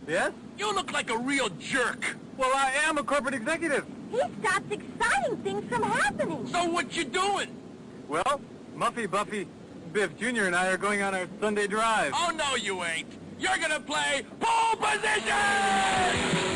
Yes? You look like a real jerk. Well, I am a corporate executive. He stops exciting things from happening. So what you doing? Well, Muffy, Buffy, Biff Jr. and I are going on our Sunday drive. Oh, no, you ain't. You're gonna play pole position!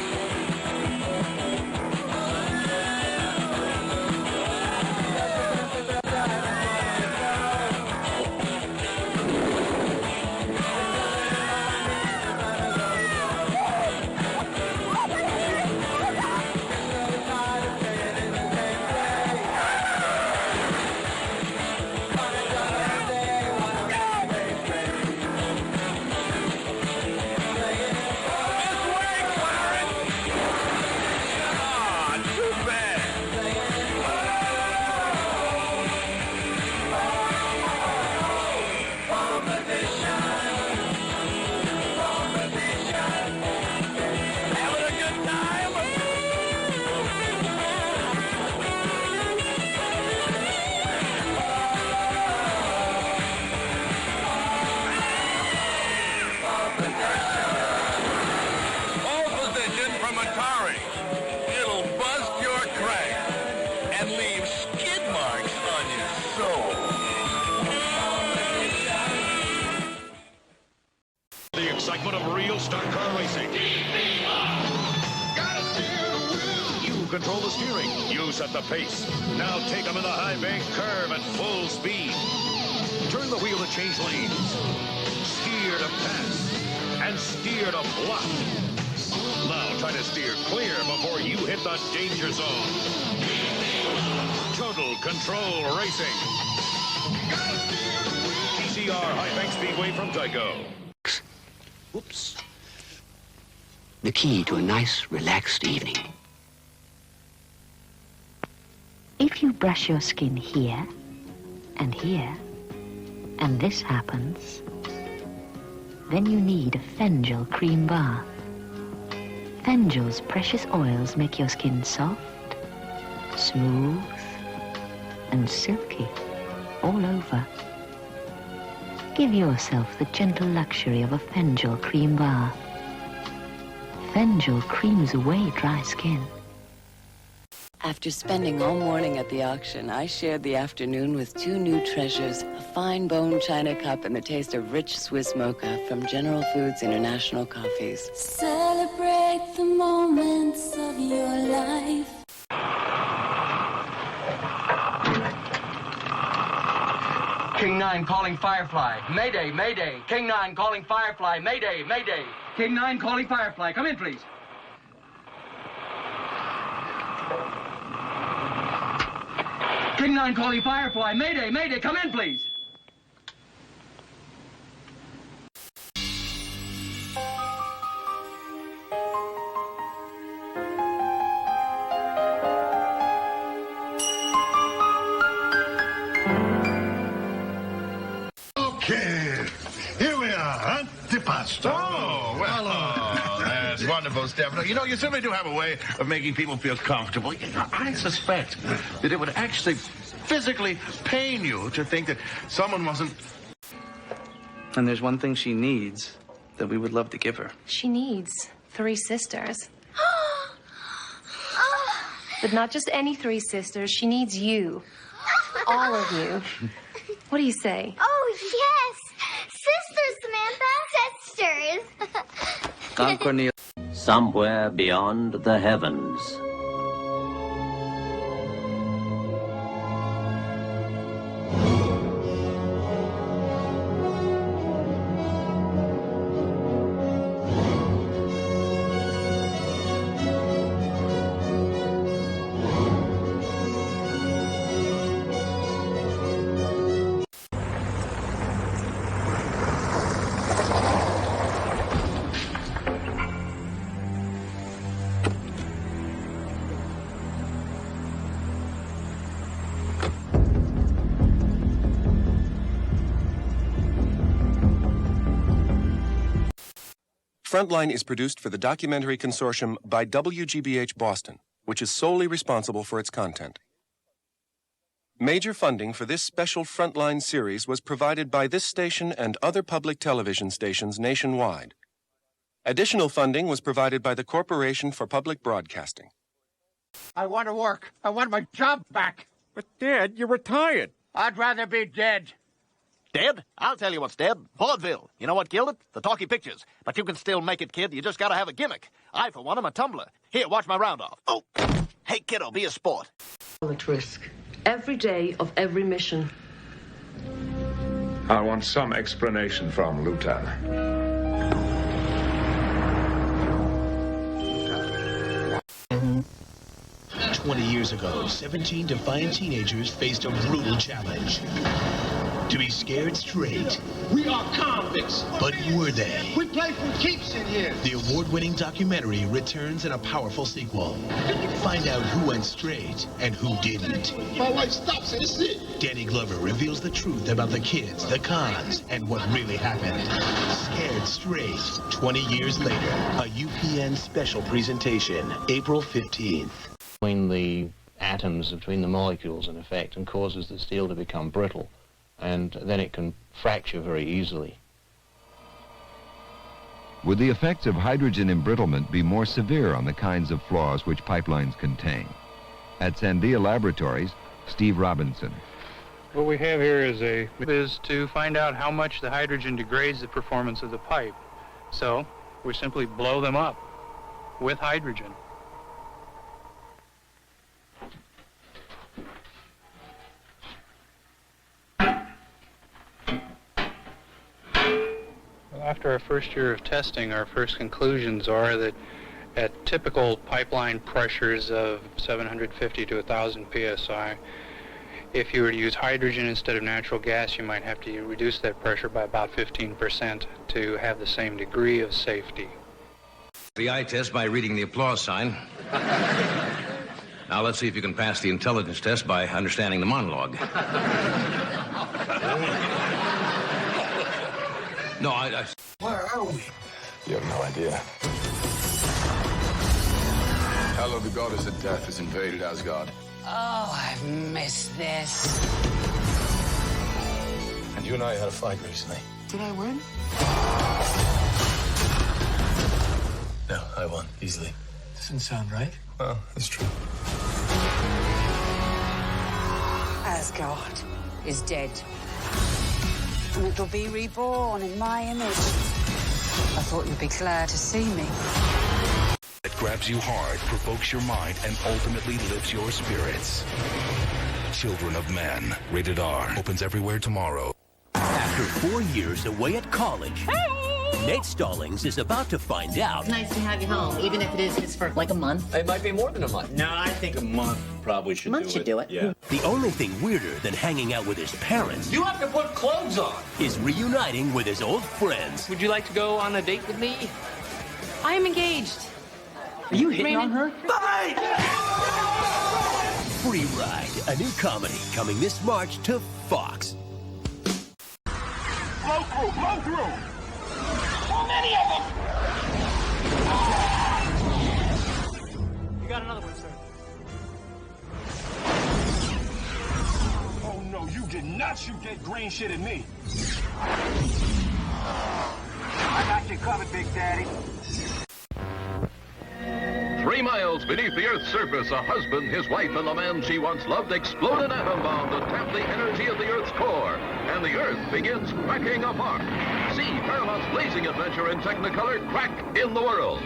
Excitement of real stock car racing. You control the steering. You set the pace. Now take them in the high bank curve at full speed. Turn the wheel to change lanes. Steer to pass. And steer to block. Now try to steer clear before you hit the danger zone. Total Control Racing. TCR High Bank Speedway from Tyco. Oops. The key to a nice, relaxed evening. If you brush your skin here, and this happens, then you need a Fengel cream bath. Fengel's precious oils make your skin soft, smooth, and silky all over. Give yourself the gentle luxury of a Fengel cream bath. Fengel creams away dry skin. After spending all morning at the auction, I shared the afternoon with two new treasures, a fine bone china cup and the taste of rich Swiss mocha from General Foods International Coffees. Celebrate the moments of your life. King 9 calling Firefly. Mayday, Mayday. King 9 calling Firefly. Mayday, Mayday. King 9 calling Firefly. Come in, please. King 9 calling Firefly. Mayday, Mayday. Come in, please. Okay, here we are, antipasto. Oh, well, that's wonderful, Stefano. You know, you certainly do have a way of making people feel comfortable. You know, I suspect that it would actually physically pain you to think that someone wasn't... And there's one thing she needs that we would love to give her. She needs 3 sisters. But not just any 3 sisters. She needs you. All of you. What do you say? Oh, yes! Sisters, Samantha! Sisters! Aunt Cornelia. Somewhere beyond the heavens. Frontline is produced for the documentary consortium by WGBH Boston, which is solely responsible for its content. Major funding for this special Frontline series was provided by this station and other public television stations nationwide. Additional funding was provided by the Corporation for Public Broadcasting. I want to work. I want my job back. But, Dad, you're retired. I'd rather be dead. Dead? I'll tell you what's dead. Vaudeville. You know what killed it? The talkie pictures. But you can still make it, kid. You just gotta have a gimmick. I, for one, am a tumbler. Here, watch my round-off. Oh! Hey, kiddo, be a sport. At risk. Every day of every mission. I want some explanation from Lieutenant. 20 years ago, 17 defiant teenagers faced a brutal challenge. To be scared straight. We are convicts. But were they? We play for keeps in here. The award-winning documentary returns in a powerful sequel. Find out who went straight and who didn't. My wife stops and it's it. Danny Glover reveals the truth about the kids, the cons, and what really happened. Scared Straight, 20 years later. A UPN special presentation, April 15th. Between the atoms, between the molecules, in effect, and causes the steel to become brittle. And then it can fracture very easily. Would the effects of hydrogen embrittlement be more severe on the kinds of flaws which pipelines contain? At Sandia Laboratories, Steve Robinson. What we have here is to find out how much the hydrogen degrades the performance of the pipe. So we simply blow them up with hydrogen. After our first year of testing, our first conclusions are that at typical pipeline pressures of 750 to 1,000 psi, if you were to use hydrogen instead of natural gas, you might have to reduce that pressure by about 15% to have the same degree of safety. The eye test by reading the applause sign. Now let's see if you can pass the intelligence test by understanding the monologue. No, Where are we? You have no idea. Hela, the goddess of death, has invaded Asgard. Oh, I've missed this. And you and I had a fight recently. Did I win? No, I won, easily. Doesn't sound right. Well, it's true. Asgard is dead. And it'll be reborn in my image. I thought you'd be glad to see me. It grabs you hard, provokes your mind, and ultimately lifts your spirits. Children of Men, rated R, opens everywhere tomorrow. After 4 years away at college, Nate Stallings is about to find out. It's nice to have you home, even if it is just for like a month. It might be more than a month. No, I think a month probably should do it. Month should do it. Yeah. The only thing weirder than hanging out with his parents. You have to put clothes on. Is reuniting with his old friends. Would you like to go on a date with me? I am engaged. Are you hitting on her? Bye! Free Ride, a new comedy coming this March to Fox. Blow through! Blow through! So many of them! You got another one, sir. Oh no, you did not shoot that green shit at me. I got you covered, Big Daddy. 3 miles beneath the Earth's surface, a husband, his wife, and the man she once loved explode an atom bomb to tap the energy of the Earth's core, and the Earth begins cracking apart. See Paramount's blazing adventure in Technicolor, Crack in the World.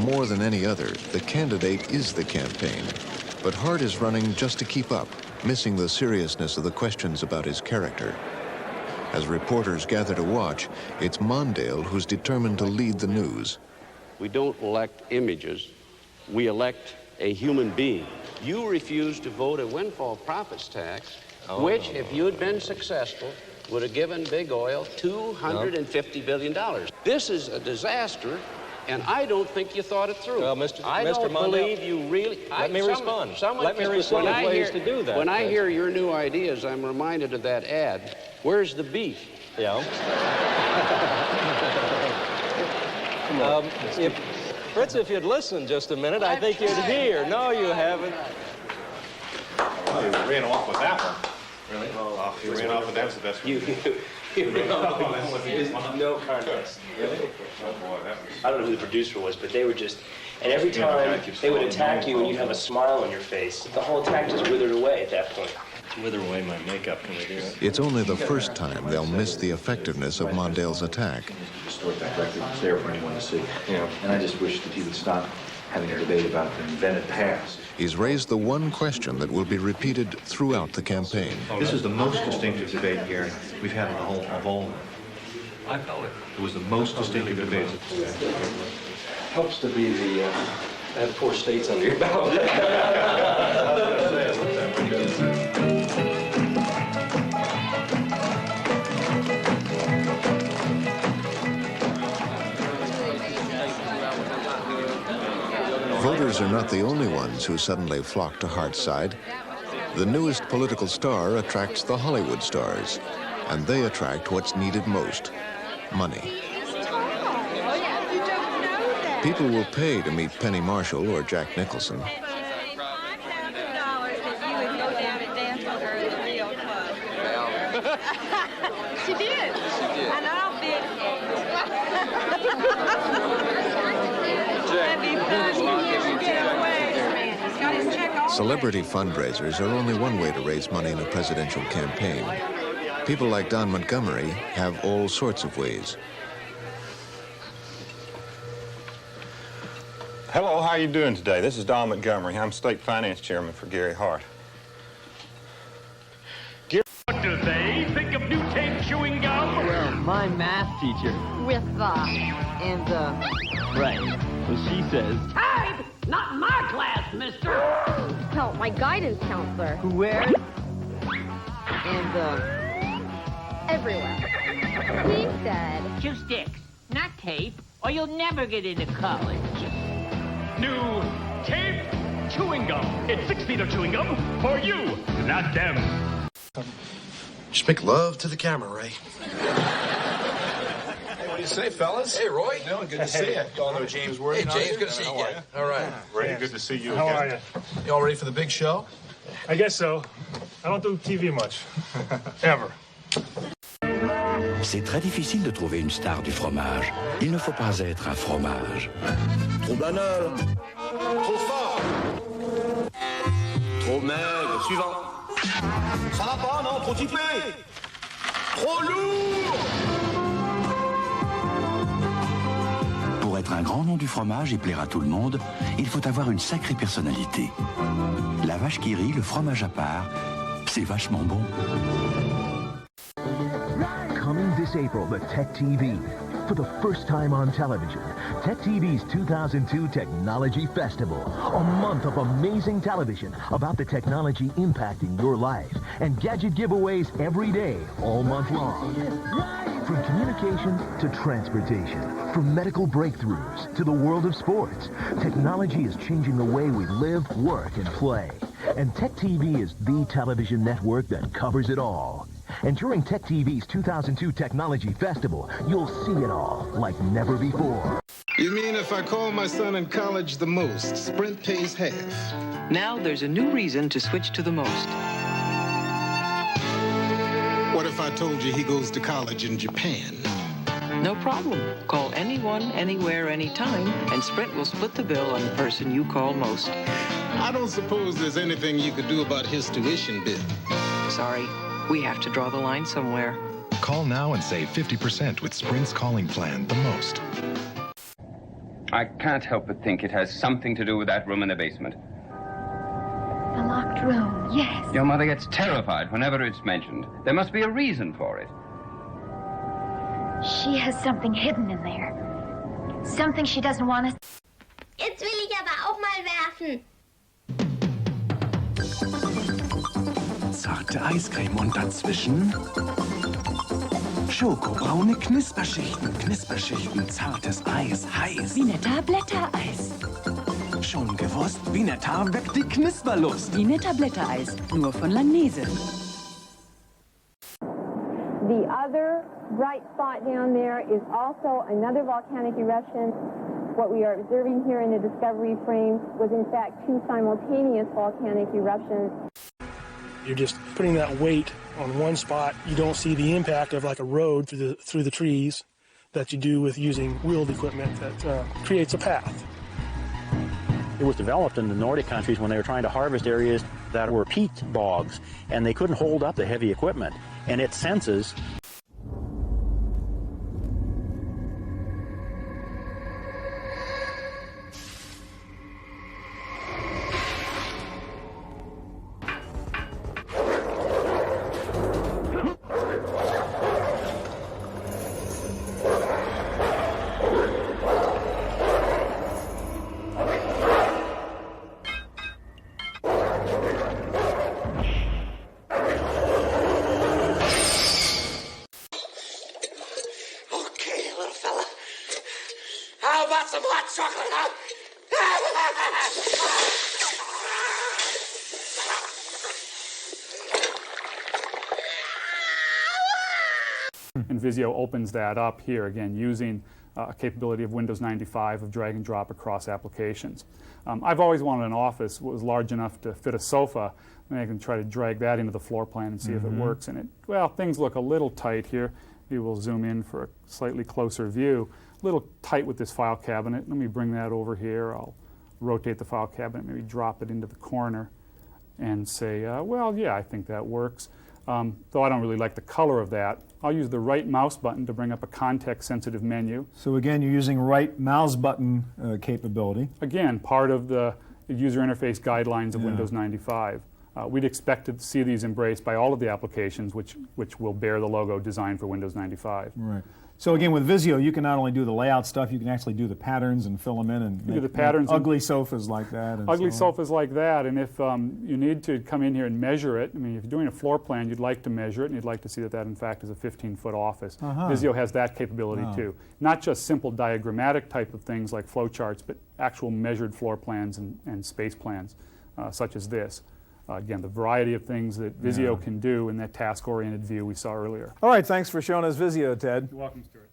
More than any other, the candidate is the campaign. But Hart is running just to keep up, missing the seriousness of the questions about his character. As reporters gather to watch, it's Mondale who's determined to lead the news. We don't elect images, we elect a human being. You refused to vote a windfall profits tax, which, if you had been successful, would have given Big Oil $250 billion. This is a disaster, and I don't think you thought it through. Well, Mr. I don't Mondale, believe you really... Let me respond. Let me respond When I ways hear- to do that. When I hear your new ideas, I'm reminded of that ad. Where's the beef? Yeah. Fritz, if you'd listen just a minute, I think you'd hear. No, you haven't. actually ran off with that one. Really? Oh, he ran off with that's the best one. You ran off with no contest. Really? Oh boy, that was... I don't know who the producer was, but they were just... And every time they would attack you and you'd have a smile on your face, the whole attack just withered away at that point. To wither away my makeup when they do it. It's only the first time they'll miss the effectiveness of Mondale's attack. Distort that record. It's there for anyone to see. Yeah. And I just wish that he would stop having a debate about the invented past. He's raised the one question that will be repeated throughout the campaign. This is the most distinctive debate, Gary, we've had in the whole of all. I felt it. It was the most distinctive debate. Helps to be the have 4 states under your belt. Voters are not the only ones who suddenly flock to Hart's side. The newest political star attracts the Hollywood stars, and they attract what's needed most: money. People will pay to meet Penny Marshall or Jack Nicholson. She did. And I'll bid. Celebrity fundraisers are only one way to raise money in a presidential campaign. People like Don Montgomery have all sorts of ways. Hello, how are you doing today? This is Don Montgomery. I'm State Finance Chairman for Gary Hart. What do they think of new tape chewing gum? Well, my math teacher. With Right. Well, she says... Type! Not in my class, mister! Well, my guidance counselor. Where? And, everywhere. He said... Chew sticks, not tape, or you'll never get into college. New tape chewing gum. It's 6 feet of chewing gum for you, not them. Just make love to the camera, Ray. Hey, what do you say, fellas? Hey, Roy. Good to see you. Y'all know James Worthy. Hey, James, good to see you again. All right. Ray, good to see you How again. are you? Y'all ready for the big show? I guess so. I don't do TV much. Ever. C'est très difficile de trouver une star du fromage. Il ne faut pas être un fromage. Trop banal. Trop fort. Trop maigre. Suivant. Ça va pas, non? Trop typé. Trop lourd. Pour être un grand nom du fromage et plaire à tout le monde, il faut avoir une sacrée personnalité. La vache qui rit, le fromage à part, c'est vachement bon. Coming this April, the techtv. For the first time on television, techtV's 2002 Technology Festival. A month of amazing television about the technology impacting your life. And gadget giveaways every day, all month long. From communications to transportation, from medical breakthroughs to the world of sports, technology is changing the way we live, work, and play. And techtv is the television network that covers it all. And during techtV's 2002 Technology Festival, you'll see it all like never before. You mean if I call my son in college the most, Sprint pays half? Now there's a new reason to switch to the most. What if I told you he goes to college in Japan? No problem. Call anyone, anywhere, anytime, and Sprint will split the bill on the person you call most. I don't suppose there's anything you could do about his tuition bill. Sorry. We have to draw the line somewhere. Call now and save 50% with Sprint's calling plan, the most. I can't help but think it has something to do with that room in the basement. The locked room, yes. Your mother gets terrified whenever it's mentioned. There must be a reason for it. She has something hidden in there. Something she doesn't want us... Jetzt will ich aber auch mal werfen. Zarte Eiscreme und dazwischen schokobraune Knisperschichten, Knisperschichten, zartes Eis, heiß. Vinetta Blättereis. Schon gewusst, Vinetta weckt die Knisperlust. Vinetta Blättereis, nur von Langnese. The other bright spot down there is also another volcanic eruption. What we are observing here in the discovery frame was in fact 2 simultaneous volcanic eruptions. You're just putting that weight on one spot. You don't see the impact of like a road through the trees that you do with using wheeled equipment that creates a path. It was developed in the Nordic countries when they were trying to harvest areas that were peat bogs, and they couldn't hold up the heavy equipment. And it senses. How about some hot chocolate, huh? And Visio opens that up here, again, using a capability of Windows 95 of drag and drop across applications. I've always wanted an office that was large enough to fit a sofa, and I can try to drag that into the floor plan and see if it works. And well, things look a little tight here. Maybe we'll zoom in for a slightly closer view. A little tight with this file cabinet. Let me bring that over here. I'll rotate the file cabinet, maybe drop it into the corner and say, well, yeah, I think that works. Though I don't really like the color of that. I'll use the right mouse button to bring up a context-sensitive menu. So again, you're using right mouse button capability. Again, part of the user interface guidelines of Windows 95. We'd expect to see these embraced by all of the applications which will bear the logo designed for Windows 95. Right. So again, with Visio, you can not only do the layout stuff, you can actually do the patterns and fill them in and do the patterns, ugly sofas like that. And ugly sofas like that, and if you need to come in here and measure it, I mean, if you're doing a floor plan, you'd like to measure it, and you'd like to see that in fact is a 15-foot office. Visio has that capability too. Not just simple diagrammatic type of things like flowcharts, but actual measured floor plans and space plans, such as this. Again, the variety of things that Visio can do in that task-oriented view we saw earlier. All right, thanks for showing us Visio, Ted. You're welcome, Stuart.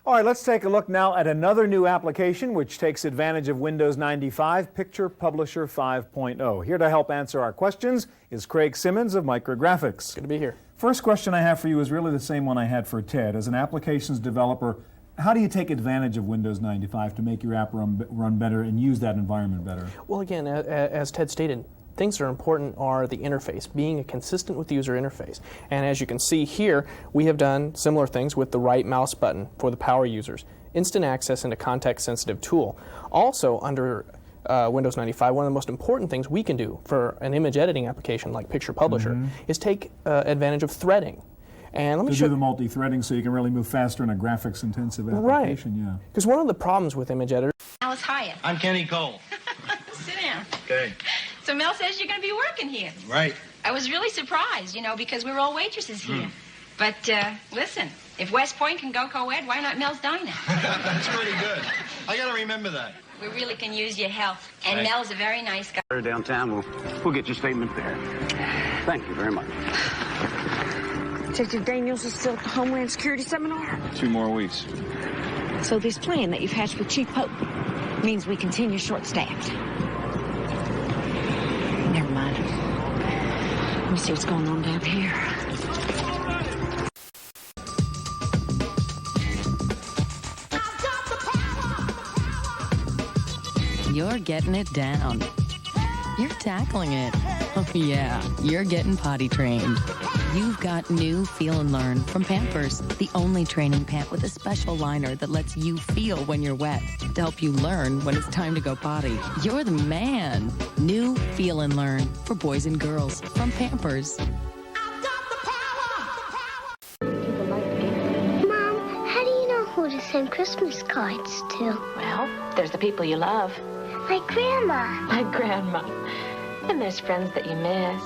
All right, let's take a look now at another new application which takes advantage of Windows 95, Picture Publisher 5.0. Here to help answer our questions is Craig Simmons of Micrographics. Good to be here. First question I have for you is really the same one I had for Ted. As an applications developer, how do you take advantage of Windows 95 to make your app run better and use that environment better? Well, again, as Ted stated, things that are important are the interface, being consistent with the user interface. And as you can see here, we have done similar things with the right mouse button for the power users, instant access into context-sensitive tool. Also, under Windows 95, one of the most important things we can do for an image editing application like Picture Publisher is take advantage of threading. And let me show do the multi-threading so you can really move faster in a graphics-intensive application. Right. Because one of the problems with image editors. Alice Hyatt. I'm Kenny Cole. Sit down. Okay. So Mel says you're going to be working here. Right. I was really surprised, because we were all waitresses here. But listen, if West Point can go co-ed, why not Mel's Diner? That's pretty good. I got to remember that. We really can use your help. And Mel's a very nice guy. Downtown, we'll get your statement there. Thank you very much. Detective Daniels is still at the Homeland Security Seminar? 2 more weeks. So this plan that you've hatched with Chief Pope means we continue short-staffed. Never mind. Let me see what's going on down here. You're getting it down. You're tackling it. Oh yeah, you're getting potty trained. You've got new Feel and Learn from Pampers, the only training pant with a special liner that lets you feel when you're wet to help you learn when it's time to go potty. You're the man. New Feel and Learn for boys and girls from Pampers. Mom, how do you know who to send Christmas cards to? Well, there's the people you love. My grandma. My grandma. And there's friends that you miss.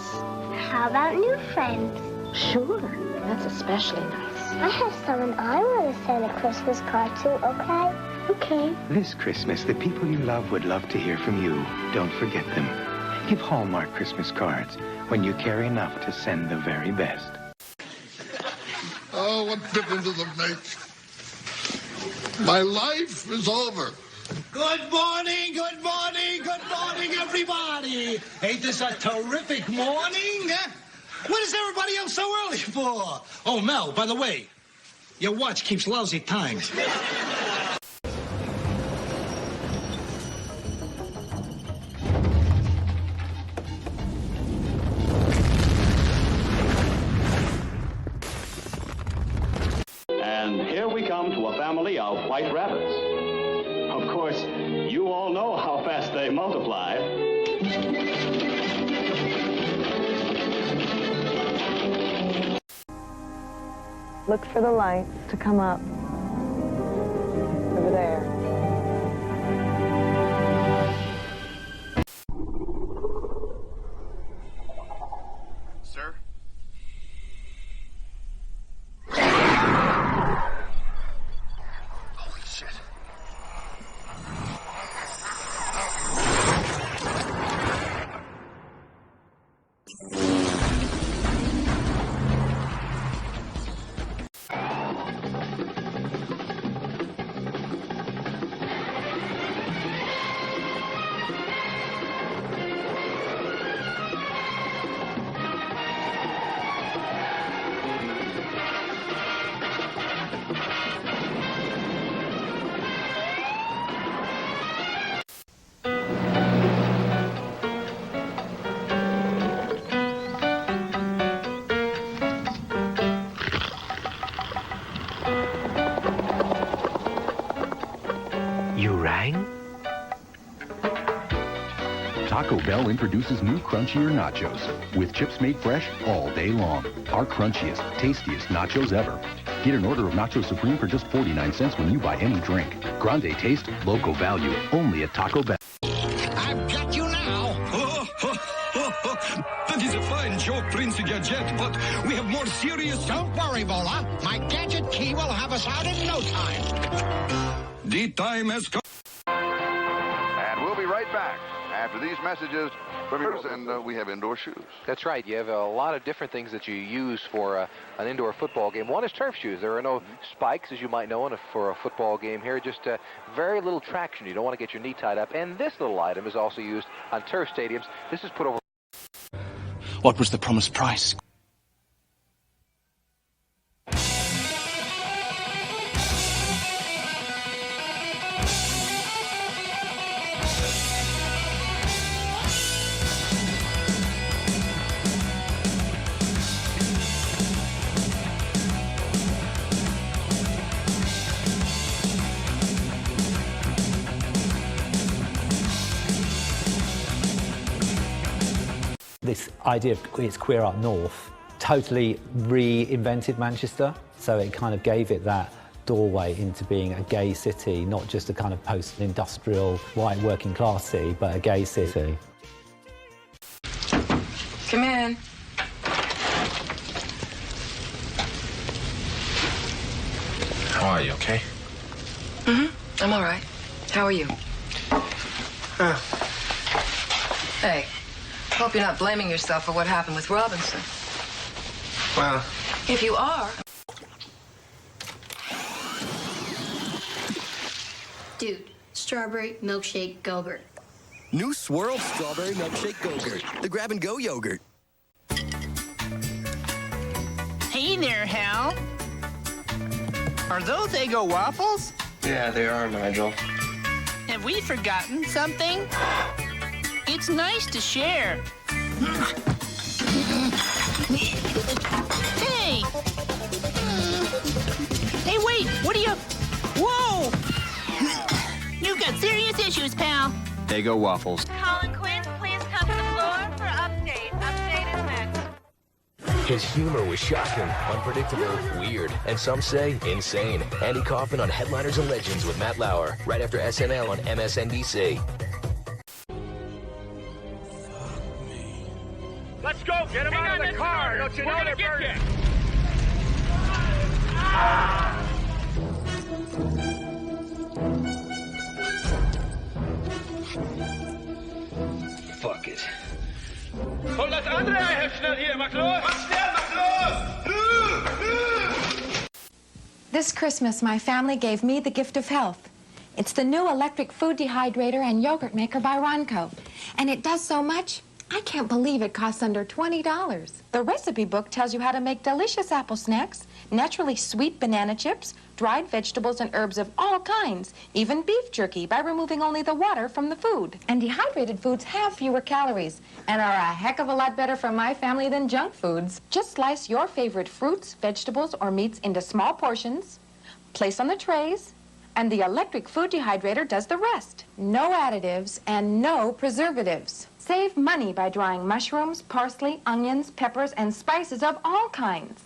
How about new friends? Sure. That's especially nice. I have someone I want to send a Christmas card to, okay? Okay. This Christmas, the people you love would love to hear from you. Don't forget them. Give Hallmark Christmas cards when you carry enough to send the very best. Oh, what difference does it make? My life is over. Good morning, good morning, good morning, everybody. Ain't this a terrific morning? What is everybody up so early for? Oh, Mel, by the way, your watch keeps lousy times. And here we come to a family of white rabbits. Of course, you all know how fast they multiply. Look for the lights to come up. Over there. Sir? Holy shit. You rang? Taco Bell introduces new crunchier nachos with chips made fresh all day long. Our crunchiest, tastiest nachos ever. Get an order of Nacho Supreme for just 49 cents when you buy any drink. Grande taste, local value, only at Taco Bell. I've got you now. That is a fine joke, Prince Gadget, but we have more serious... Don't worry, Bola. My gadget key will have us out in no time. The time has come. And we'll be right back after these messages from yours, and we have indoor shoes. That's right. You have a lot of different things that you use for an indoor football game. One is turf shoes. There are no spikes, as you might know, for a football game here. Just very little traction. You don't want to get your knee tied up. And this little item is also used on turf stadiums. This is put over... What was the promised price? This idea of it's queer up north totally reinvented Manchester, so it kind of gave it that doorway into being a gay city, not just a kind of post-industrial white working class city, but a gay city. Come in. How are you, okay? Mm-hmm. I'm all right. How are you? Hey, hope you're not blaming yourself for what happened with Robinson. Well... If you are... Dude, strawberry milkshake Go-Gurt. New swirled strawberry milkshake Go-Gurt, the grab-and-go yogurt. Hey there, Hal. Are those Eggo waffles? Yeah, they are, Nigel. Have we forgotten something? It's nice to share. Hey! Hey, wait! What are you... Whoa! You've got serious issues, pal. Eggo waffles. Colin Quinn, please come to the floor for update. Update is next. His humor was shocking, unpredictable, weird, and some say insane. Andy Kaufman on Headliners and Legends with Matt Lauer, right after SNL on MSNBC. Let's go! Get him out of the car! Don't you know they're burning? Fuck it. Und das andere Heft schnell hier, mach los! Mach los! This Christmas, my family gave me the gift of health. It's the new electric food dehydrator and yogurt maker by Ronco. And it does so much, I can't believe it costs under $20. The recipe book tells you how to make delicious apple snacks, naturally sweet banana chips, dried vegetables and herbs of all kinds, even beef jerky by removing only the water from the food. And dehydrated foods have fewer calories and are a heck of a lot better for my family than junk foods. Just slice your favorite fruits, vegetables, or meats into small portions, place on the trays, and the electric food dehydrator does the rest. No additives and no preservatives. Save money by drying mushrooms, parsley, onions, peppers, and spices of all kinds.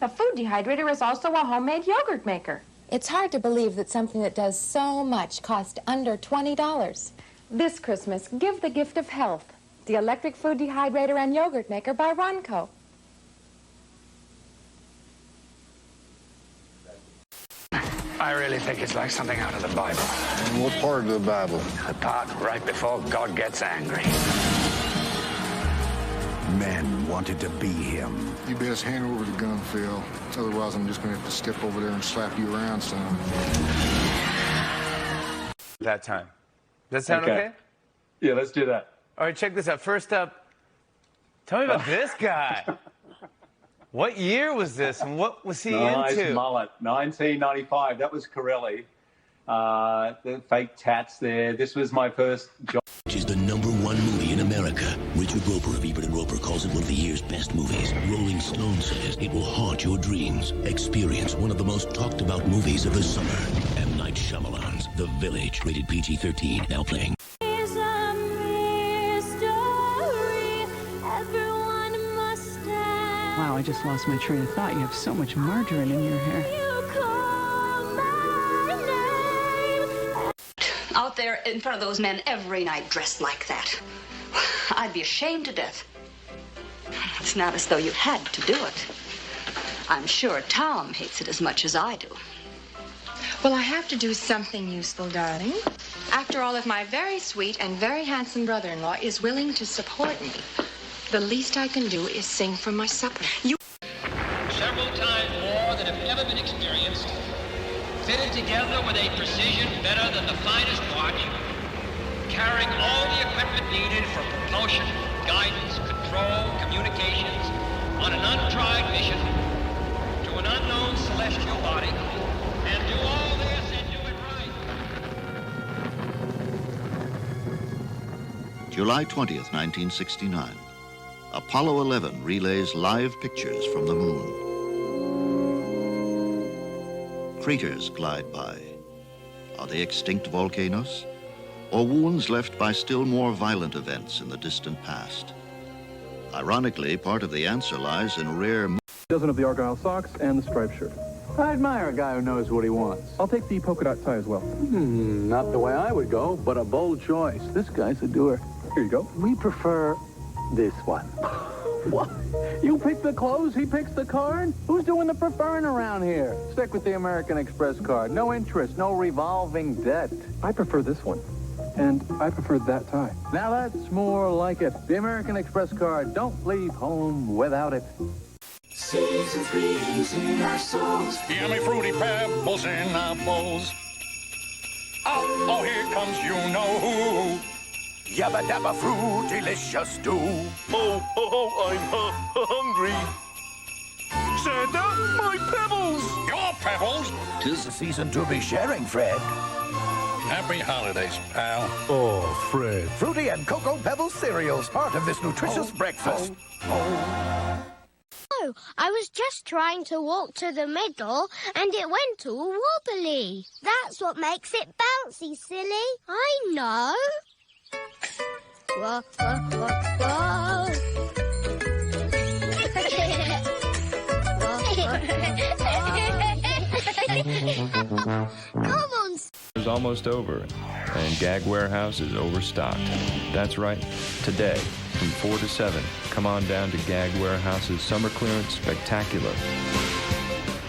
The food dehydrator is also a homemade yogurt maker. It's hard to believe that something that does so much cost under $20. This Christmas, give the gift of health. The electric food dehydrator and yogurt maker by Ronco. I really think it's like something out of the Bible. And what part of the Bible? The part right before God gets angry. Men wanted to be him. You best hand over the gun, Phil. Otherwise, I'm just going to have to step over there and slap you around, son. That time. Does that sound okay? Yeah, let's do that. All right, check this out. First up, tell me about this guy. What year was this, and what was he nice into? Mullet, 1995. That was Corelli. The fake tats there. This was my first job. Which is the #1 movie in America. Richard Roper of Ebert & Roper calls it one of the year's best movies. Rolling Stone says it will haunt your dreams. Experience one of the most talked about movies of the summer. M. Night Shyamalan's The Village, rated PG-13, now playing. Wow, I just lost my train of thought. You have so much margarine in your hair. Out there in front of those men every night dressed like that. I'd be ashamed to death. It's not as though you had to do it. I'm sure Tom hates it as much as I do. Well, I have to do something useful, darling. After all, if my very sweet and very handsome brother-in-law is willing to support me, the least I can do is sing for my supper. Several times more than have ever been experienced, fitted together with a precision better than the finest watch, carrying all the equipment needed for propulsion, guidance, control, communications, on an untried mission to an unknown celestial body, and do all this and do it right. July 20th, 1969. Apollo 11 relays live pictures from the moon. Craters glide by. Are they extinct volcanoes? Or wounds left by still more violent events in the distant past? Ironically, part of the answer lies in a rare... Dozen of the Argyle socks and the striped shirt. I admire a guy who knows what he wants. I'll take the polka dot tie as well. Not the way I would go, but a bold choice. This guy's a doer. Here you go. We prefer this one. What? You pick the clothes, he picks the card? Who's doing the preferring around here? Stick with the American Express card. No interest, no revolving debt. I prefer this one. And I prefer that tie. Now that's more like it. The American Express card. Don't leave home without it. Season 3 is in our souls. Yummy fruity pebbles in our bowls. Oh, here comes you know who. Yabba dabba fruit, delicious stew. Oh, I'm hungry. Santa, my pebbles! Your pebbles? 'Tis the season to be sharing, Fred. Happy holidays, pal. Oh, Fred. Fruity and Cocoa Pebbles cereals, part of this nutritious breakfast. Oh, I was just trying to walk to the middle, and it went all wobbly. That's what makes it bouncy, silly. I know. Whoa, whoa, whoa, whoa. Come on. It's almost over, and Gag Warehouse is overstocked. That's right. Today, from 4 to 7, come on down to Gag Warehouse's Summer Clearance Spectacular.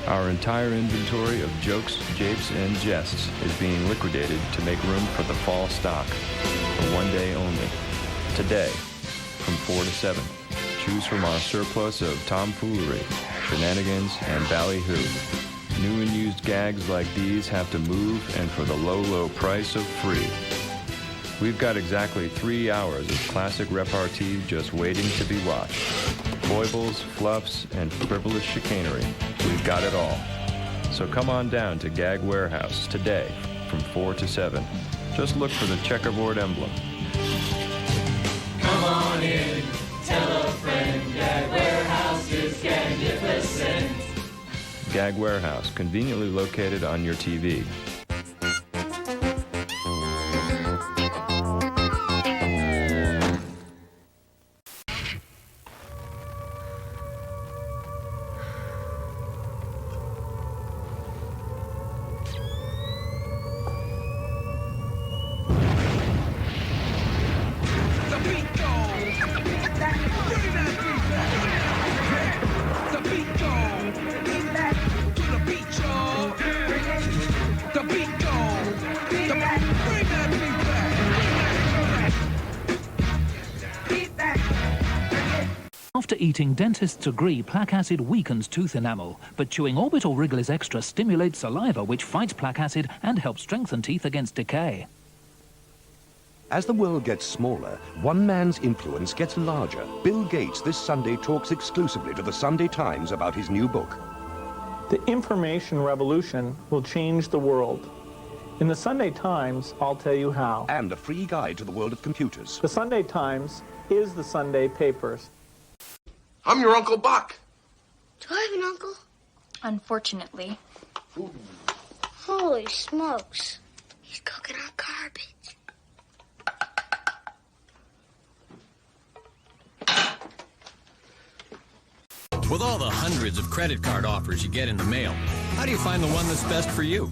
Our entire inventory of jokes, japes, and jests is being liquidated to make room for the fall stock. For one day only. Today, from 4 to 7. Choose from our surplus of tomfoolery, shenanigans, and ballyhoo. New and used gags like these have to move, and for the low, low price of free. We've got exactly 3 hours of classic repartee just waiting to be watched. Foibles, fluffs, and frivolous chicanery. We've got it all. So come on down to Gag Warehouse today from 4 to 7. Just look for the checkerboard emblem. Come on in, tell a friend, Gag Warehouse is magnificent. Gag Warehouse, conveniently located on your TV. After eating, dentists agree plaque acid weakens tooth enamel, but chewing Orbit or Wriggles Extra stimulates saliva, which fights plaque acid and helps strengthen teeth against decay. As the world gets smaller, one man's influence gets larger. Bill Gates this Sunday talks exclusively to the Sunday Times about his new book. The information revolution will change the world. In the Sunday Times, I'll tell you how. And a free guide to the world of computers. The Sunday Times is the Sunday papers. I'm your Uncle Buck. Do I have an uncle? Unfortunately. Holy smokes. He's cooking on garbage. With all the hundreds of credit card offers you get in the mail, how do you find the one that's best for you?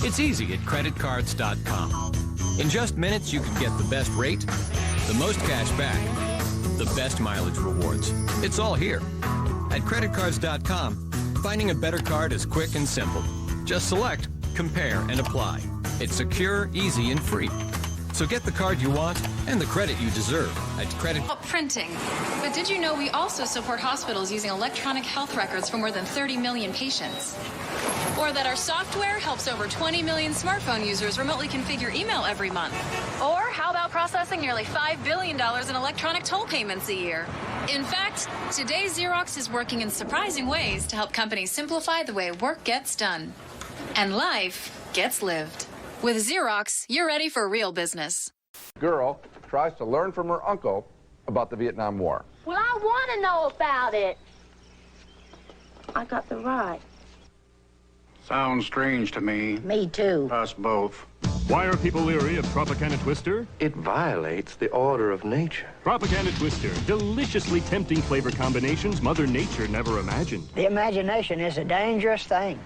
It's easy at creditcards.com. In just minutes, you can get the best rate, the most cash back, the best mileage rewards. It's all here. At creditcards.com, finding a better card is quick and simple. Just select, compare, and apply. It's secure, easy, and free. So get the card you want and the credit you deserve at Credit... Printing. But did you know we also support hospitals using electronic health records for more than 30 million patients? Or that our software helps over 20 million smartphone users remotely configure email every month? Or how about processing nearly $5 billion in electronic toll payments a year? In fact, today Xerox is working in surprising ways to help companies simplify the way work gets done. And life gets lived. With Xerox, you're ready for real business. Girl tries to learn from her uncle about the Vietnam War. Well, I want to know about it. I got the right. Sounds strange to me. Me too. Us both. Why are people leery of Tropicana Twister? It violates the order of nature. Tropicana Twister, deliciously tempting flavor combinations Mother Nature never imagined. The imagination is a dangerous thing.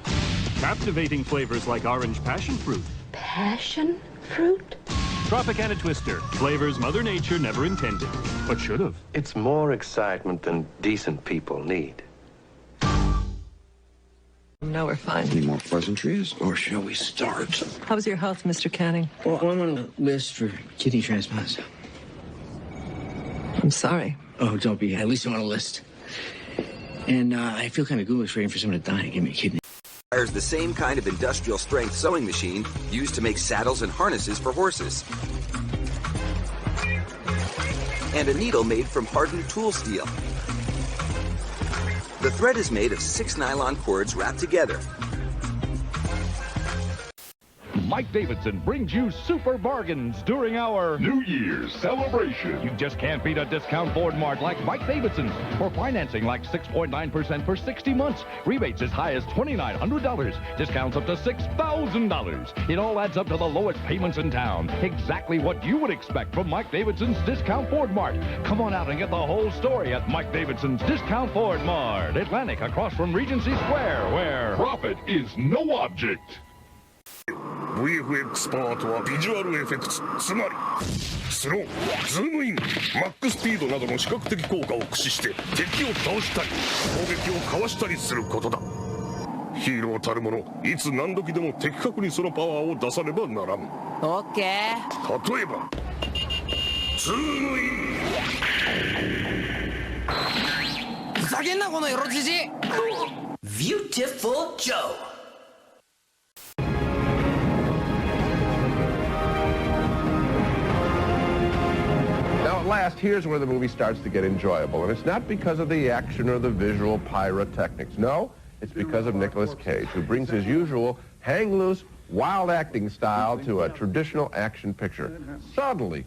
Captivating flavors like orange passion fruit. Passion fruit? Tropicana Twister, flavors Mother Nature never intended, but should have. It's more excitement than decent people need. Now we're fine. Any more pleasantries, or shall we start? How's your health, Mr. Canning? Well, I'm on a list for kidney transplants. I'm sorry. Oh, don't be. At least I'm on a list. And I feel kind of ghoulish waiting for someone to die and give me a kidney. Requires the same kind of industrial strength sewing machine used to make saddles and harnesses for horses. And a needle made from hardened tool steel. The thread is made of 6 nylon cords wrapped together. Mike Davidson brings you super bargains during our New Year's celebration. You just can't beat a discount Ford Mart like Mike Davidson's. For financing like 6.9% for 60 months. Rebates as high as $2,900. Discounts up to $6,000. It all adds up to the lowest payments in town. Exactly what you would expect from Mike Davidson's Discount Ford Mart. Come on out and get the whole story at Mike Davidson's Discount Ford Mart. Atlantic, across from Regency Square, where profit is no object. VFX パートはビジュアルエフェクツ、つまりスロー、ズームイン、マックスピードなどの視覚的効果を駆使して敵を倒したり攻撃をかわしたりすることだ。ヒーローたるもの、いつ何時でも的確にそのパワーを出さねばならん。オッケー。例えばズームイン。ふざけんなこのエロじじい。Beautiful Joe. last, here's where the movie starts to get enjoyable, and it's not because of the action or the visual pyrotechnics. No, it's because of Nicolas Cage, who brings his usual hang-loose, wild acting style to a traditional action picture. Suddenly,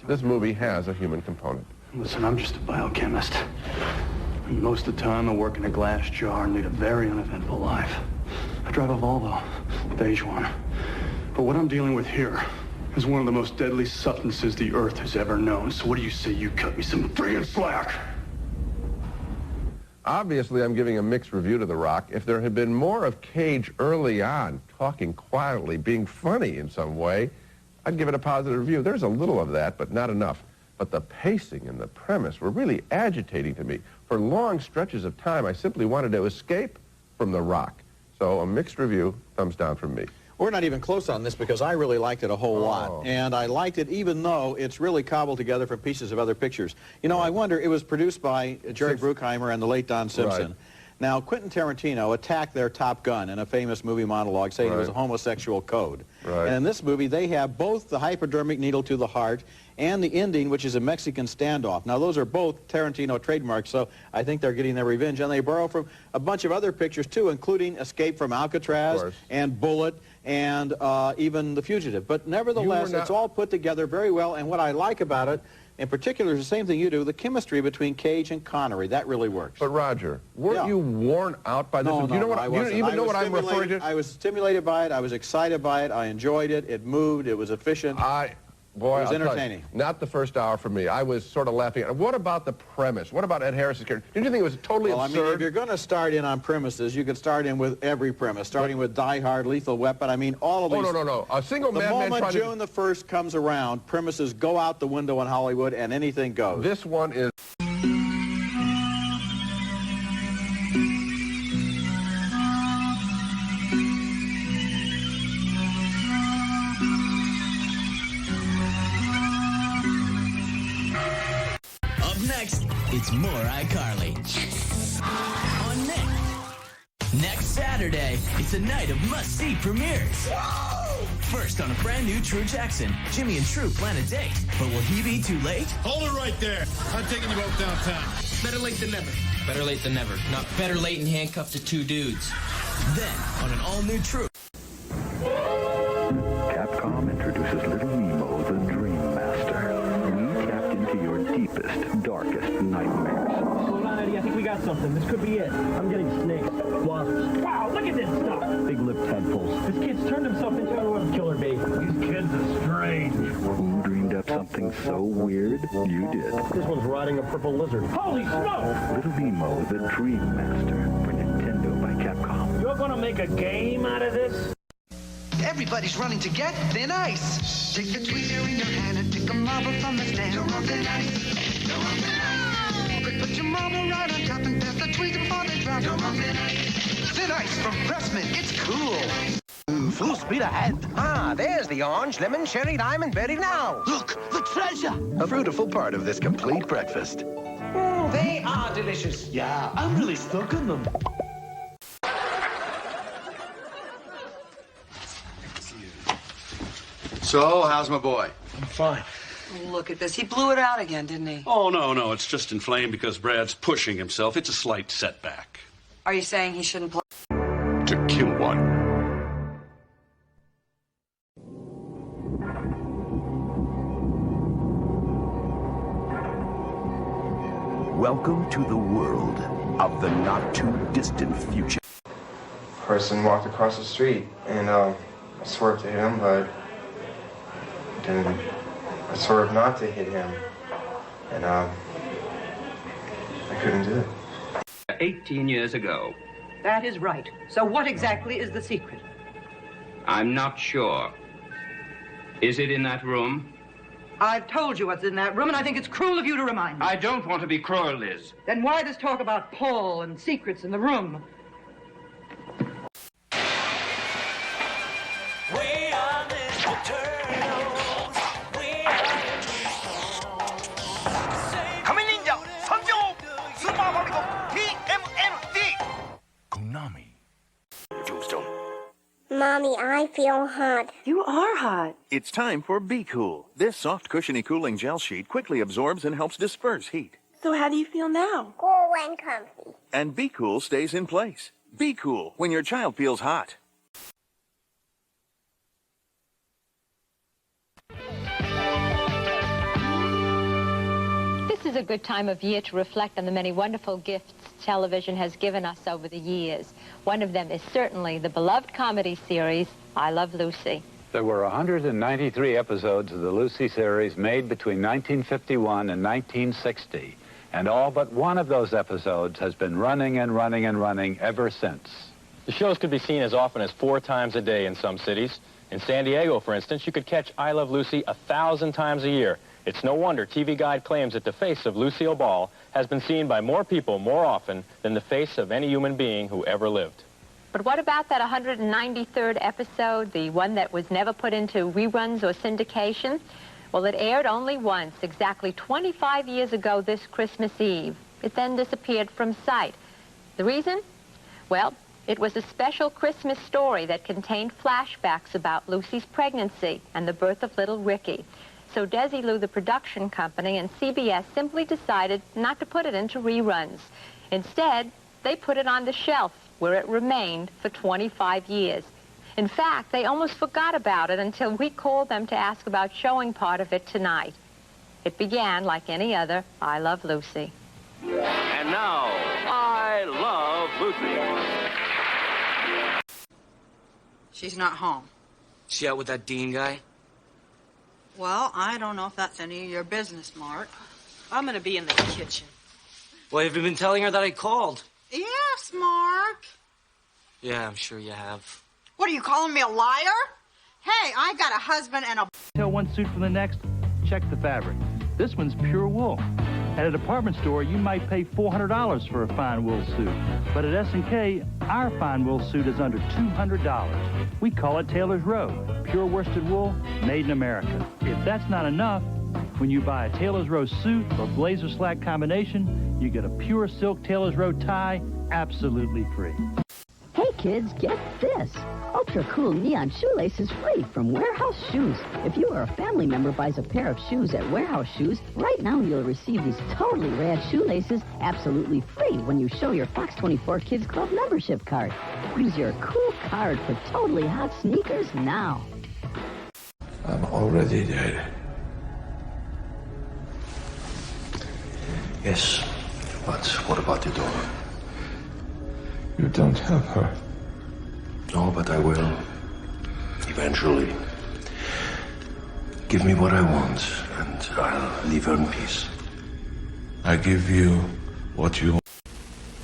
this movie has a human component. Listen, I'm just a biochemist. And most of the time, I work in a glass jar and lead a very uneventful life. I drive a Volvo, beige one. But what I'm dealing with here is one of the most deadly substances the Earth has ever known. So what do you say you cut me some friggin' slack? Obviously, I'm giving a mixed review to The Rock. If there had been more of Cage early on, talking quietly, being funny in some way, I'd give it a positive review. There's a little of that, but not enough. But the pacing and the premise were really agitating to me. For long stretches of time, I simply wanted to escape from The Rock. So a mixed review, thumbs down from me. We're not even close on this because I really liked it a whole lot. And I liked it even though it's really cobbled together from pieces of other pictures. You know, I wonder, it was produced by Jerry Bruckheimer and the late Don Simpson. Right. Now, Quentin Tarantino attacked their Top Gun in a famous movie monologue saying it was a homosexual code. Right. And in this movie, they have both the hypodermic needle to the heart and the ending, which is a Mexican standoff. Now, those are both Tarantino trademarks, so I think they're getting their revenge. And they borrow from a bunch of other pictures, too, including Escape from Alcatraz and Bullet and even The Fugitive. But nevertheless, it's all put together very well. And what I like about it, in particular, is the same thing you do, the chemistry between Cage and Connery. That really works. But, Roger, weren't you worn out by this? No, do you know what, I you wasn't. even know what I'm referring to? I was stimulated by it. I was excited by it. I enjoyed it. It moved. It was efficient. Boy, it was entertaining. You, not the first hour for me. I was sort of laughing at it. What about the premise? What about Ed Harris's character? Did you think it was totally absurd? I mean, if you're going to start in on premises, you could start in with every premise, starting with Die Hard, Lethal Weapon. I mean, all of these. Oh, no. A single madman The moment June the 1st comes around, premises go out the window in Hollywood, and anything goes. This one is... Next, it's more iCarly. Yes. On Nick. Next Saturday, it's a night of must-see premieres. Whoa! First, on a brand new True Jackson, Jimmy and True plan a date. But will he be too late? Hold it right there. I'm taking you both downtown. Better late than never. Better late than never. Not better late and handcuffed to two dudes. Then, on an all-new True. Capcom introduces Little Nemo, the Dream Master. We tapped into your deepest, darkest nightmares. Alrighty, I think we got something. This could be it. I'm getting snakes, wasps. Wow, look at this stuff! Big lip tadpoles. This kid's turned himself into a killer bee. These kids are strange. Who dreamed up something so weird? You did. This one's riding a purple lizard. Holy smoke! Little Nemo, the Dream Master, for Nintendo by Capcom. You're gonna make a game out of this? Everybody's running to get thin ice. Take the tweezer in your hand and pick a marble from the stand. Go on thin ice. Go on thin ice. Quick, put your marble right on top and pass the tweezer before they drop. Go on thin ice. Thin ice from Pressman. It's cool. Full speed ahead. Ah, there's the orange, lemon, cherry, lime, and berry now. Look, the treasure. A fruitful part of this complete breakfast. They are delicious. Yeah, I'm really stuck in them. So, how's my boy? I'm fine. Look at this. He blew it out again, didn't he? Oh, no. It's just inflamed because Brad's pushing himself. It's a slight setback. Are you saying he shouldn't play? To kill one. Welcome to the world of the not-too-distant future. Person walked across the street, and I swerved to hit him, but then I swerved not to hit him, and I couldn't do it. 18 years ago. That is right. So what exactly is the secret? I'm not sure. Is it in that room? I've told you what's in that room, and I think it's cruel of you to remind me. I don't want to be cruel, Liz. Then why this talk about Paul and secrets in the room? Mom, Mommy, I feel hot. You are hot. It's time for Be Cool. This soft, cushiony cooling gel sheet quickly absorbs and helps disperse heat. So how do you feel now? Cool and comfy. And Be Cool stays in place. Be cool when your child feels hot. This is a good time of year to reflect on the many wonderful gifts television has given us over the years. One of them is certainly the beloved comedy series, I Love Lucy. There were 193 episodes of the Lucy series made between 1951 and 1960, and all but one of those episodes has been running and running and running ever since. The shows could be seen as often as 4 times a day in some cities. In San Diego, for instance, you could catch I Love Lucy 1,000 times a year. It's no wonder TV Guide claims that the face of Lucille Ball has been seen by more people more often than the face of any human being who ever lived. But what about that 193rd episode, the one that was never put into reruns or syndication? Well, it aired only once, exactly 25 years ago this Christmas Eve. It then disappeared from sight. The reason? Well, it was a special Christmas story that contained flashbacks about Lucy's pregnancy and the birth of little Ricky. So Desilu, the production company, and CBS simply decided not to put it into reruns. Instead, they put it on the shelf, where it remained for 25 years. In fact, they almost forgot about it until we called them to ask about showing part of it tonight. It began like any other I Love Lucy. And now, I Love Lucy. She's not home. She out with that Dean guy? Well, I don't know if that's any of your business, Mark. I'm going to be in the kitchen. Well, have you been telling her that I called? Yes, Mark. Yeah, I'm sure you have. What, are you calling me a liar? Hey, I got a husband and a... Tell one suit from the next, check the fabric. This one's pure wool. At a department store, you might pay $400 for a fine wool suit. But at S&K, our fine wool suit is under $200. We call it Taylor's Road, pure worsted wool, made in America. If that's not enough, when you buy a Taylor's Road suit or blazer slack combination, you get a pure silk Taylor's Road tie absolutely free. Hey kids, get this. Ultra cool neon shoelaces free from Warehouse Shoes. If you or a family member buys a pair of shoes at Warehouse Shoes, right now you'll receive these totally rad shoelaces absolutely free when you show your Fox 24 Kids Club membership card. Use your cool card for totally hot sneakers now. I'm already dead. Yes, but what about your daughter? You don't have her. No, but I will. Eventually. Give me what I want, and I'll leave her in peace. I give you what you want.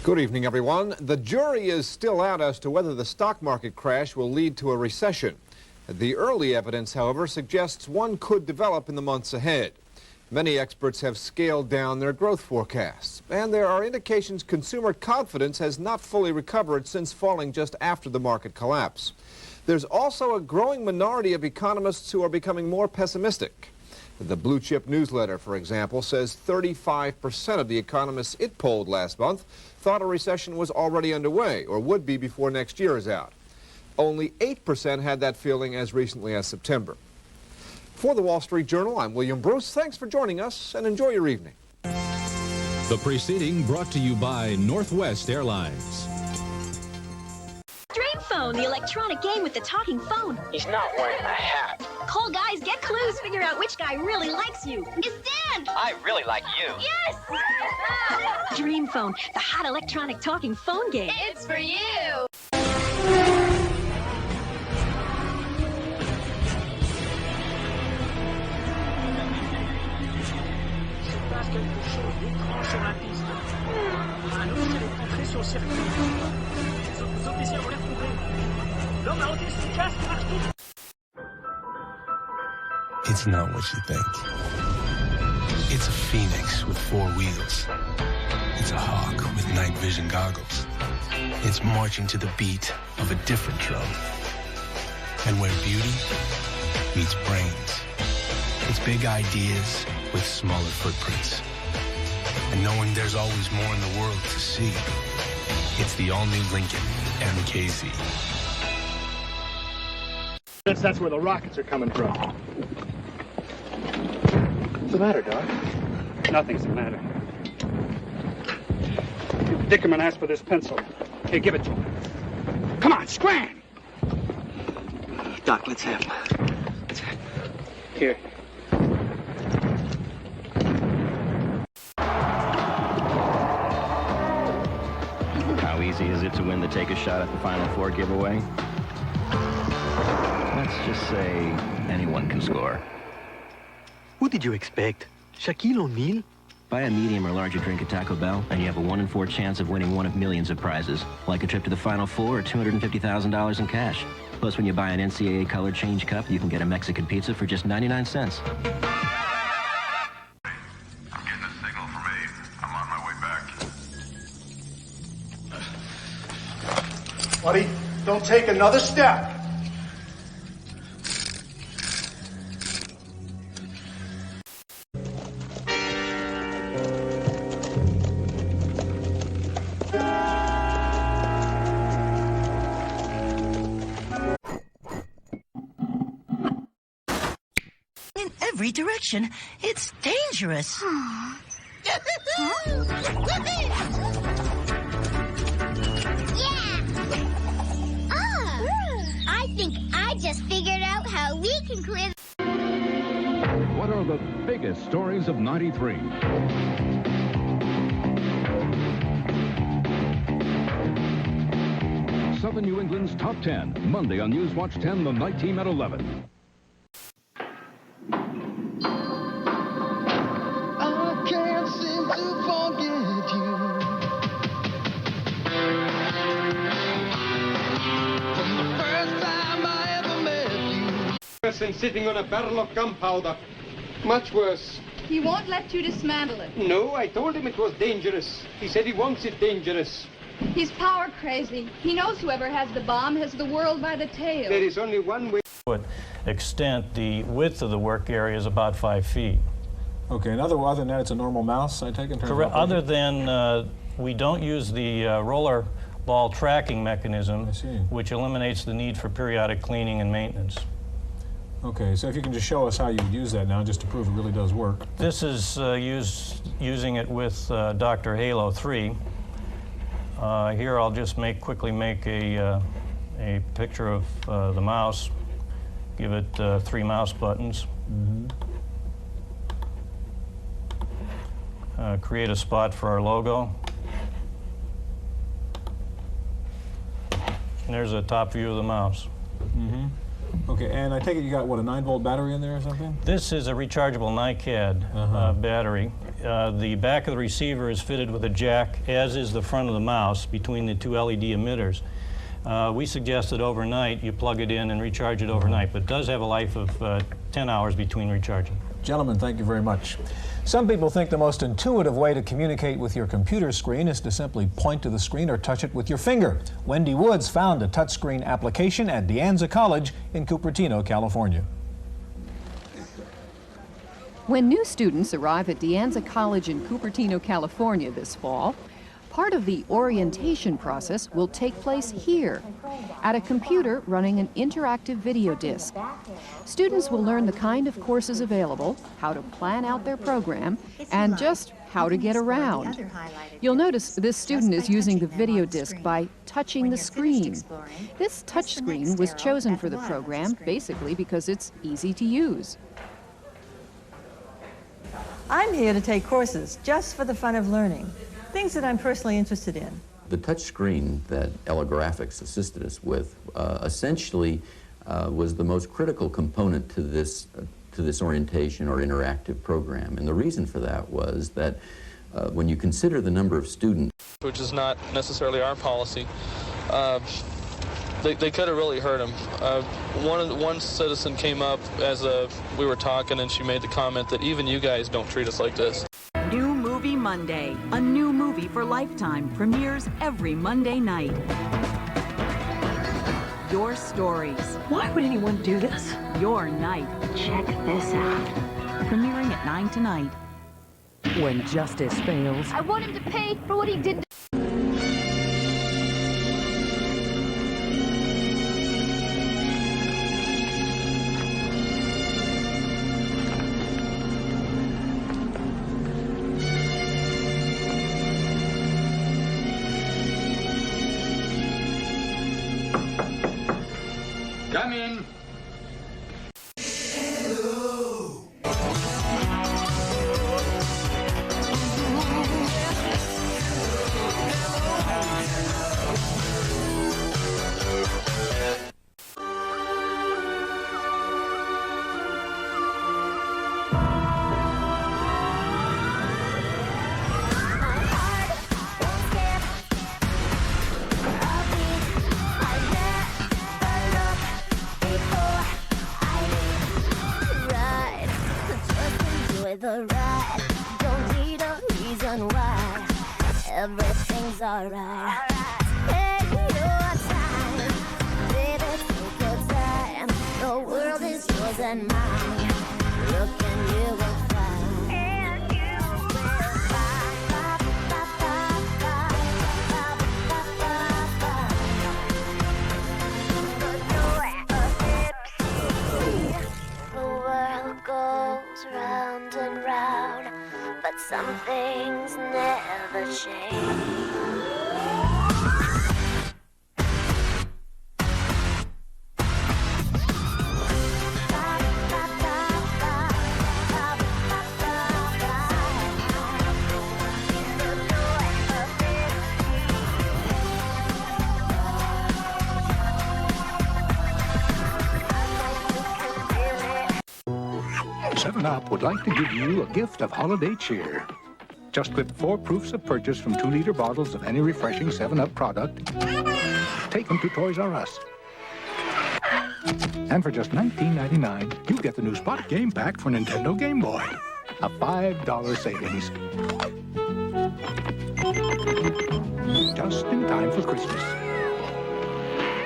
Good evening, everyone. The jury is still out as to whether the stock market crash will lead to a recession. The early evidence, however, suggests one could develop in the months ahead. Many experts have scaled down their growth forecasts, and there are indications consumer confidence has not fully recovered since falling just after the market collapse. There's also a growing minority of economists who are becoming more pessimistic. The Blue Chip newsletter, for example, says 35% of the economists it polled last month thought a recession was already underway or would be before next year is out. Only 8% had that feeling as recently as September. For the Wall Street Journal, I'm William Bruce. Thanks for joining us, and enjoy your evening. The preceding brought to you by Northwest Airlines. Dream Phone, the electronic game with the talking phone. He's not wearing a hat. Call guys, get clues, figure out which guy really likes you. It's Dan! I really like you. Yes! Dream Phone, the hot electronic talking phone game. It's for you! Sur la piste. Annoncez les entrées sur le circuit. Les officiers vont les retrouver. L'homme a ôté son casque et marche tout. It's not what you think. It's a phoenix with 4 wheels. It's a hawk with night vision goggles. It's marching to the beat of a different drum. And where beauty meets brains. It's big ideas with smaller footprints. And knowing there's always more in the world to see. It's the all-new Lincoln MKZ. That's where the rockets are coming from. What's the matter, Doc? Nothing's the matter. Dickerman asked for this pencil. Here, give it to him. Come on, scram! Doc, let's have him. Here. How easy is it to win the Take a Shot at the Final Four giveaway? Let's just say anyone can score. Who did you expect? Shaquille O'Neal? Buy a medium or larger drink at Taco Bell, and you have a 1 in 4 chance of winning one of millions of prizes, like a trip to the Final Four or $250,000 in cash. Plus, when you buy an NCAA colored change cup, you can get a Mexican pizza for just 99 cents. Buddy, don't take another step. In every direction. It's dangerous. I think I just figured out how we can clear. What are the biggest stories of '93? Southern New England's Top 10, Monday on Newswatch 10, the night team at 11. I can't seem to forget you. From the first time I ever met you. Person sitting on a barrel of gunpowder. Much worse. He won't let you dismantle it. No, I told him it was dangerous. He said he wants it dangerous. He's power crazy. He knows whoever has the bomb has the world by the tail. There is only one way. Extent, the width of the work area is about 5 feet. Okay, and other than that, it's a normal mouse, I take, in terms Correct. of Other than we don't use the roller ball tracking mechanism, which eliminates the need for periodic cleaning and maintenance. Okay, so if you can just show us how you would use that now, just to prove it really does work. This is using it with Dr. Halo 3. Here I'll just quickly make a picture of the mouse. Give it 3 mouse buttons. Create a spot for our logo. And there's a top view of the mouse. Okay, and I take it you got, what, a 9-volt battery in there or something? This is a rechargeable NiCad battery. The back of the receiver is fitted with a jack, as is the front of the mouse, between the 2 LED emitters. We suggest that overnight you plug it in and recharge it overnight, but it does have a life of 10 hours between recharging. Gentlemen, thank you very much. Some people think the most intuitive way to communicate with your computer screen is to simply point to the screen or touch it with your finger. Wendy Woods found a touchscreen application at De Anza College in Cupertino, California. When new students arrive at De Anza College in Cupertino, California this fall, part of the orientation process will take place here, at a computer running an interactive video disc. Students will learn the kind of courses available, how to plan out their program, and just how to get around. You'll notice this student is using the video disc by touching the screen. This touch screen was chosen for the program basically because it's easy to use. I'm here to take courses just for the fun of learning. Things that I'm personally interested in. The touch screen that Ella Graphics assisted us with essentially was the most critical component to this orientation or interactive program. And the reason for that was that when you consider the number of students, which is not necessarily our policy, they could have really hurt him. One citizen came up as we were talking, and she made the comment that even you guys don't treat us like this. New Movie Monday. A new movie for Lifetime premieres every Monday night. Your stories. Why would anyone do this? Your night. Check this out. Premiering at 9 tonight. When justice fails. I want him to pay for what he did. Come in. The ride, don't need a reason why. Everything's alright. Take your time, baby, take your time. The world is yours and mine. Look and you will find. And you will find. The world goes round and round, but some things never change. Up would like to give you a gift of holiday cheer. Just clip 4 proofs of purchase from 2-liter bottles of any refreshing 7-Up product. Take them to Toys R Us. And for just $19.99, you get the new Spot Game Pack for Nintendo Game Boy. A $5 savings. Just in time for Christmas.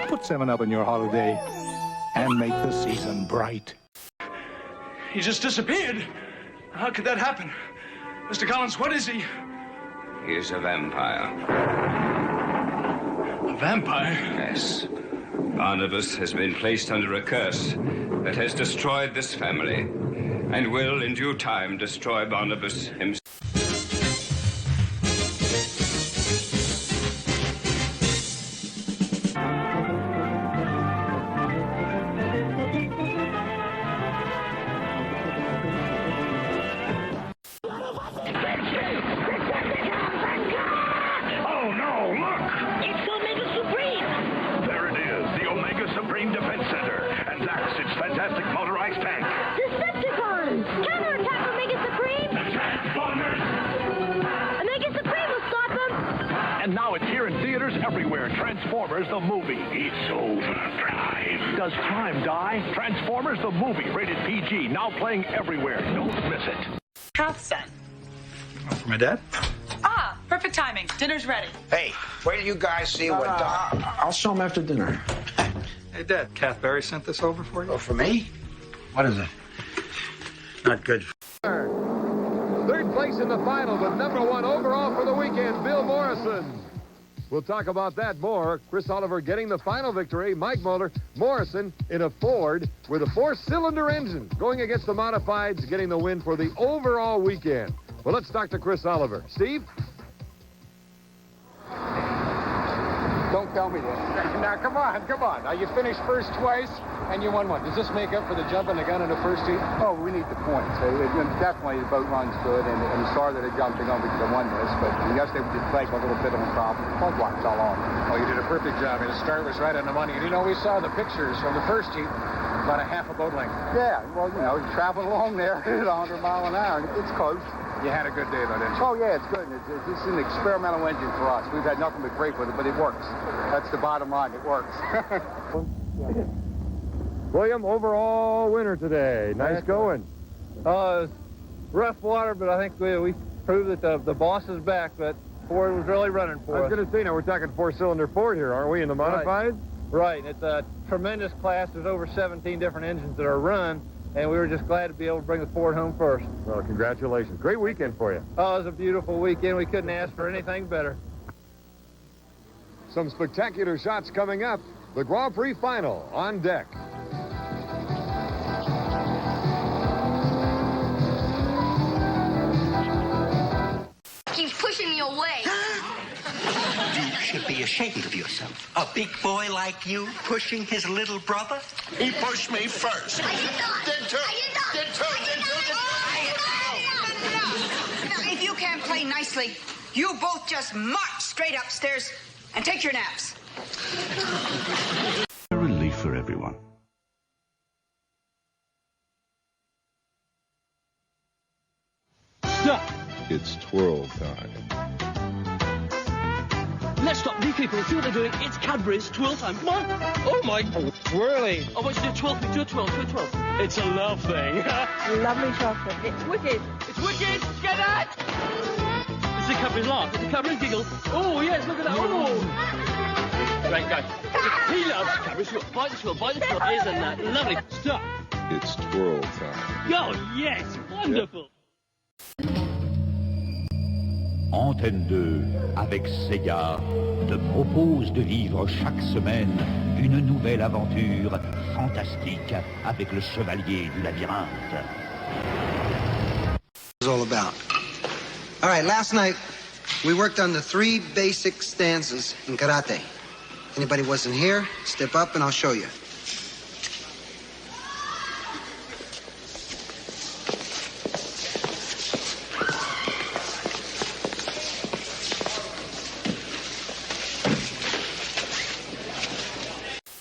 Put 7-Up in your holiday and make the season bright. He just disappeared. How could that happen? Mr. Collins, what is he? He is a vampire. A vampire? Yes. Barnabas has been placed under a curse that has destroyed this family and will, in due time, destroy Barnabas himself. Transformers the movie. It's overdrive. Does time die? Transformers the movie, rated PG, now playing everywhere. Don't miss it. Half cent. Oh, for my dad? Ah, perfect timing. Dinner's ready. Hey, wait till you guys see what Doc... I'll show him after dinner. Hey, Dad, Kath Berry sent this over for you? Oh, for me? What is it? Not good. Third place in the final, but #1 overall for the weekend, Bill Morrison. We'll talk about that more. Chris Oliver getting the final victory. Mike Muller, Morrison in a Ford with a 4-cylinder engine going against the Modifieds, getting the win for the overall weekend. Well, let's talk to Chris Oliver. Steve? Don't tell me that. Now, come on. Now, you finished first twice, and you won one. Does this make up for the jumping the gun in the first heat? Oh, we need the points. Definitely, the boat runs good, and sorry that it jumped the gun because I won this, but yesterday we did flag a little bit of a problem. Plug lines all on. Oh, you did a perfect job. The start was right on the money. And, we saw the pictures from the first heat, about a half a boat length. Yeah, well, traveling along there at 100 miles an hour, it's close. You had a good day, though, didn't you? Oh, yeah, it's good. It's an experimental engine for us. We've had nothing but great with it, but it works. That's the bottom line. It works. William, overall winner today. Nice going. Rough water, but I think we proved that the boss is back, but Ford was really running for us. I was going to say, now we're talking 4-cylinder Ford here, aren't we, in the Modified? Right. It's a tremendous class. There's over 17 different engines that are run. And we were just glad to be able to bring the Ford home first. Well, congratulations. Great weekend for you. Oh, it was a beautiful weekend. We couldn't ask for anything better. Some spectacular shots coming up. The Grand Prix final on deck. Keep pushing me away. You should be ashamed of yourself. A big boy like you pushing his little brother? He pushed me first. Did two. If you can't play nicely, you both just march straight upstairs and take your naps. A relief for everyone. Stop! It's twirl time. Let's stop beekeeping. See what they're doing? It's Cadbury's twirl time. Come on. Oh, my. Twirly. I want you to do a twirl. Do a twirl. Do a twirl. It's a love thing. Lovely chocolate. It's wicked. It's wicked. Get that. This is a Cadbury's laugh. It's a Cadbury's giggle. Oh, yes. Look at that. Oh. Right, guys. He loves Cadbury's twirl. Bite the twirl. Bite the twirl. Isn't that lovely? Stop. It's twirl time. Oh, yes. Wonderful. Antenne 2, avec Sega, te propose de vivre chaque semaine une nouvelle aventure fantastique avec le chevalier du labyrinthe. It's all about. All right, last night we worked on the 3 basic stanzas in karate. Anybody wasn't here, step up and I'll show you.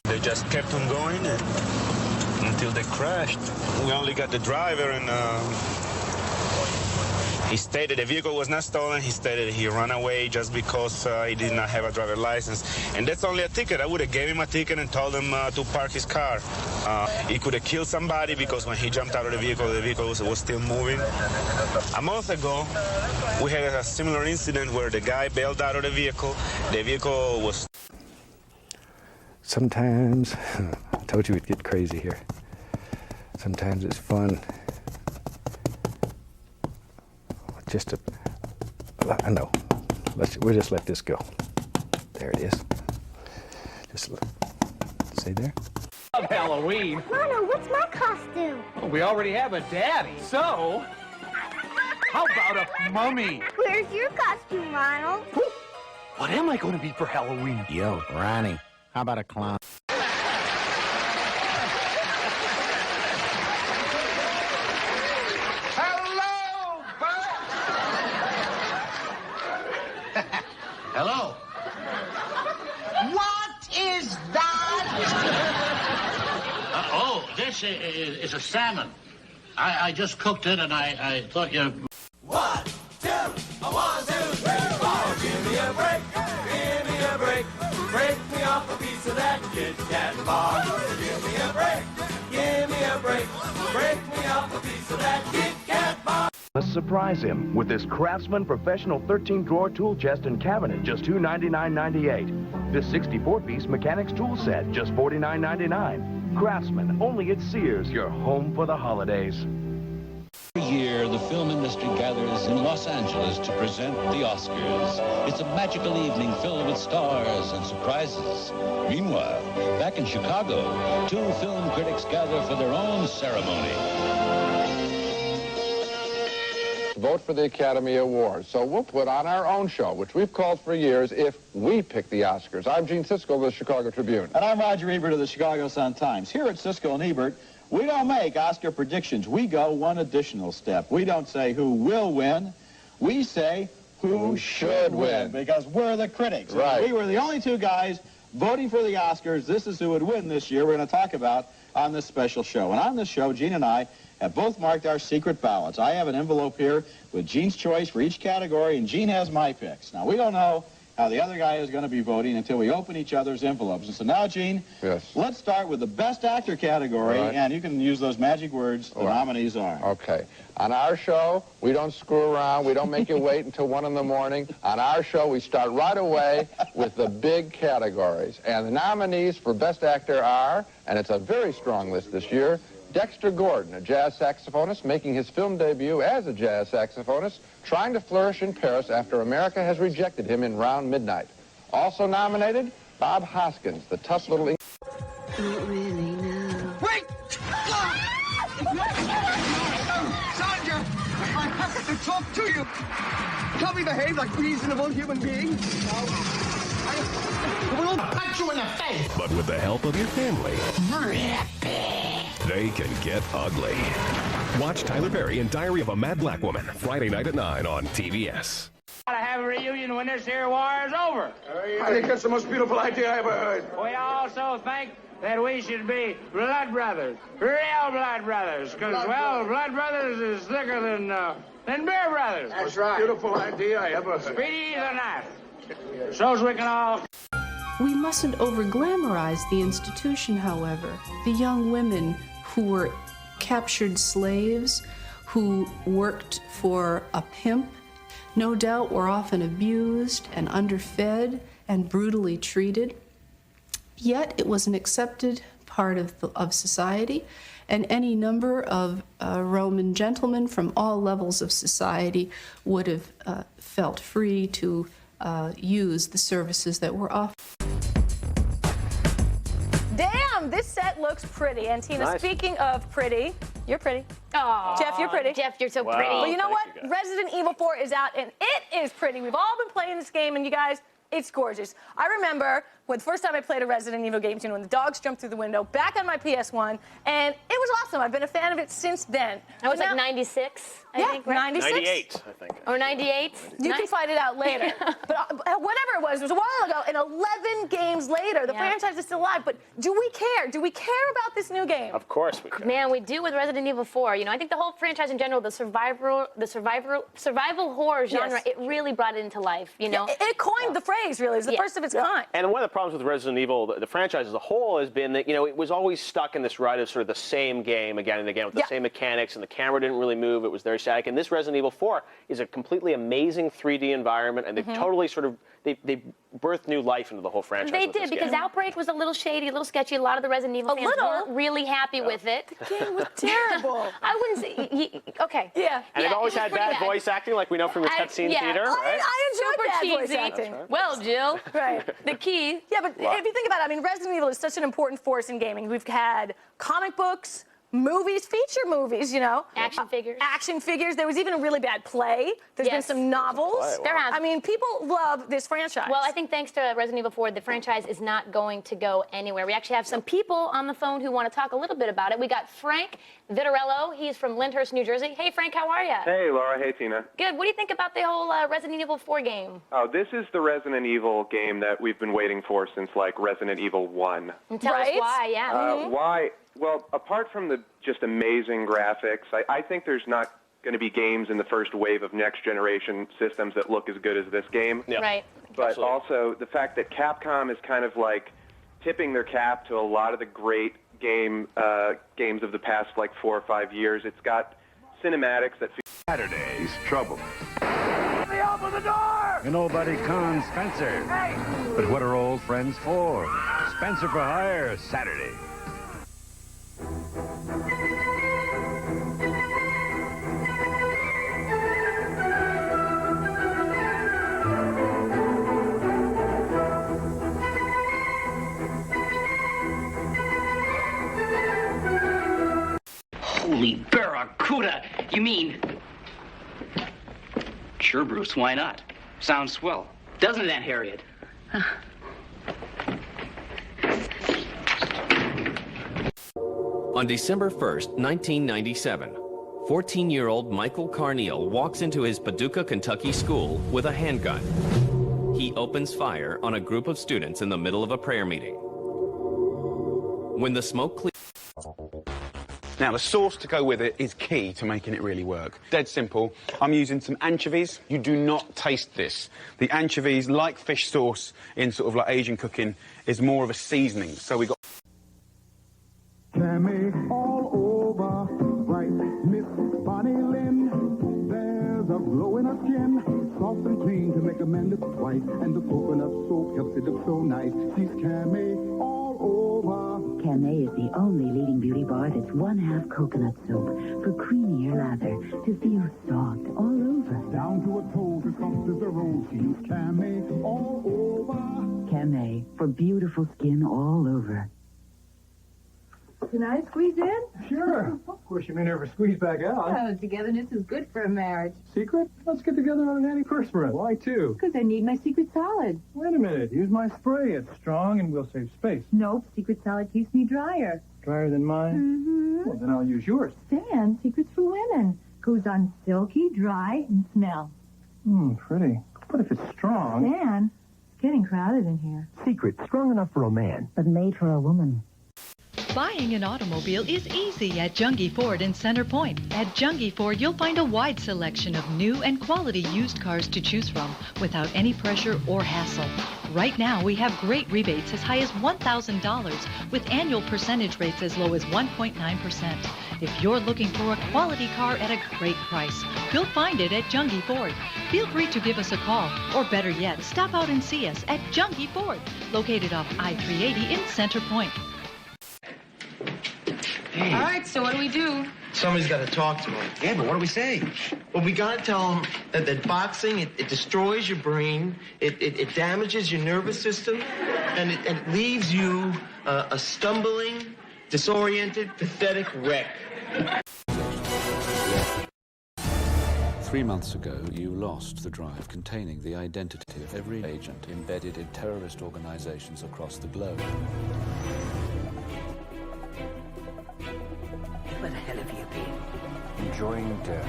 They just kept on going until they crashed. We only got the driver, and he stated the vehicle was not stolen. He stated he ran away just because he did not have a driver license. And that's only a ticket. I would have gave him a ticket and told him to park his car. He could have killed somebody because when he jumped out of the vehicle was still moving. A month ago, we had a similar incident where the guy bailed out of the vehicle. The vehicle was... Sometimes, I told you we'd get crazy here. Sometimes it's fun. Just to, I know. We'll just let this go. There it is. Just see there. Love Halloween. Mono, what's my costume? Well, we already have a daddy, so how about a mummy? Where's your costume, Ronald? What am I going to be for Halloween? Yo, Ronnie, how about a clown? Hello. What is that? This is a salmon. I just cooked it, and I thought you... 1, 2, 1, 2, 3, 4. Give me a break. Give me a break. Break me off a piece of that Kit Kat bar. Give me a break. Give me a break. Break me off a piece of that Kit Kat bar. Let's surprise him with this Craftsman Professional 13-drawer tool chest and cabinet, just $299.98. This 64-piece mechanics tool set, just $49.99. Craftsman, only at Sears, your home for the holidays. Every year, the film industry gathers in Los Angeles to present the Oscars. It's a magical evening filled with stars and surprises. Meanwhile, back in Chicago, 2 film critics gather for their own ceremony. Vote for the Academy Awards. So we'll put on our own show, which we've called for years If We Pick the Oscars. I'm Gene Siskel of the Chicago Tribune. And I'm Roger Ebert of the Chicago Sun-Times. Here at Siskel and Ebert, we don't make Oscar predictions. We go one additional step. We don't say who will win. We say who should win, because we're the critics. Right. We were the only 2 guys voting for the Oscars. This is who would win this year. We're going to talk about on this special show. And on this show, Gene and I have both marked our secret ballots. I have an envelope here with Gene's choice for each category, and Gene has my picks. Now, we don't know how the other guy is going to be voting until we open each other's envelopes. And so now, Gene, yes, let's start with the Best Actor category, right, and you can use those magic words the nominees are. Okay. On our show, we don't screw around. We don't make you wait until 1 in the morning. On our show, we start right away with the big categories. And the nominees for Best Actor are, and it's a very strong list this year, Dexter Gordon, a jazz saxophonist making his film debut as a jazz saxophonist, trying to flourish in Paris after America has rejected him in Round Midnight. Also nominated, Bob Hoskins, the tough little... Not really, no. Wait! Sandra! to talk to you. Help me behave like reasonable human beings. We'll punch you in the face. But with the help of your family, they can get ugly. Watch Tyler Perry in Diary of a Mad Black Woman, Friday night at 9 on TVS. Gotta have a reunion when this here war is over. I think that's the most beautiful idea I ever heard. We also think that we should be blood brothers, real blood brothers, because, well, blood brothers is thicker than beer brothers. That's right. Beautiful idea I ever heard. Speedy the knife. So's we can all... We mustn't over-glamorize the institution, however. The young women who were captured slaves, who worked for a pimp, no doubt were often abused and underfed and brutally treated. Yet it was an accepted part of society, and any number of Roman gentlemen from all levels of society would have felt free to use the services that were offered. Damn, this set looks pretty. And Tina, nice. Speaking of pretty, you're pretty. Aww. Jeff, you're pretty. Jeff, you're so Wow. pretty. Well, you know what? You Resident Evil 4 is out, and it is pretty. We've all been playing this game, and you guys, it's gorgeous. I remember when the first time I played a Resident Evil game, when the dogs jumped through the window, back on my PS1, and it was awesome. I've been a fan of it since then. That was like 96, I think, right? 96? 98, I think. Or 98? You can find it out later. But whatever it was a while ago, and 11 games later, the franchise is still alive. But do we care? Do we care about this new game? Of course we care. Man, we do with Resident Evil 4. You know, I think the whole franchise in general, the survival horror genre, Yes. it really brought it into life, you know? It coined the phrase, really. It's the first of its kind. And one of the problems with Resident Evil, the franchise as a whole, has been that, you know, it was always stuck in this rut of sort of the same game again and again with the same mechanics, and the camera didn't really move. It was very static. And this Resident Evil 4 is a completely amazing 3D environment, and they've totally sort of, they birthed new life into the whole franchise. They with did, this because game. Outbreak was a little shady, a little sketchy. A lot of the Resident Evil fans weren't really happy with it. The game was terrible. I wouldn't say, okay. Yeah. And they've always had bad voice acting, like we know from your cutscene theater, right? I enjoyed Super that voice cheesy. acting. Well, Jill. Right. The key. Yeah, but if you think about it, I mean, Resident Evil is such an important force in gaming. We've had comic books, movies, feature movies, you know. Action figures. Action figures. There was even a really bad play. There's been some novels. There has. I mean, people love this franchise. Well, I think thanks to Resident Evil 4, the franchise is not going to go anywhere. We actually have some people on the phone who want to talk a little bit about it. We got Frank Vitarello. He's from Lyndhurst, New Jersey. Hey, Frank, how are you? Hey, Laura. Hey, Tina. Good. What do you think about the whole Resident Evil 4 game? Oh, this is the Resident Evil game that we've been waiting for since, like, Resident Evil 1. And tell us why, yeah. Why? Well, apart from the just amazing graphics, I think there's not going to be games in the first wave of next-generation systems that look as good as this game. Yeah. Right. But also the fact that Capcom is kind of, like, tipping their cap to a lot of the great games of the past, like, 4 or 5 years. It's got cinematics that feel... Saturday's trouble. Let me open the door! And nobody cons Spencer. Hey! But what are old friends for? Spencer for Hire, Saturday. Holy barracuda! You mean... Sure, Bruce, why not? Sounds swell. Doesn't it, Aunt Harriet? On December 1st, 1997, 14-year-old Michael Carneal walks into his Paducah, Kentucky school with a handgun. He opens fire on a group of students in the middle of a prayer meeting. When the smoke clears... Now, the sauce to go with it is key to making it really work. Dead simple. I'm using some anchovies. You do not taste this. The anchovies, like fish sauce in sort of like Asian cooking, is more of a seasoning. So we got... Tammy all over, bright Miss Bonnie Lynn. There's a glow in her skin, soft and clean to make a man look white. And the coconut soap helps it look so nice. She's Cammy all over. Camay is the only leading beauty bar that's 1/2 coconut soap for creamier lather to feel soft all over. Down to her toes as soft as a rose. She used Camay all over. Camay for beautiful skin all over. Can I squeeze in? Sure. Of course, you may never squeeze back out. Oh, togetherness is good for a marriage. Secret? Let's get together on an antiperspirant. Why two? Because I need my secret solid. Wait a minute. Use my spray. It's strong and we'll save space. Nope, secret solid keeps me drier. Drier than mine? Mm-hmm. Well, then I'll use yours. Sand, secrets for women. Goes on silky, dry, and smell. Pretty. But if it's strong... Sand? It's getting crowded in here. Secret, strong enough for a man. But made for a woman. Buying an automobile is easy at Jungie Ford in Center Point. At Jungie Ford, you'll find a wide selection of new and quality used cars to choose from without any pressure or hassle. Right now, we have great rebates as high as $1,000 with annual percentage rates as low as 1.9%. If you're looking for a quality car at a great price, you'll find it at Jungie Ford. Feel free to give us a call, or better yet, stop out and see us at Jungie Ford, located off I-380 in Center Point. Hey. All right, so what do we do? Somebody's got to talk to him. Yeah, but what do we say? Well, we got to tell him that boxing, it destroys your brain, it damages your nervous system, and it leaves you a stumbling, disoriented, pathetic wreck. 3 months ago, you lost the drive containing the identity of every agent embedded in terrorist organizations across the globe. Where the hell have you been? Enjoying death.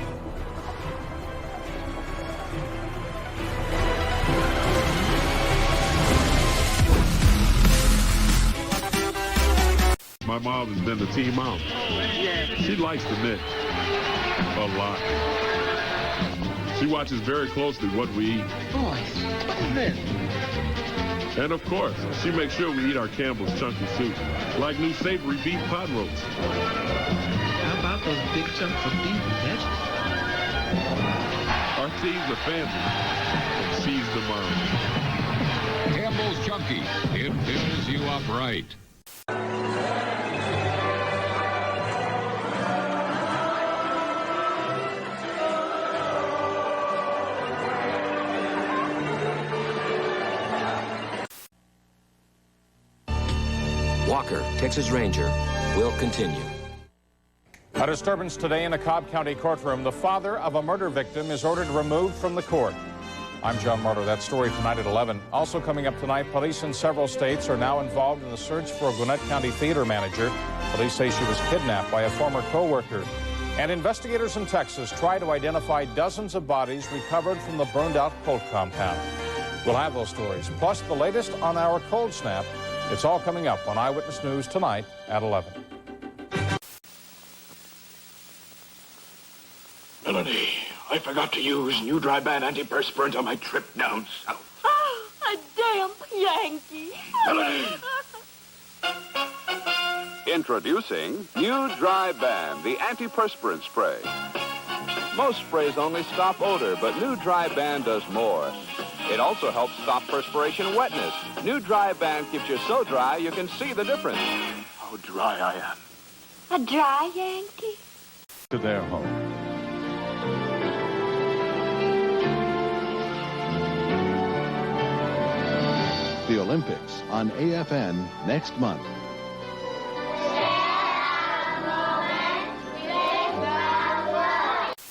My mom has been the team mom. She likes the Knicks a lot. She watches very closely what we eat. Boys, what is this? And of course, she makes sure we eat our Campbell's chunky soup, like new savory beef pot roast. How about those big chunks of beef and vegetables? Our team's a family, and she's the mom. Campbell's Chunky. It fills you up right. Walker, Texas Ranger, will continue. A disturbance today in a Cobb County courtroom. The father of a murder victim is ordered removed from the court. I'm John Marter. That story tonight at 11. Also coming up tonight, police in several states are now involved in the search for a Gwinnett County theater manager. Police say she was kidnapped by a former co-worker. And investigators in Texas try to identify dozens of bodies recovered from the burned-out Colt compound. We'll have those stories, plus the latest on our cold snap. It's all coming up on Eyewitness News tonight at 11. Melanie, I forgot to use new dry band antiperspirant on my trip down south. Oh, a damp Yankee. Melanie! Introducing new dry band, the antiperspirant spray. Most sprays only stop odor, but new dry band does more. It also helps stop perspiration wetness. New dry band keeps you so dry you can see the difference. How dry I am. A dry Yankee? To their home. The Olympics on AFN next month.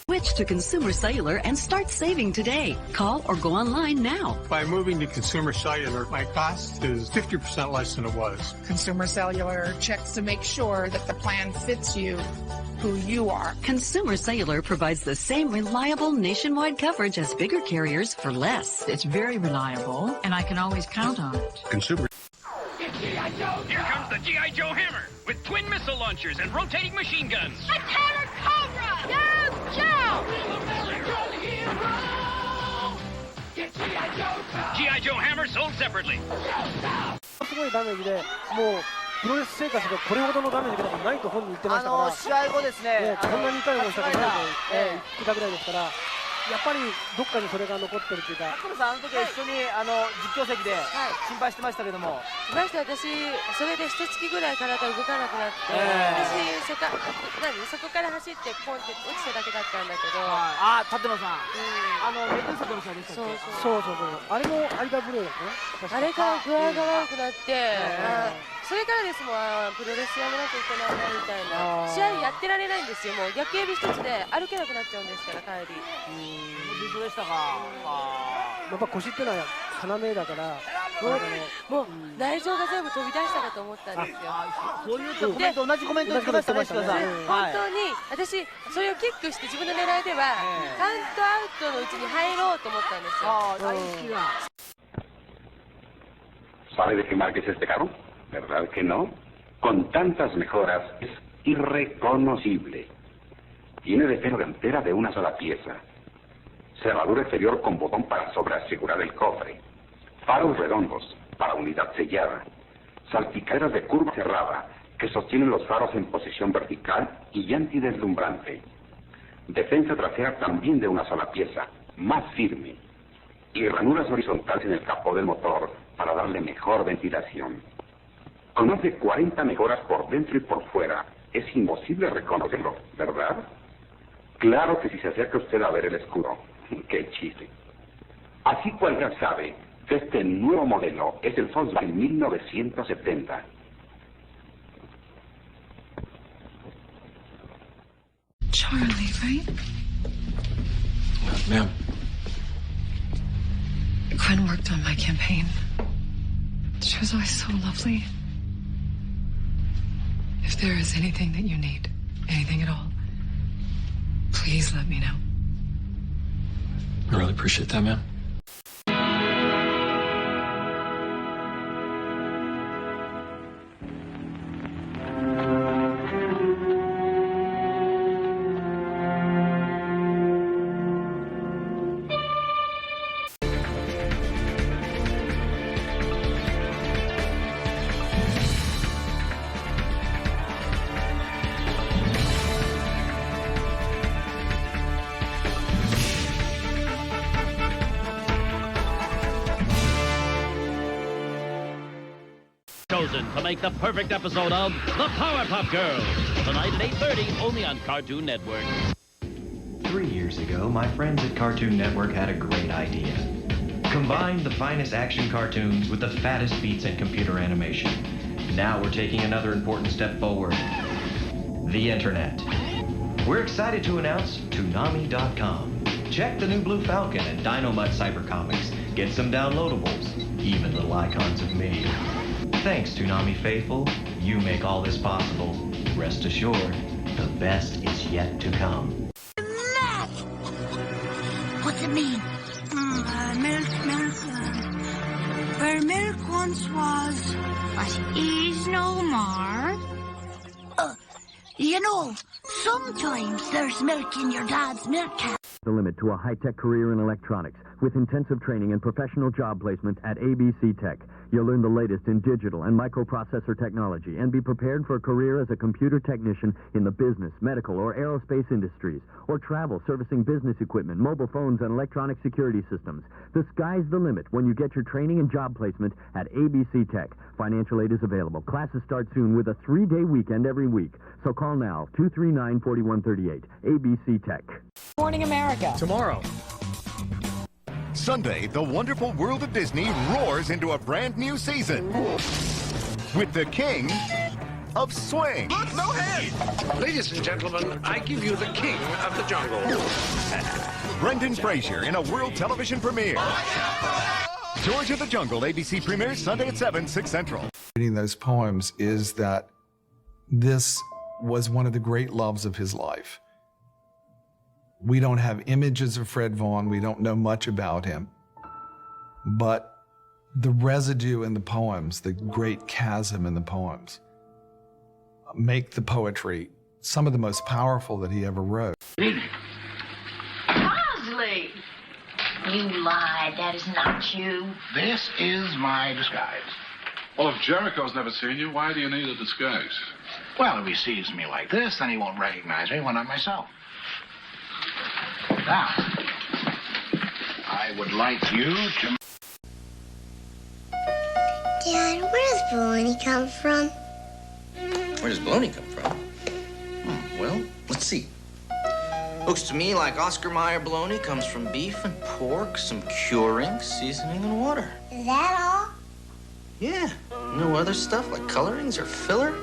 Switch to Consumer Cellular and start saving today. Call or go online now. By moving to Consumer Cellular, my cost is 50% less than it was. Consumer Cellular checks to make sure that the plan fits you, who you are. Consumer Cellular provides the same reliable nationwide coverage as bigger carriers for less. It's very reliable, and I can always count on it. Consumer. Here comes the G.I. Joe hammer with twin missile launchers and rotating machine guns. A Terror Cobra! Go, Joe! G.I. Joe hammer sold separately. すごいダメージで、もうプロレス生活でこれほどのダメージがないと本人言ってましたから、試合後ですね、こんなに痛い思いしたことないと言ってたぐらいですから。やっぱりどっかにそれが残ってるというか。佐久間さん、あの時は一緒に実況席で心配してましたけども。まして私それで一月ぐらい体動かなくなって、私そこから走ってポンって落ちただけだったんだけど。あ、立間さん、レッドソコの試合でしたっけ。そう。あれの間ブレーだね。あれから具合が悪くなって、それからですもん、プロレスやめなきゃいけないなみたいな。試合やってられないんですよ。もう逆指一つで歩けなくなっちゃうんですから、帰り。そうでしたか。やっぱ腰ってのは要だから、もう内臓が全部飛び出したかと思ったんですよ。そういうコメント、同じコメントをしてましたね、石川さん。本当に私それをキックして自分の狙いではカウントアウトのうちに入ろうと思ったんですよ。¿Sabe de qué marca es este carro? ¿Verdad que no? Con tantas mejoras es irreconocible. Tiene defensa delantera de una sola pieza. Cerradura exterior con botón para sobreasegurar el cofre. Faros redondos para unidad sellada. Salpicaderas de curva cerrada que sostienen los faros en posición vertical y antideslumbrante. Defensa trasera también de una sola pieza, más firme. Y ranuras horizontales en el capó del motor para darle mejor ventilación. Con más de 40 mejoras por dentro y por fuera, es imposible reconocerlo, ¿verdad? Claro que si se acerca usted a ver el escudo. ¡Qué chiste! Así cualquiera sabe que este nuevo modelo es el Volkswagen 1970. Charlie, right? Ma'am. Gwen worked on my campaign. She was always so lovely. If there is anything that you need, anything at all, please let me know. I really appreciate that, ma'am. Chosen to make the perfect episode of The Powerpuff Girls. Tonight at 8:30, only on Cartoon Network. 3 years ago, my friends at Cartoon Network had a great idea. Combine the finest action cartoons with the fattest beats in computer animation. Now we're taking another important step forward. The Internet. We're excited to announce Toonami.com. Check the new Blue Falcon and Dynamite Cybercomics. Get some downloadables, even little icons of me. Thanks, Toonami faithful. You make all this possible. Rest assured, the best is yet to come. What's it mean? Milk. Where milk once was, but is no more. You know, sometimes there's milk in your dad's milk can. The limit to a high-tech career in electronics with intensive training and professional job placement at ABC Tech. You'll learn the latest in digital and microprocessor technology and be prepared for a career as a computer technician in the business, medical, or aerospace industries, or travel servicing business equipment, mobile phones, and electronic security systems. The sky's the limit when you get your training and job placement at ABC Tech. Financial aid is available. Classes start soon with a 3-day weekend every week. So call now, 239-4138, ABC Tech. Morning America. Tomorrow. Sunday, the wonderful world of Disney roars into a brand new season with the King of Swing. Look, no head! Ladies and gentlemen, I give you the King of the Jungle. Brendan Fraser in a world television premiere. George of the Jungle, ABC premieres Sunday at 7, 6 Central. Reading those poems is that this was one of the great loves of his life. We don't have images of Fred Vaughn. We don't know much about him. But the residue in the poems, the great chasm in the poems, make the poetry some of the most powerful that he ever wrote. Bosley! You lied. That is not you. This is my disguise. Well, if Jericho's never seen you, why do you need a disguise? Well, if he sees me like this, then he won't recognize me when I'm myself. Now, I would like you to... Dad, where does bologna come from? Where does bologna come from? Well, let's see. Looks to me like Oscar Mayer bologna comes from beef and pork, some curing, seasoning, and water. Is that all? Yeah. No other stuff like colorings or filler?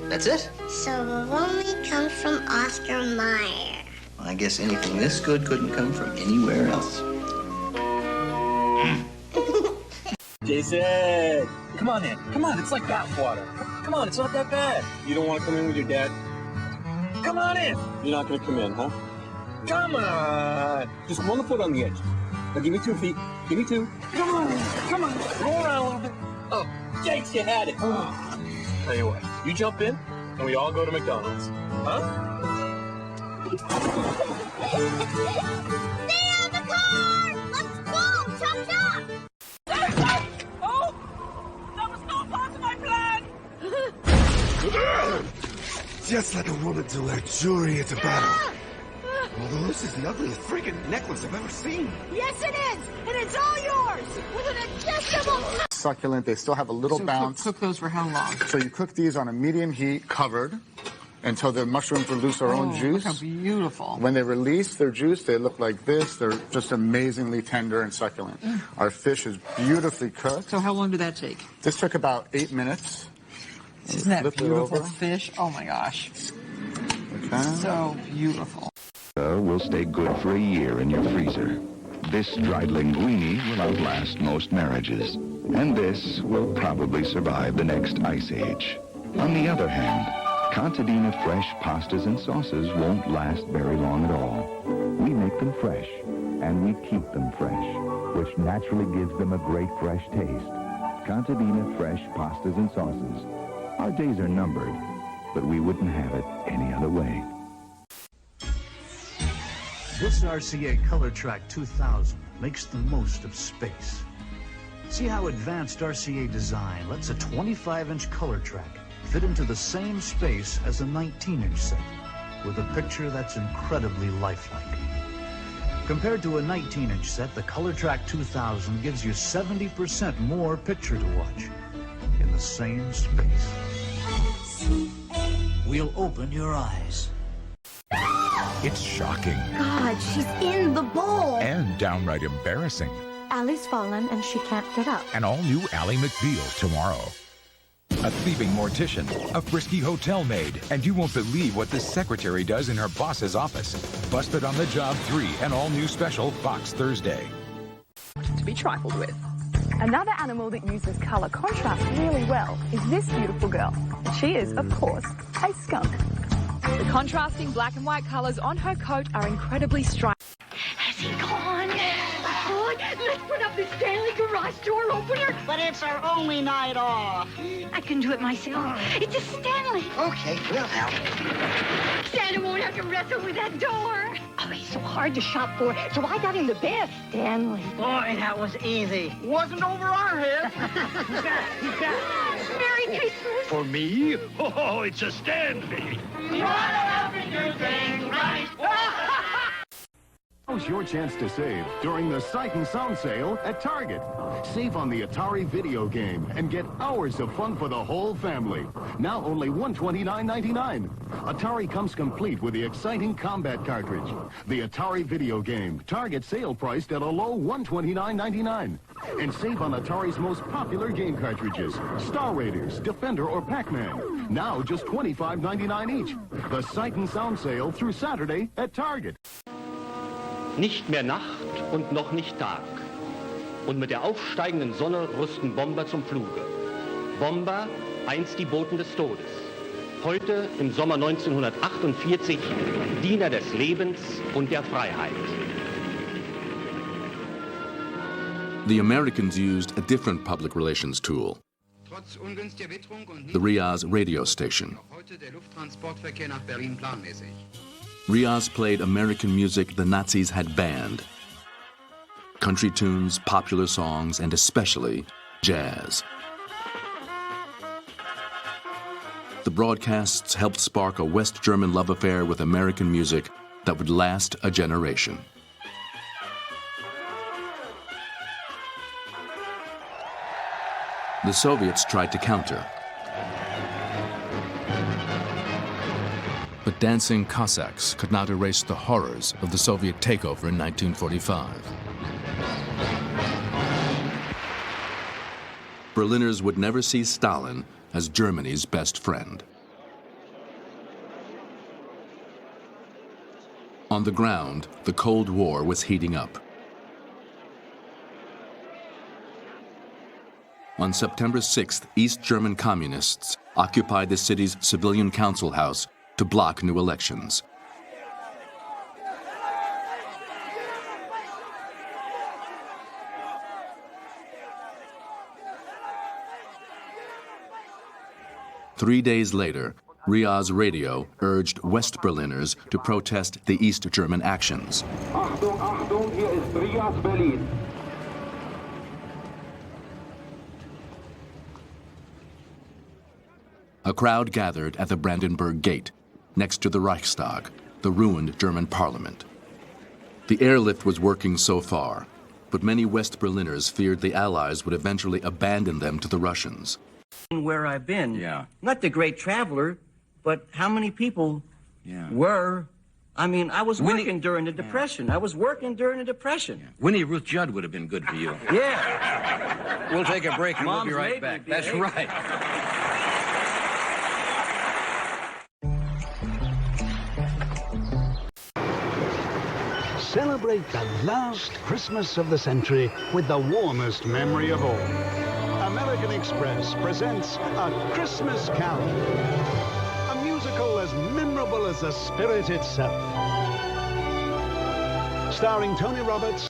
That's it? So it only comes from Oscar Mayer. I guess anything this good couldn't come from anywhere else. Jason! Come on in. Come on, it's like bathwater. Come on, it's not that bad. You don't want to come in with your dad? Come on in! You're not going to come in, huh? Come on! Just one foot on the edge. Now give me 2 feet. Give me 2. Come on! Come on! Roll around a little bit. Oh, Jakes, you had it. Oh. Tell you what, you jump in, and we all go to McDonald's. Huh? Stay on the car! Let's go! Chop, chop! Oh! That was no part of my plan! Just like a woman to luxury at a battle. Although this is the ugliest freaking necklace I've ever seen. Yes, it is! And it's all yours! With an adjustable... Succulent, they still have a little bounce. Cook those for how long? So you cook these on a medium heat, covered, until the mushrooms release their own juice. Look how beautiful. When they release their juice, they look like this. They're just amazingly tender and succulent. Our fish is beautifully cooked. So how long did that take? This took about 8 minutes. Isn't that Flip it beautiful over. fish? Oh my gosh. Okay. So beautiful. Will stay good for a year in your freezer. This dried linguine will outlast most marriages. And this will probably survive the next ice age. On the other hand, Contadina fresh pastas and sauces won't last very long at all. We make them fresh, and we keep them fresh, which naturally gives them a great fresh taste. Contadina fresh pastas and sauces. Our days are numbered, but we wouldn't have it any other way. This RCA Color Track 2000 makes the most of space. See how advanced RCA design lets a 25-inch color track fit into the same space as a 19-inch set, with a picture that's incredibly lifelike. Compared to a 19-inch set, the Color Track 2000 gives you 70% more picture to watch in the same space. We'll open your eyes. It's shocking God, she's in the bowl. and downright embarrassing. Allie's fallen and she can't get up. An all-new Ally McBeal tomorrow. A thieving mortician, a frisky hotel maid, and you won't believe what this secretary does in her boss's office. Busted on the Job 3, an all-new special, Fox Thursday. To be trifled with. Another animal that uses color contrast really well is this beautiful girl. And she is, of course, a skunk. The contrasting black and white colors on her coat are incredibly striking. Has he gone? Good. Let's put up this Stanley garage door opener. But it's our only night off. I can do it myself. It's a Stanley. Okay, we'll help. Santa won't have to wrestle with that door. Oh, he's so hard to shop for, so I got him the best. Stanley. Boy, that was easy. Wasn't over our heads. Merry Christmas. For me? Oh, it's a Stanley. Now's your chance to save during the Sight and Sound sale at Target. Save on the Atari video game and get hours of fun for the whole family. Now only $129.99. Atari comes complete with the exciting combat cartridge. The Atari video game, Target sale priced at a low $129.99. And save on Atari's most popular game cartridges, Star Raiders, Defender, or Pac-Man. Now just $25.99 each. The Sight and Sound sale through Saturday at Target. Nicht mehr Nacht und noch nicht Tag. Und mit der aufsteigenden Sonne rüsten Bomber zum Fluge. Bomber, einst die Boten des Todes. Heute, im Sommer 1948, Diener des Lebens und der Freiheit. The Americans used a different public relations tool, the Riaz radio station. Riaz played American music the Nazis had banned. Country tunes, popular songs, and especially jazz. The broadcasts helped spark a West German love affair with American music that would last a generation. The Soviets tried to counter. But dancing Cossacks could not erase the horrors of the Soviet takeover in 1945. Berliners would never see Stalin as Germany's best friend. On the ground, the Cold War was heating up. On September 6th, East German communists occupied the city's civilian council house to block new elections. Three days later, Riaz radio urged West Berliners to protest the East German actions. Achtung, Achtung, hier ist Riaz, Berlin. A crowd gathered at the Brandenburg Gate, next to the Reichstag, the ruined German parliament. The airlift was working so far, but many West Berliners feared the Allies would eventually abandon them to the Russians. Where I've been, not the great traveler, but how many people were? I mean, I was working during the Depression. I was working during the Depression. Winnie Ruth Judd would have been good for you. Yeah. We'll take a break and we'll be right back. That's right. Celebrate the last Christmas of the century with the warmest memory of all. American Express presents A Christmas Carol, a musical as memorable as the spirit itself. Starring Tony Roberts.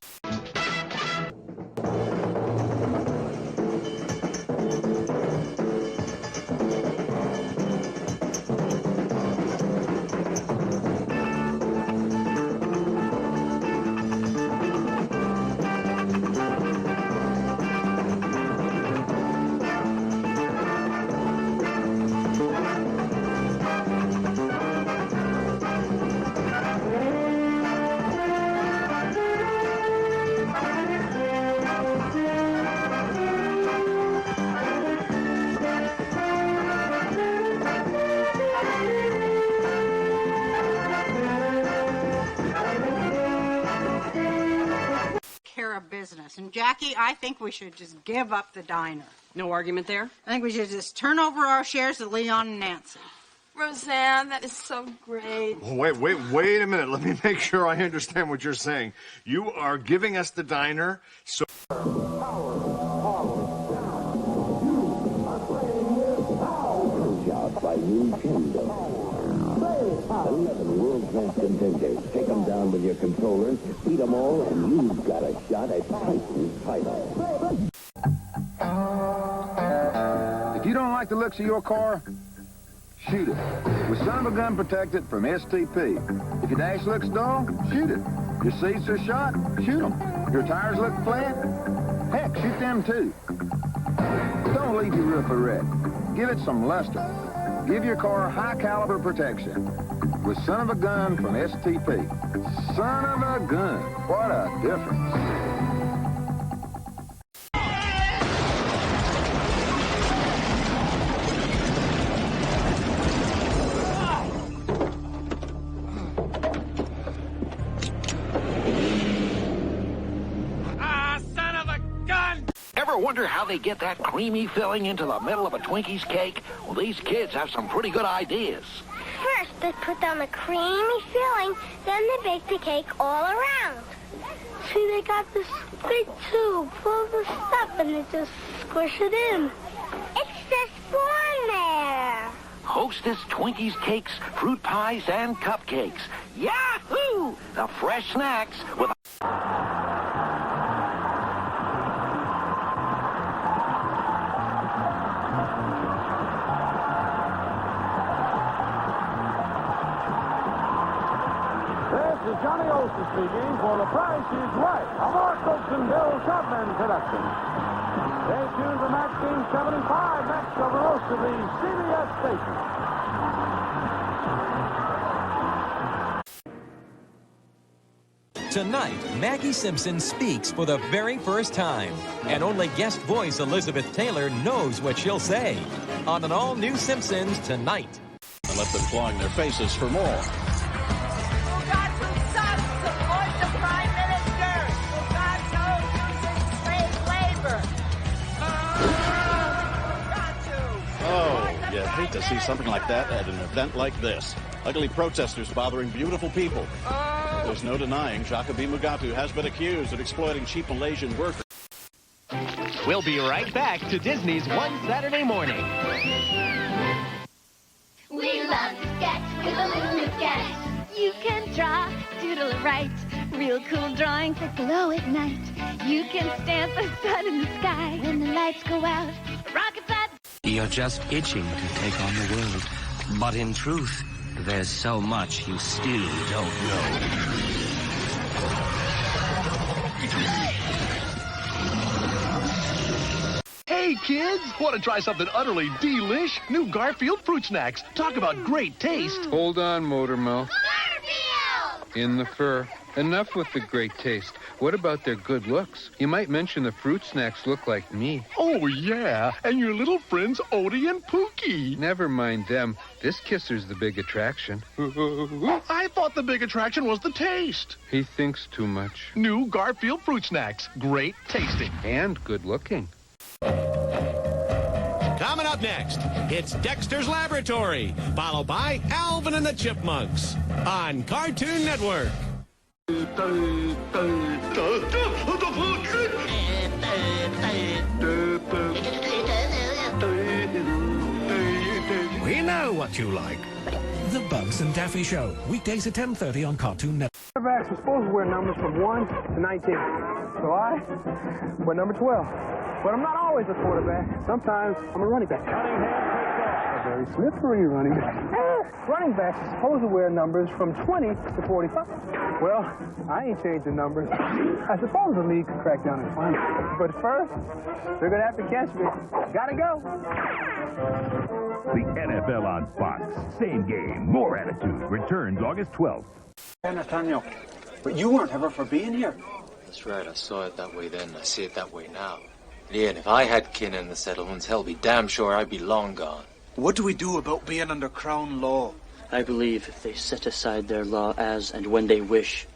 Business. And Jackie, I think we should just give up the diner. No argument there? I think we should just turn over our shares to Leon and Nancy. Roseanne, that is so great. Wait a minute. Let me make sure I understand what you're saying. You are giving us the diner, so... By new Kingdom. 11 world-class contenders. Take them down with your controllers, beat them all, and you've got a shot at Tyson's title. If you don't like the looks of your car, shoot it. With Son of a Gun protected from STP. If your dash looks dull, shoot it. Your seats are shot, shoot them. Your tires look flat, heck, shoot them too. Don't leave your roof a wreck. Give it some luster. Give your car high-caliber protection with Son of a Gun from STP. Son of a Gun. What a difference. Ever wonder how they get that creamy filling into the middle of a Twinkies cake? Well, these kids have some pretty good ideas. First, they put on the creamy filling, then they bake the cake all around. See, they got this big tube full of the stuff, and they just squish it in. It's just born there. Hostess Twinkies cakes, fruit pies, and cupcakes. Yahoo! The fresh snacks with... This is Johnny Olsen speaking for The Price is Right, a Mark Olsen Bill Tubman production. Stay tuned for Match Game 75 next over most of the CBS stations. Tonight, Maggie Simpson speaks for the very first time, and only guest voice Elizabeth Taylor knows what she'll say on an all-new Simpsons tonight. And let them clawing their faces for more. hate to see something like that at an event like this. Ugly protesters bothering beautiful people. There's no denying Jacobi Mugatu has been accused of exploiting cheap Malaysian workers. We'll be right back to Disney's One Saturday Morning. We love to sketch with a little sketch. You can draw, doodle or write. Real cool drawings that glow at night. You can stamp a sun in the sky when the lights go out. Rockets up. You're just itching to take on the world. But in truth, there's so much you still don't know. Hey, kids! Want to try something utterly delish? New Garfield fruit snacks. Talk about great taste. Hold on, Motormouth. In the fur. Enough with the great taste. What about their good looks? You might mention the fruit snacks look like me. Oh, yeah. And your little friends Odie and Pookie. Never mind them. This kisser's the big attraction. I thought the big attraction was the taste. He thinks too much. New Garfield fruit snacks. Great tasting. And good looking. Coming up next, it's Dexter's Laboratory, followed by Alvin and the Chipmunks on Cartoon Network. We know what you like. The Bugs and Daffy Show, weekdays at 10:30 on Cartoon Network. Quarterbacks are supposed to wear numbers from 1 to 19. So I wear number 12. But I'm not always a quarterback. Sometimes I'm a running back. A very slippery running back. Running backs are supposed to wear numbers from 20 to 45. Well, I ain't changing numbers. I suppose the league could crack down and find me. But first, they're going to have to catch me. Gotta go. The NFL on Fox. Same game, more attitude. Returns August 12th. Hey, Nathaniel, but you weren't ever for being here. That's right. I saw it that way then. I see it that way now. Yeah, and if I had kin in the settlements, hell, be damn sure I'd be long gone. What do we do about being under Crown law? I believe if they set aside their law as and when they wish,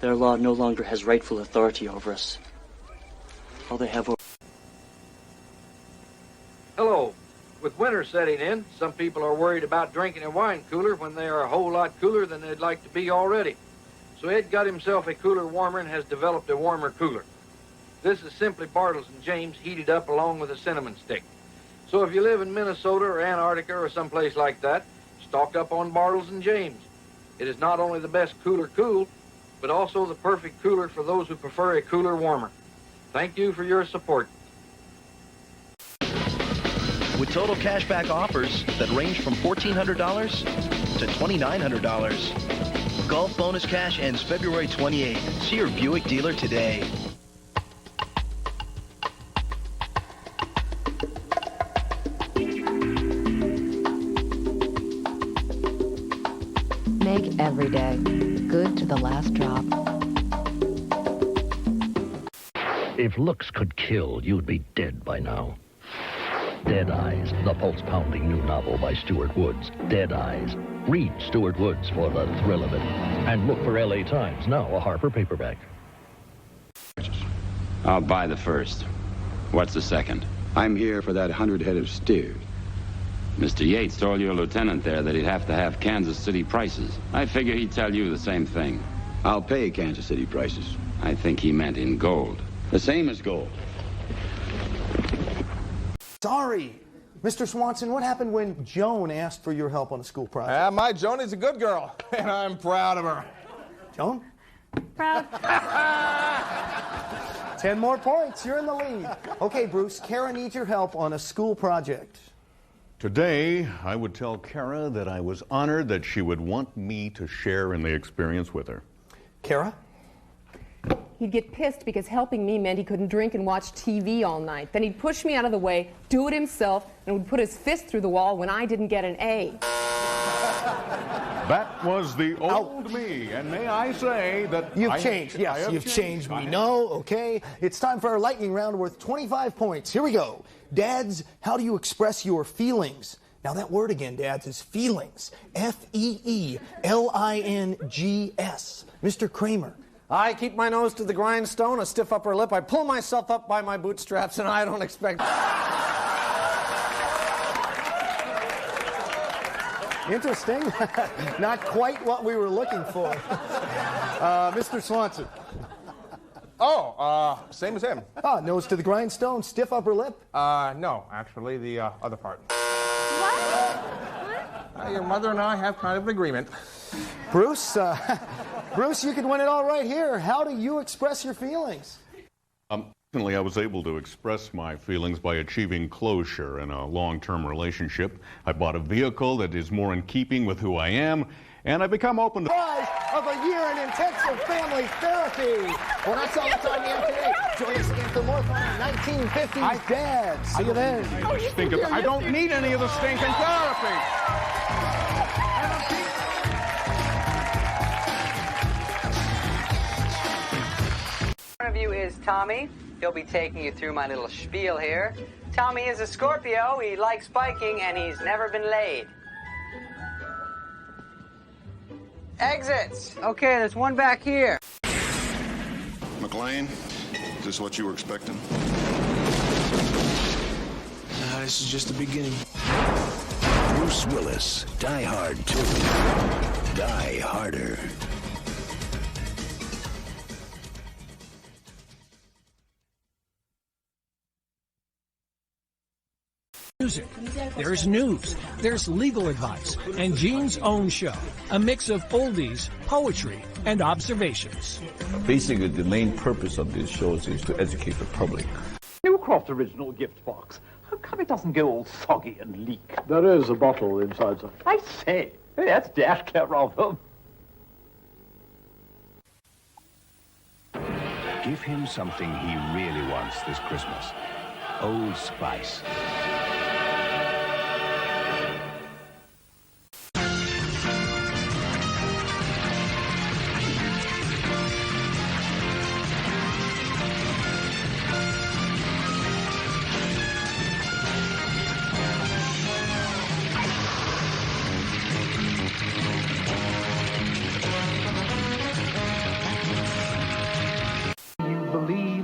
their law no longer has rightful authority over us. All they have over... Hello. With winter setting in, some people are worried about drinking a wine cooler when they are a whole lot cooler than they'd like to be already. So Ed got himself a cooler warmer and has developed a warmer cooler. This is simply Bartles and James heated up along with a cinnamon stick. So if you live in Minnesota or Antarctica or someplace like that, stock up on Bartles and James. It is not only the best cooler cool, but also the perfect cooler for those who prefer a cooler warmer. Thank you for your support. With total cashback offers that range from $1,400 to $2,900. Golf Bonus Cash ends February 28th. See your Buick dealer today. Make every day good to the last drop. If looks could kill, you'd be dead by now. Dead Eyes, the pulse-pounding new novel by Stuart Woods. Dead Eyes. Read Stuart Woods for the thrill of it. And look for LA Times, now a Harper paperback. I'll buy the first. What's the second? I'm here for that 100 head of steers. Mr. Yates told your lieutenant there that he'd have to have Kansas City prices. I figure he'd tell you the same thing. I'll pay Kansas City prices. I think he meant in gold. The same as gold. Sorry. Mr. Swanson, what happened when Joan asked for your help on a school project? My Joni's a good girl, and I'm proud of her. Joan? Proud. 10 more points. You're in the lead. Okay, Bruce, Kara needs your help on a school project. Today, I would tell Kara that I was honored that she would want me to share in the experience with her. Kara? He'd get pissed because helping me meant he couldn't drink and watch TV all night. Then he'd push me out of the way, do it himself, and would put his fist through the wall when I didn't get an A. That was the old me, and may I say that You've changed. Yes, you've changed. We know. Okay. It's time for our lightning round worth 25 points. Here we go. Dads, how do you express your feelings? Now that word again, Dads, is feelings. F-E-E-L-I-N-G-S. Mr. Kramer. I keep my nose to the grindstone, a stiff upper lip. I pull myself up by my bootstraps, and I don't expect... Interesting. Not quite what we were looking for. Mr. Swanson. Oh, same as him. Ah, nose to the grindstone, stiff upper lip? No, actually, the other part. What? Your mother and I have kind of an agreement. Bruce, Bruce, you can win it all right here. How do you express your feelings? Recently, I was able to express my feelings by achieving closure in a long-term relationship. I bought a vehicle that is more in keeping with who I am, and I've become open to... Prize of a year in intensive family therapy. Well, that's all the time we have today. Join us again for more fun 1950s Dad. See you then. I don't need any of the stinking therapy. One of you is Tommy. He'll be taking you through my little spiel here. Tommy is a Scorpio. He likes biking, and he's never been laid. Exits. Okay, there's one back here. McLean, is this what you were expecting? This is just the beginning. Bruce Willis, Die Hard 2. Die Harder. Music, there's news, there's legal advice, and Gene's own show, a mix of oldies, poetry, and observations. Basically, the main purpose of these shows is to educate the public. Newcroft original gift box. How come it doesn't go all soggy and leak? There is a bottle inside, sir. I say, that's dash clever of them. Give him something he really wants this Christmas. Old Spice.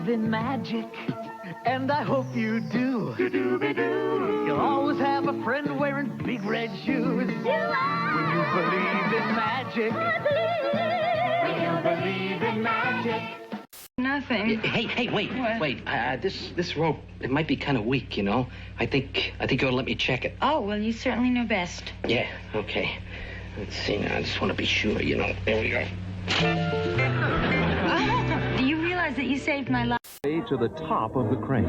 In magic, and I hope you do. You'll always have a friend wearing big red shoes. When you believe in magic, when you believe in magic. Nothing. Hey, wait, what? wait. This rope, it might be kind of weak, you know. I think you ought to let me check it. Oh, well, you certainly know best. Yeah, okay. Let's see now. I just want to be sure, you know. There we go. Oh, do you realize that you saved my life? To the top of the crane.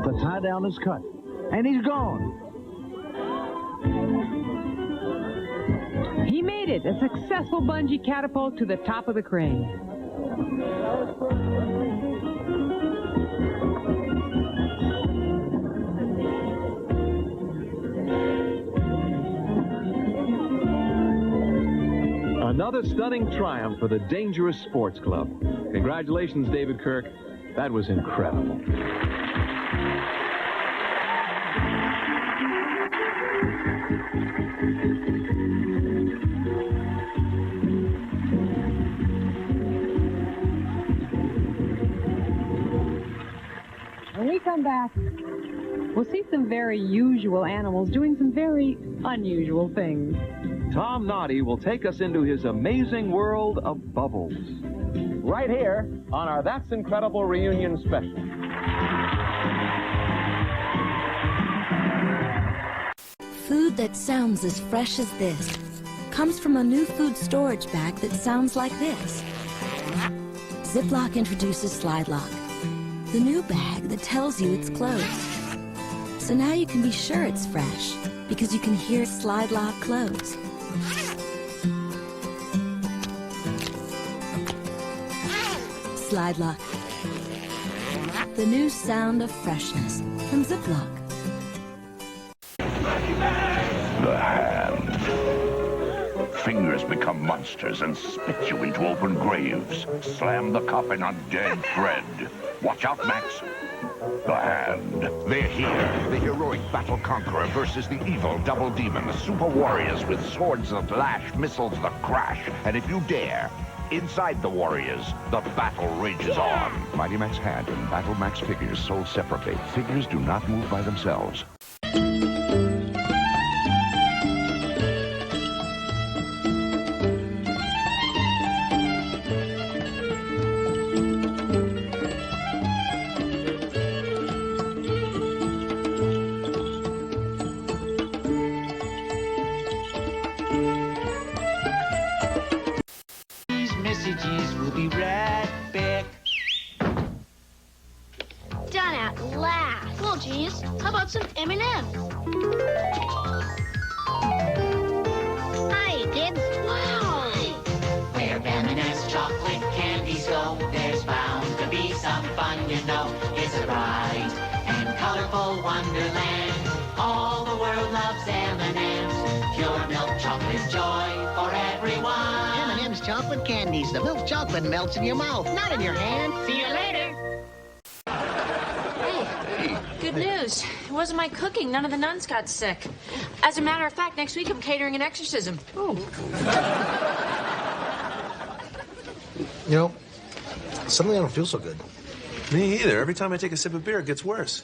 The tie down is cut, and he's gone. He made it, a successful bungee catapult to the top of the crane. Another stunning triumph for the Dangerous Sports Club. Congratulations, David Kirk. That was incredible. When we come back, we'll see some very usual animals doing some very unusual things. Tom Noddy will take us into his amazing world of bubbles. Right here on our That's Incredible reunion special. Food that sounds as fresh as this comes from a new food storage bag that sounds like this. Ziploc introduces Slide Lock, the new bag that tells you it's closed. So now you can be sure it's fresh because you can hear Slide Lock close. Slide Lock, the new sound of freshness from Ziploc. The hand. Fingers become monsters and spit you into open graves. Slam the coffin on dead Fred. Watch out, Max. The Hand. They're here. The heroic battle conqueror versus the evil double demon. The super warriors with swords that lash, missiles that crash. And if you dare, inside the warriors, the battle rages on. Mighty Max Hand and Battle Max figures sold separately. Figures do not move by themselves. Messages will be right back. Done at last. Well, genius, how about some M&M's? Hi, kids. Wow. Where M&M's chocolate candies go, there's bound to be some fun, you know. It's a bright and colorful wonderland. All the world loves M&M's. Pure milk chocolate joy for everyone. M&M's chocolate candies. The milk chocolate melts in your mouth, not in your hand. See you later. Good news. It wasn't my cooking. None of the nuns got sick. As a matter of fact, next week I'm catering an exorcism. You know, suddenly I don't feel so good. Me either. Every time I take a sip of beer, it gets worse.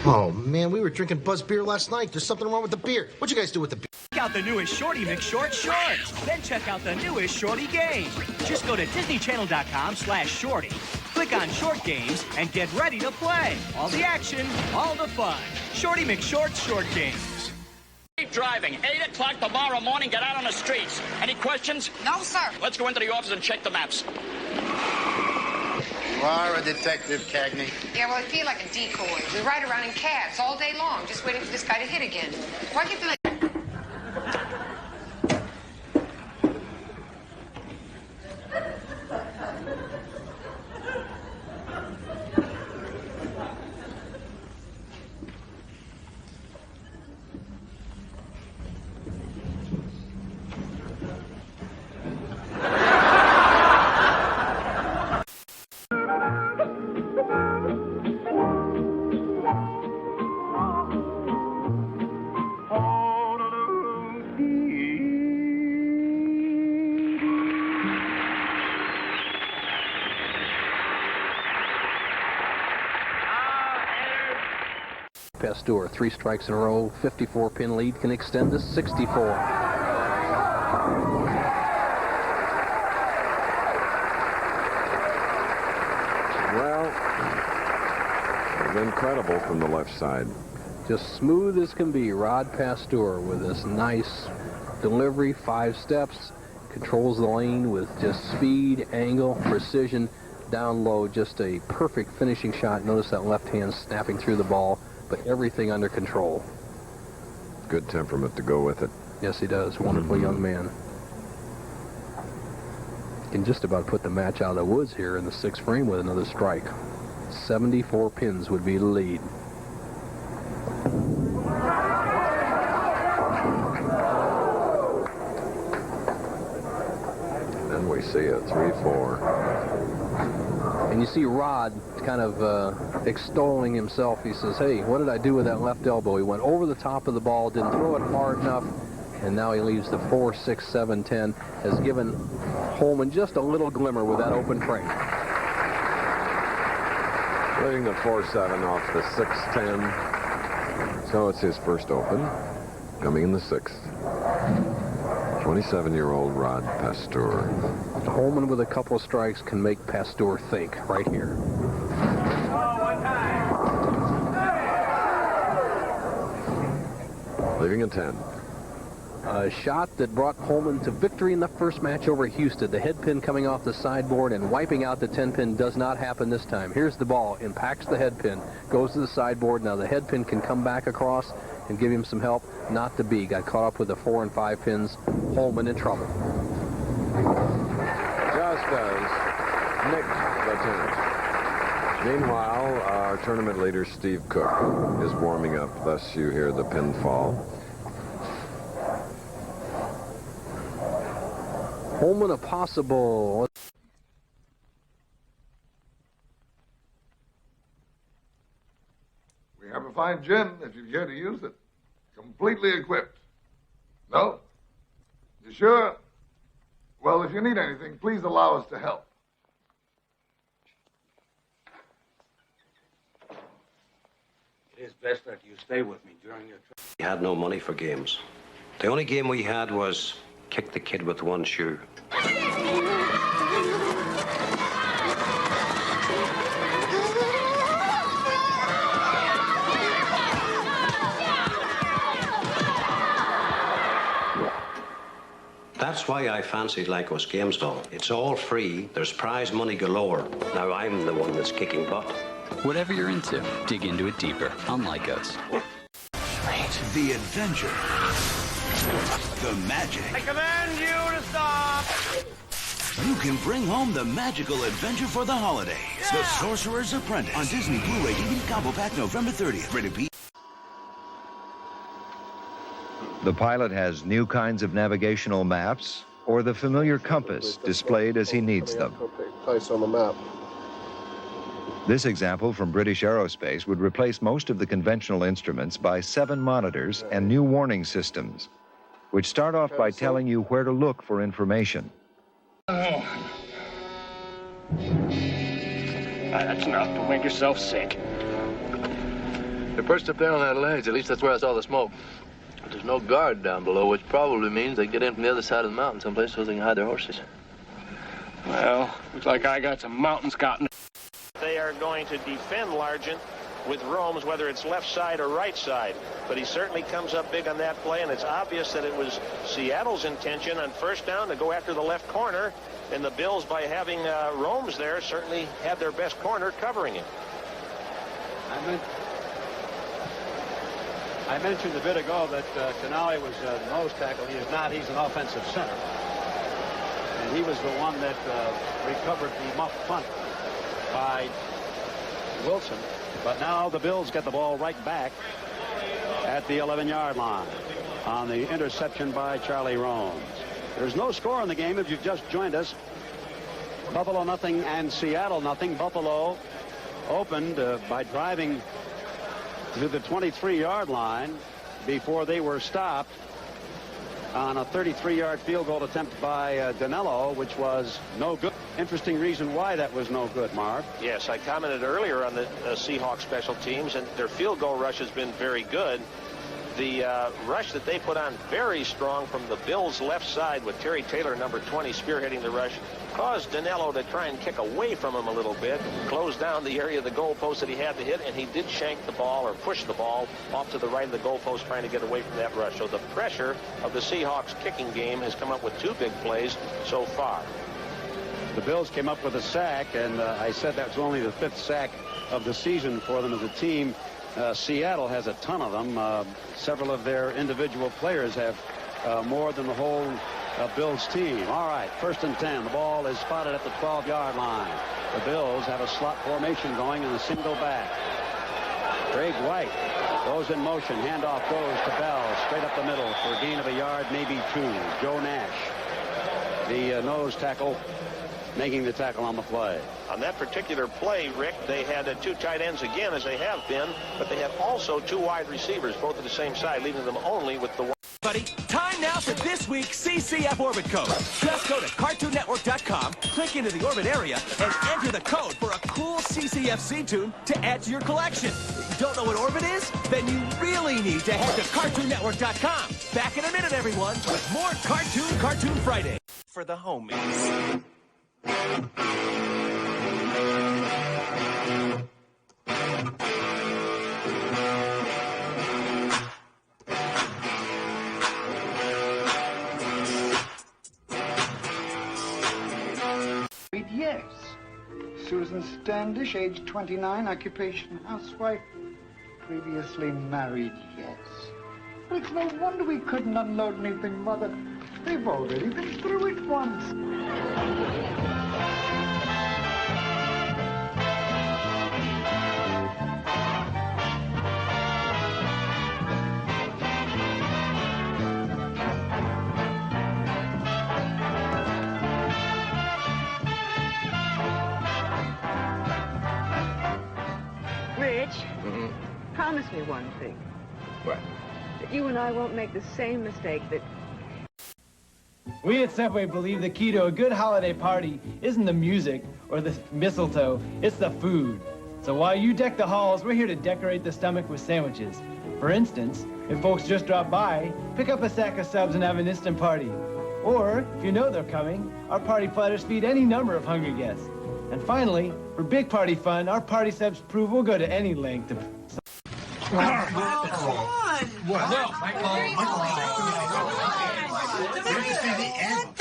Oh, man, we were drinking Buzz beer last night. There's something wrong with the beer. What'd you guys do with the beer? Check out the newest Shorty McShort shorts. Then check out the newest Shorty game. Just go to DisneyChannel.com/Shorty. Click on Short Games and get ready to play. All the action, all the fun. Shorty McShort Short Games. Keep driving. 8 o'clock tomorrow morning, get out on the streets. Any questions? No, sir. Let's go into the office and check the maps. You are a detective, Cagney. Yeah, well, I feel like a decoy. We ride around in cabs all day long, just waiting for this guy to hit again. Why do you feel like... Pasteur, 3 strikes in a row, 54-pin lead can extend to 64. Well, incredible from the left side. Just smooth as can be, Rod Pasteur with this nice delivery, 5 steps, controls the lane with just speed, angle, precision, down low, just a perfect finishing shot. Notice that left hand snapping through the ball, but everything under control. Good temperament to go with it. Yes, he does. Wonderful young man. Can just about put the match out of the woods here in the 6th frame with another strike. 74 pins would be the lead. Then we see a 3-4. And you see Rod kind of extolling himself. He says, hey, what did I do with that left elbow? He went over the top of the ball, didn't throw it hard enough, and now he leaves the 4, 6, 7, 10. Has given Holman just a little glimmer with that open frame. Leaving the 4-7 off the 6-10. So it's his first open, coming in the 6th. 27-year-old Rod Pasteur. Holman with a couple of strikes can make Pasteur think right here. Leaving a 10. A shot that brought Holman to victory in the first match over Houston. The head pin coming off the sideboard and wiping out the 10 pin does not happen this time. Here's the ball, impacts the head pin, goes to the sideboard. Now the head pin can come back across and give him some help. Not to be. Got caught up with the 4 and 5 pins. Holman in trouble. Just does nick the 10. Meanwhile, our tournament leader, Steve Cook, is warming up. Thus, you hear the pin fall. Holman a possible... fine gin if you care to use it. Completely equipped. No? You sure? Well, if you need anything, please allow us to help. It is best that you stay with me during your trip. We had no money for games. The only game we had was kick the kid with one shoe. That's why I fancied Lycos Games Hall. It's all free, there's prize money galore. Now I'm the one that's kicking butt. Whatever you're into, dig into it deeper on Lycos. The adventure. The magic. I command you to stop! You can bring home the magical adventure for the holidays. Yeah. The Sorcerer's Apprentice on Disney Blu-ray DVD Combo Pack November 30th. Rated P. The pilot has new kinds of navigational maps or the familiar compass displayed as he needs them. Place on the map. This example from British Aerospace would replace most of the conventional instruments by 7 monitors and new warning systems, which start off by telling you where to look for information. Oh. That's enough. Don't make yourself sick. They're perched up there on that ledge. At least that's where I saw the smoke. But there's no guard down below, which probably means they get in from the other side of the mountain someplace so they can hide their horses. Well, looks like I got some mountain scouting. They are going to defend Largent with Romes, whether it's left side or right side. But he certainly comes up big on that play, and it's obvious that it was Seattle's intention on first down to go after the left corner. And the Bills, by having Romes there, certainly had their best corner covering him. I mentioned a bit ago that Canale was a nose tackle. He is not. He's an offensive center. And he was the one that recovered the muff punt by Wilson. But now the Bills get the ball right back at the 11-yard line on the interception by Charlie Romes. There's no score in the game if you've just joined us. Buffalo nothing and Seattle nothing. Buffalo opened by driving to the 23-yard line before they were stopped on a 33-yard field goal attempt by Danilo, which was no good. Interesting reason why that was no good, Marv. Yes, I commented earlier on the Seahawks special teams, and their field goal rush has been very good. The rush that they put on very strong from the Bills' left side with Terry Taylor, number 20, spearheading the rush, caused Danilo to try and kick away from him a little bit, close down the area of the goalpost that he had to hit, and he did shank the ball or push the ball off to the right of the goalpost trying to get away from that rush. So the pressure of the Seahawks kicking game has come up with 2 big plays so far. The Bills came up with a sack, and I said that's only the 5th sack of the season for them as a team. Seattle has a ton of them. Several of their individual players have more than the whole Bills team. All right, 1st and 10. The ball is spotted at the 12-yard line. The Bills have a slot formation going and a single back. Craig White goes in motion. Handoff goes to Bell, straight up the middle for a gain of a yard, maybe 2. Joe Nash, the nose tackle, making the tackle on the play. On that particular play, Rick, they had 2 tight ends again, as they have been, but they had also 2 wide receivers, both at the same side, leaving them only with the one. Buddy, time now for this week's CCF Orbit Code. Just go to CartoonNetwork.com, click into the Orbit area, and enter the code for a cool CCF C-Tune to add to your collection. Don't know what Orbit is? Then you really need to head to CartoonNetwork.com. Back in a minute, everyone, with more Cartoon Friday. For the homies. Yes. Susan Standish, age 29, occupation housewife, previously married, yes. But it's no wonder we couldn't unload anything, Mother. They've already been through it once. promise me one thing. What? That you and I won't make the same mistake that... We at Subway believe the key to a good holiday party isn't the music or the mistletoe, it's the food. So while you deck the halls, we're here to decorate the stomach with sandwiches. For instance, if folks just drop by, pick up a sack of subs and have an instant party. Or, if you know they're coming, our party platters feed any number of hungry guests. And finally, for big party fun, our party subs prove we'll go to any length to... Come on!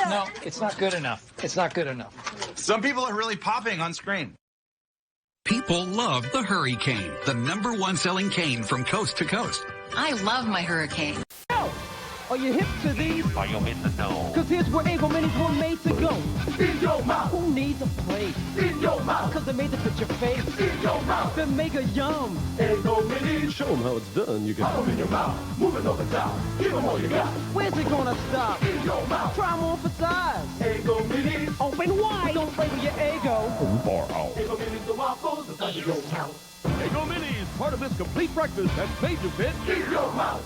No, it's not good enough. It's not good enough. Some people are really popping on screen. People love the Hurricane, the #1 selling cane from coast to coast. I love my Hurricane. Are you hip to these? Are you in the know? Cause here's where Ego Minis were made to go. In your mouth. Who needs a plate? In your mouth. Cause they're made to fit your face. In your mouth. They're mega yum. Ego Minis. Show them how it's done. You can pop them in your mouth. Move it up and down. Give them all you got. Where's it gonna stop? In your mouth. Try more for size. Ego Minis. Open wide. Don't play with your ego. Far out. Ego Minis, the waffles, the size of your mouth. Ego Minis, part of this complete breakfast that's made to fit in your mouth.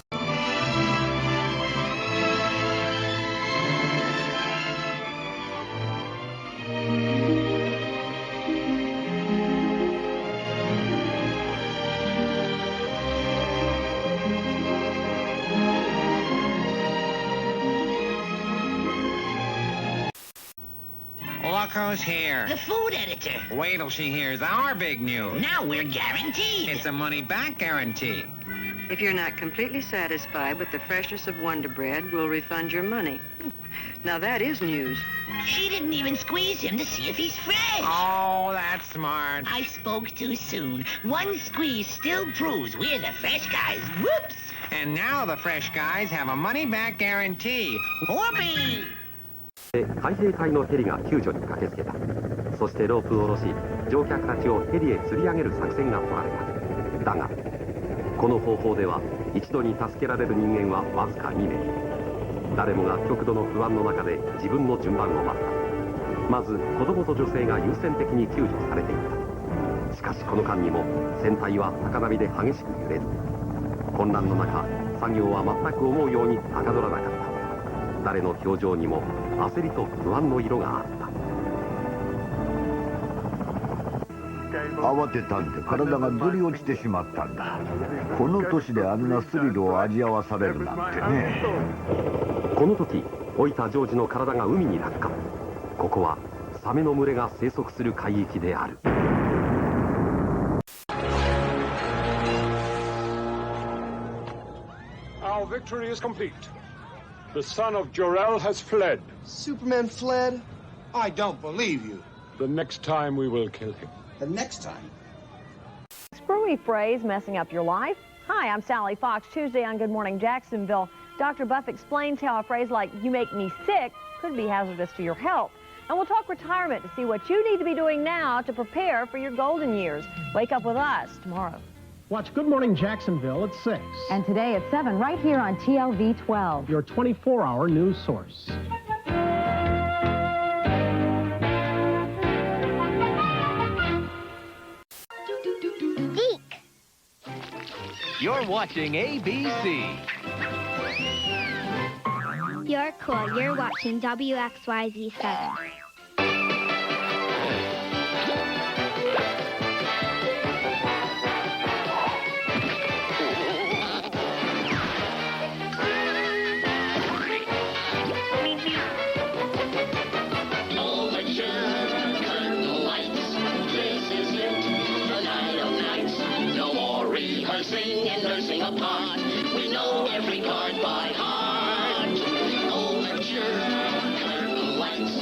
Look who's here. The food editor. Wait till she hears our big news. Now we're guaranteed. It's a money-back guarantee. If you're not completely satisfied with the freshness of Wonder Bread, we'll refund your money. Now that is news. She didn't even squeeze him to see if he's fresh. Oh, that's smart. I spoke too soon. One squeeze still proves we're the fresh guys. Whoops. And now the fresh guys have a money-back guarantee. Whoopee! 海兵隊のヘリが救助に駆けつけた。そしてロープを下ろし、乗客たちをヘリへ吊り上げる作戦が取られた。だが、この方法では一度に助けられる人間はわずか2名。誰もが極度の不安の中で自分の順番を待った。まず子供と女性が優先的に救助されていた。しかしこの間にも船体は高波で激しく揺れる。混乱の中、作業は全く思うようにはかどらなかった。誰の表情にも焦りと不安の色があった。慌てたんで体がずり落ちてしまったんだ。この年であんなスリルを味わわされるなんてね。この時老いたジョージの体が海に落下。ここはサメの群れが生息する海域である。Our victory is complete. The son of Jor-El has fled. Superman fled? I don't believe you. The next time we will kill him. The next time? Screwy phrase messing up your life? Hi, I'm Sally Fox. Tuesday on Good Morning Jacksonville, Dr. Buff explains how a phrase like, you make me sick, could be hazardous to your health. And we'll talk retirement to see what you need to be doing now to prepare for your golden years. Wake up with us tomorrow. Watch Good Morning Jacksonville at 6. And today at 7, right here on TLV 12. Your 24-hour news source. Geek. You're watching ABC. You're cool. You're watching WXYZ7. And nursing a part. We know every card by heart. Overture, curtain lights.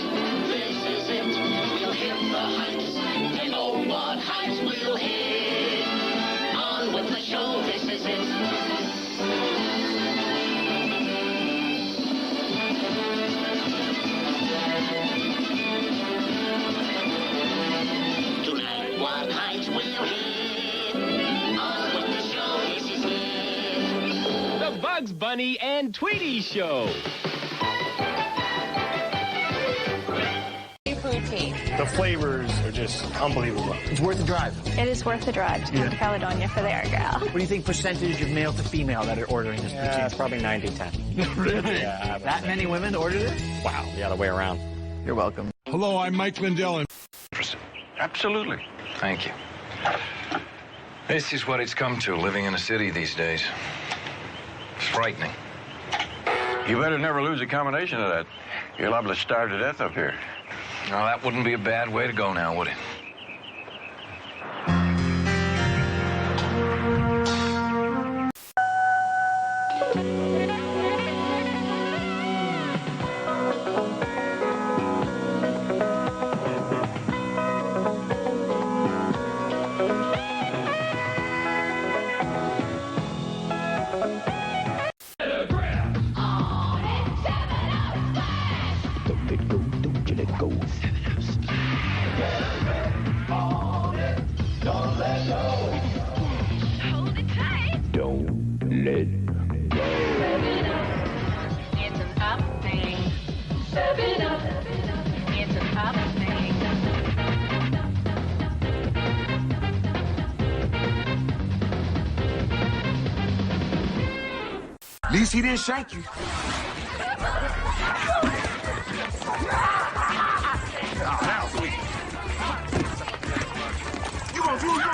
This is it. We'll hit the heights. And oh, what heights we'll hit. On with the show. This is it. Tonight, what heights we'll hit. Bugs Bunny and Tweety Show. Boutique. The flavors are just unbelievable. It's worth the drive. It is worth the drive to come to Caledonia for the Argyle. What do you think percentage of male to female that are ordering this poutine? It's probably 90-10. Really? Yeah. That many women ordered it? Wow, the other way around. You're welcome. Hello, I'm Mike Lindell. Absolutely. Thank you. This is what it's come to, living in a city these days. It's frightening. You better never lose a combination of that. You're liable to starve to death up here. Now, that wouldn't be a bad way to go now, would it? At least he didn't shank you. Now, sweet. You gonna do it?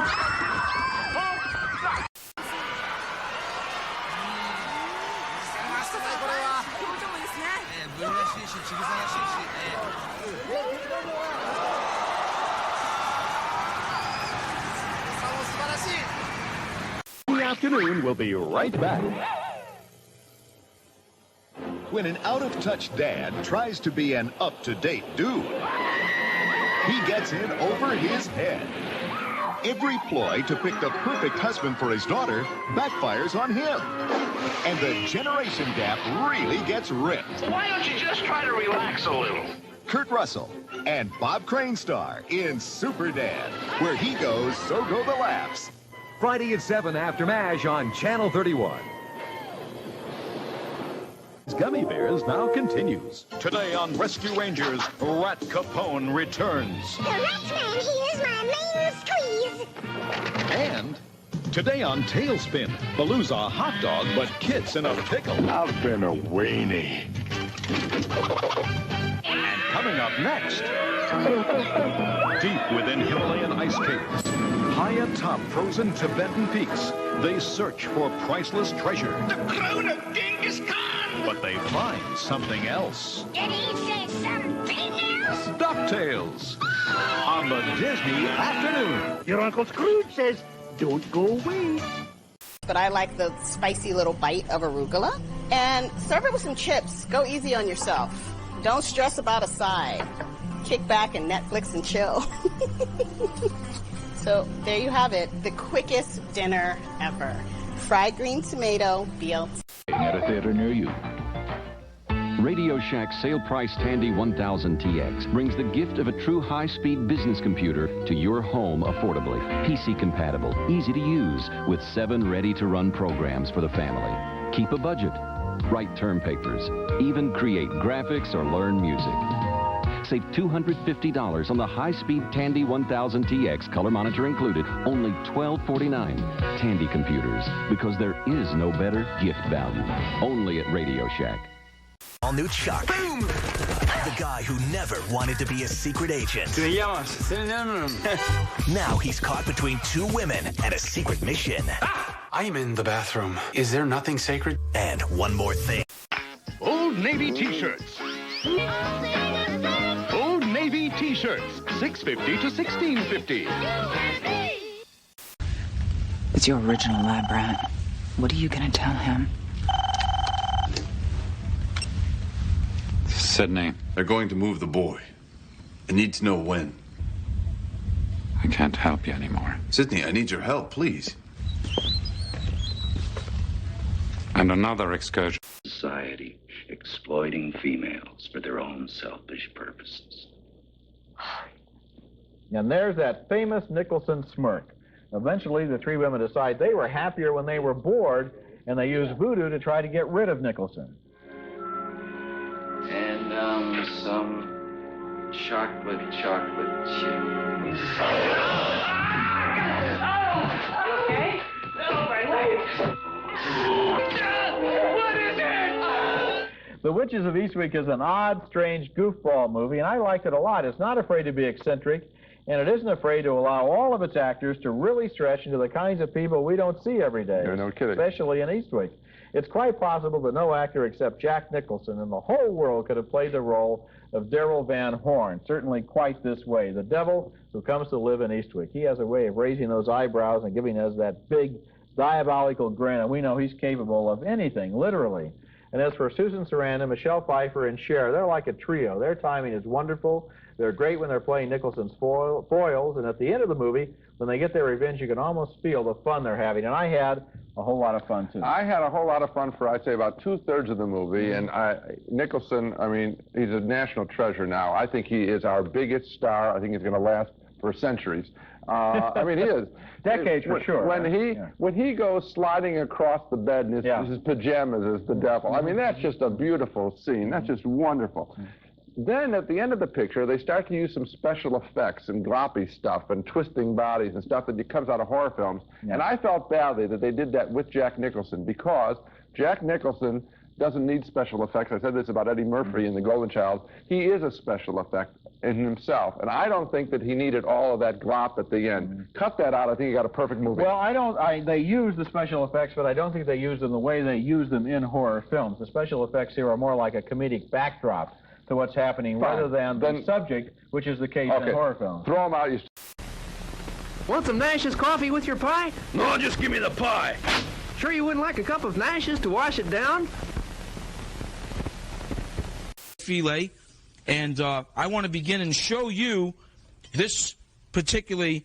The afternoon will be right back. When an out-of-touch dad tries to be an up-to-date dude, he gets in over his head. Every ploy to pick the perfect husband for his daughter backfires on him. And the generation gap really gets ripped. Why don't you just try to relax a little? Kurt Russell and Bob Crane star in Super Dad. Where he goes, so go the laughs. Friday at 7 after MASH on Channel 31. Gummy Bears now continues. Today on Rescue Rangers, Rat Capone returns. The Ratman, he is my main squeeze. And today on Tailspin, Baloo's a hot dog, but Kit's in a pickle. I've been a weenie. And coming up next, deep within Himalayan ice caves, high atop frozen Tibetan peaks, they search for priceless treasure. The crown of Genghis Khan! But they find something else. Did he say something else? DuckTales on the Disney Afternoon. Your Uncle Scrooge says, don't go away. But I like the spicy little bite of arugula. And serve it with some chips. Go easy on yourself. Don't stress about a side. Kick back and Netflix and chill. So there you have it. The quickest dinner ever. Fried green tomato, BLT. At a theater near you. Radio Shack's sale price Tandy 1000 TX brings the gift of a true high-speed business computer to your home affordably. PC compatible, easy to use, with 7 ready-to-run programs for the family. Keep a budget, write term papers, even create graphics or learn music. Save $250 on the high-speed Tandy 1000 TX, color monitor included, only $1249. Tandy Computers, because there is no better gift value. Only at Radio Shack. All new Chuck. Boom! The guy who never wanted to be a secret agent. Now he's caught between 2 women and a secret mission. I'm in the bathroom. Is there nothing sacred? And one more thing. Old Navy T-shirts. Old Navy T-shirts, $6.50 to $16.50. It's your original lab rat. What are you gonna tell him? Sydney, they're going to move the boy. I need to know when. I can't help you anymore. Sydney, I need your help, please. And another excursion. Society exploiting females for their own selfish purposes. And there's that famous Nicholson smirk. Eventually, the 3 women decide they were happier when they were bored, and they use voodoo to try to get rid of Nicholson. And, some chocolate chip. Okay? Oh, my legs. What is it? The Witches of Eastwick is an odd, strange goofball movie, and I liked it a lot. It's not afraid to be eccentric, and it isn't afraid to allow all of its actors to really stretch into the kinds of people we don't see every day, no kidding. Especially in Eastwick. It's quite possible that no actor except Jack Nicholson in the whole world could have played the role of Darrell Van Horn, certainly quite this way, the devil who comes to live in Eastwick. He has a way of raising those eyebrows and giving us that big, diabolical grin, and we know he's capable of anything, literally. And as for Susan Sarandon, Michelle Pfeiffer, and Cher, they're like a trio. Their timing is wonderful. They're great when they're playing Nicholson's foils, and at the end of the movie, when they get their revenge, you can almost feel the fun they're having. And I had a whole lot of fun, too. I had a whole lot of fun for, I'd say, about two-thirds of the movie. And Nicholson, I mean, he's a national treasure now. I think he is our biggest star. I think he's going to last for centuries. I mean, he is. Decades for sure. When he goes sliding across the bed in his pajamas as the devil, I mean, that's just a beautiful scene. That's just wonderful. Then at the end of the picture, they start to use some special effects and gloppy stuff and twisting bodies and stuff that comes out of horror films. And I felt badly that they did that with Jack Nicholson, because Jack Nicholson doesn't need special effects. I said this about Eddie Murphy in The Golden Child. He is a special effect in himself, and I don't think that he needed all of that glop at the end. Cut that out. I think you got a perfect movie. Well, they use the special effects, but I don't think they use them the way they use them in horror films. The special effects here are more like a comedic backdrop to what's happening rather than the subject, which is the case in horror films. Throw them out. Want some Nash's coffee with your pie? No, just give me the pie. Sure you wouldn't like a cup of Nash's to wash it down? Filet, and I want to begin and show you this particular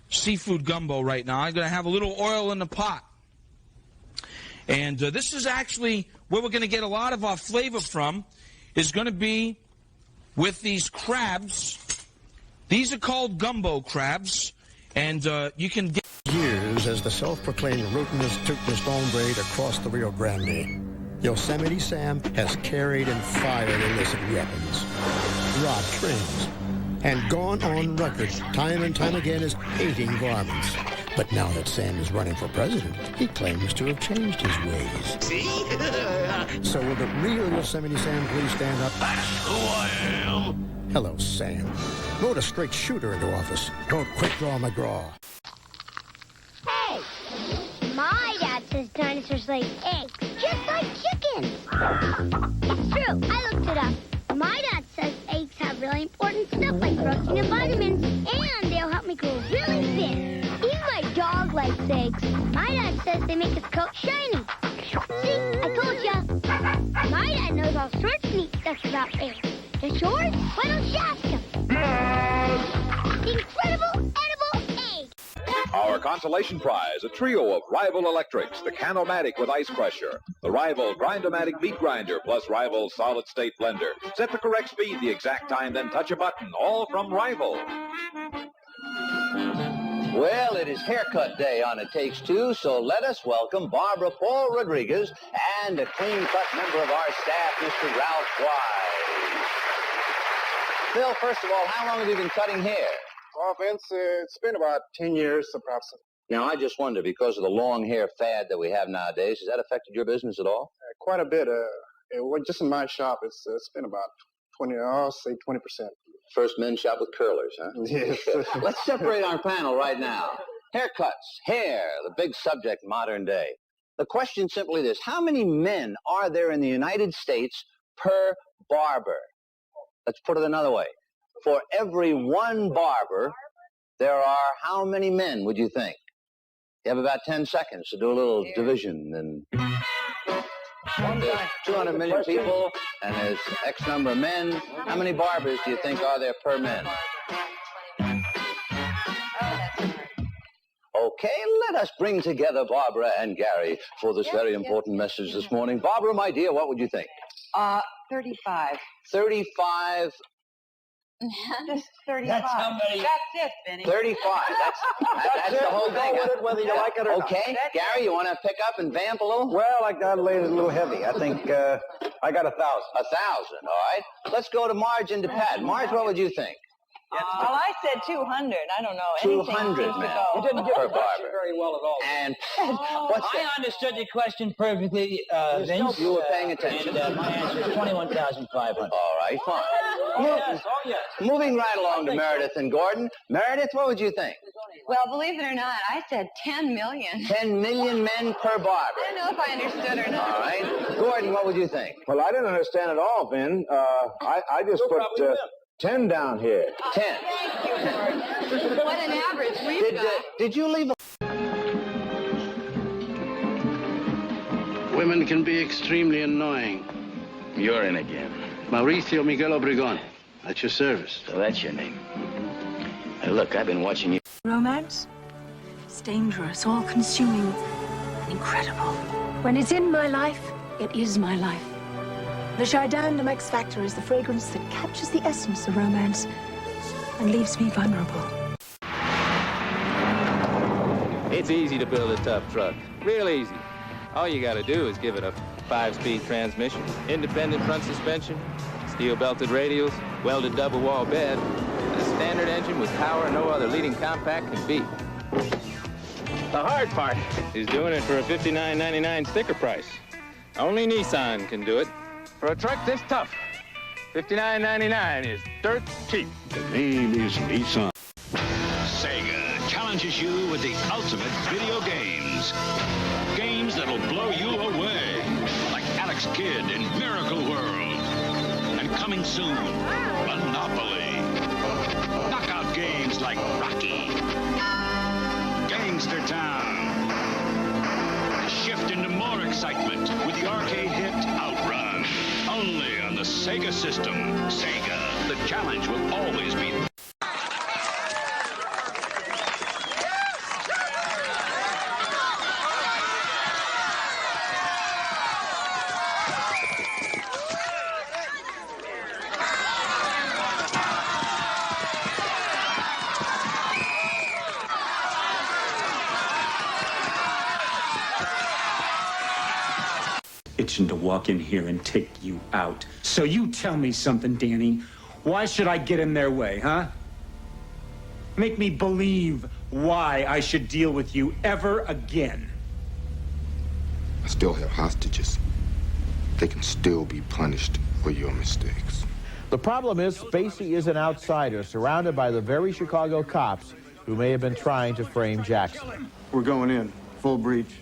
seafood gumbo right now. I'm going to have a little oil in the pot. And this is actually where we're going to get a lot of our flavor from, is going to be with these crabs. These are called gumbo crabs, and you can get... Years as the self-proclaimed rootinest, tootinest hombre across the Rio Grande, Yosemite Sam has carried and fired illicit weapons, robbed trains, and gone on record time and time again as hating varmints. But now that Sam is running for president, he claims to have changed his ways. See? So will the real Yosemite Sam please stand up? That's who I am. Hello, Sam. Vote a straight shooter into office. Don't quick draw McGraw. Hey! My dad says dinosaurs lay eggs, just like chickens. It's true. I looked it up. My dad says eggs have really important stuff like protein and vitamins, and they'll help me grow really big. Even my dog likes eggs. My dad says they make his coat shiny. See, I told ya. My dad knows all sorts of neat stuff about eggs. Does yours? Why don't you ask him? The incredible edible egg. Our consolation prize, a trio of Rival Electrics, the Canomatic with ice crusher, the Rival Grindomatic meat grinder, plus Rival solid state blender. Set the correct speed, the exact time, then touch a button, all from Rival. Well, it is haircut day on It Takes Two, so let us welcome Barbara Paul Rodriguez and a clean-cut member of our staff, Mr. Ralph Wise. Phil, first of all, how long have you been cutting hair? Well, Vince, it's been about 10 years, approximately. Now, I just wonder, because of the long hair fad that we have nowadays, has that affected your business at all? Quite a bit. Just in my shop, it's been about 20, I'll say 20%. First men's shop with curlers, huh? Yes. Let's separate our panel right now. Haircuts, hair, the big subject modern day. The question simply this: how many men are there in the United States per barber? Let's put it another way. For every one barber, there are how many men, would you think? You have about 10 seconds to do a little division. And there's 200 million people, and there's X number of men. How many barbers do you think are there per man? Okay, let us bring together Barbara and Gary for this very important message this morning. Barbara, my dear, what would you think? 35. 35 Just 35. That's how many? That's it, Benny. 35. That's the whole thing. Go with it whether you like it or not. Okay. Gary, you want to pick up and vamp a little? Well, I got laid a little heavy. I think I got 1,000. 1,000, all right. Let's go to Marge and to Pat. Marge, what would you think? Well, I said 200. I don't know. Anything 200 seems to men. go. You didn't get Per the question barber. very well at all. And what's I understood your question perfectly, Vince. You were paying attention. And my answer is 21,500. All right, fine. Oh, yes. Moving right along to Meredith and Gordon. Meredith, what would you think? Well, believe it or not, I said 10 million. 10 million men per barber. I don't know if I understood or not. All right. Gordon, what would you think? Well, I didn't understand at all, Vin. I just put 10 down here. 10. Thank you, George. What an average we've got. Did you leave a... Women can be extremely annoying. You're in again. Mauricio Miguel Obregon, at your service. So that's your name. Hey, look, I've been watching you. Romance? It's dangerous, all-consuming, incredible. When it's in my life, it is my life. The Chardin X Factor is the fragrance that captures the essence of romance and leaves me vulnerable. It's easy to build a tough truck. Real easy. All you gotta do is give it a 5-speed transmission, independent front suspension, steel-belted radials, welded double-wall bed, and a standard engine with power no other leading compact can beat. The hard part is doing it for a $59.99 sticker price. Only Nissan can do it. For a truck this tough, $59.99 is dirt cheap. The name is Nissan. Sega challenges you with the ultimate video games. Games that'll blow you away. Like Alex Kidd in Miracle World. And coming soon, Monopoly. Knockout games like Rocky. Gangster Town. Shift into more excitement with the arcade hit Outrun. Only on the Sega system. Sega, the challenge will always be... Itching to walk in here and take you out. So you tell me something, Danny. Why should I get in their way, huh? Make me believe why I should deal with you ever again. I still have hostages. They can still be punished for your mistakes. The problem is Spacey is an outsider surrounded by the very Chicago cops who may have been trying to frame Jackson. We're going in. Full breach.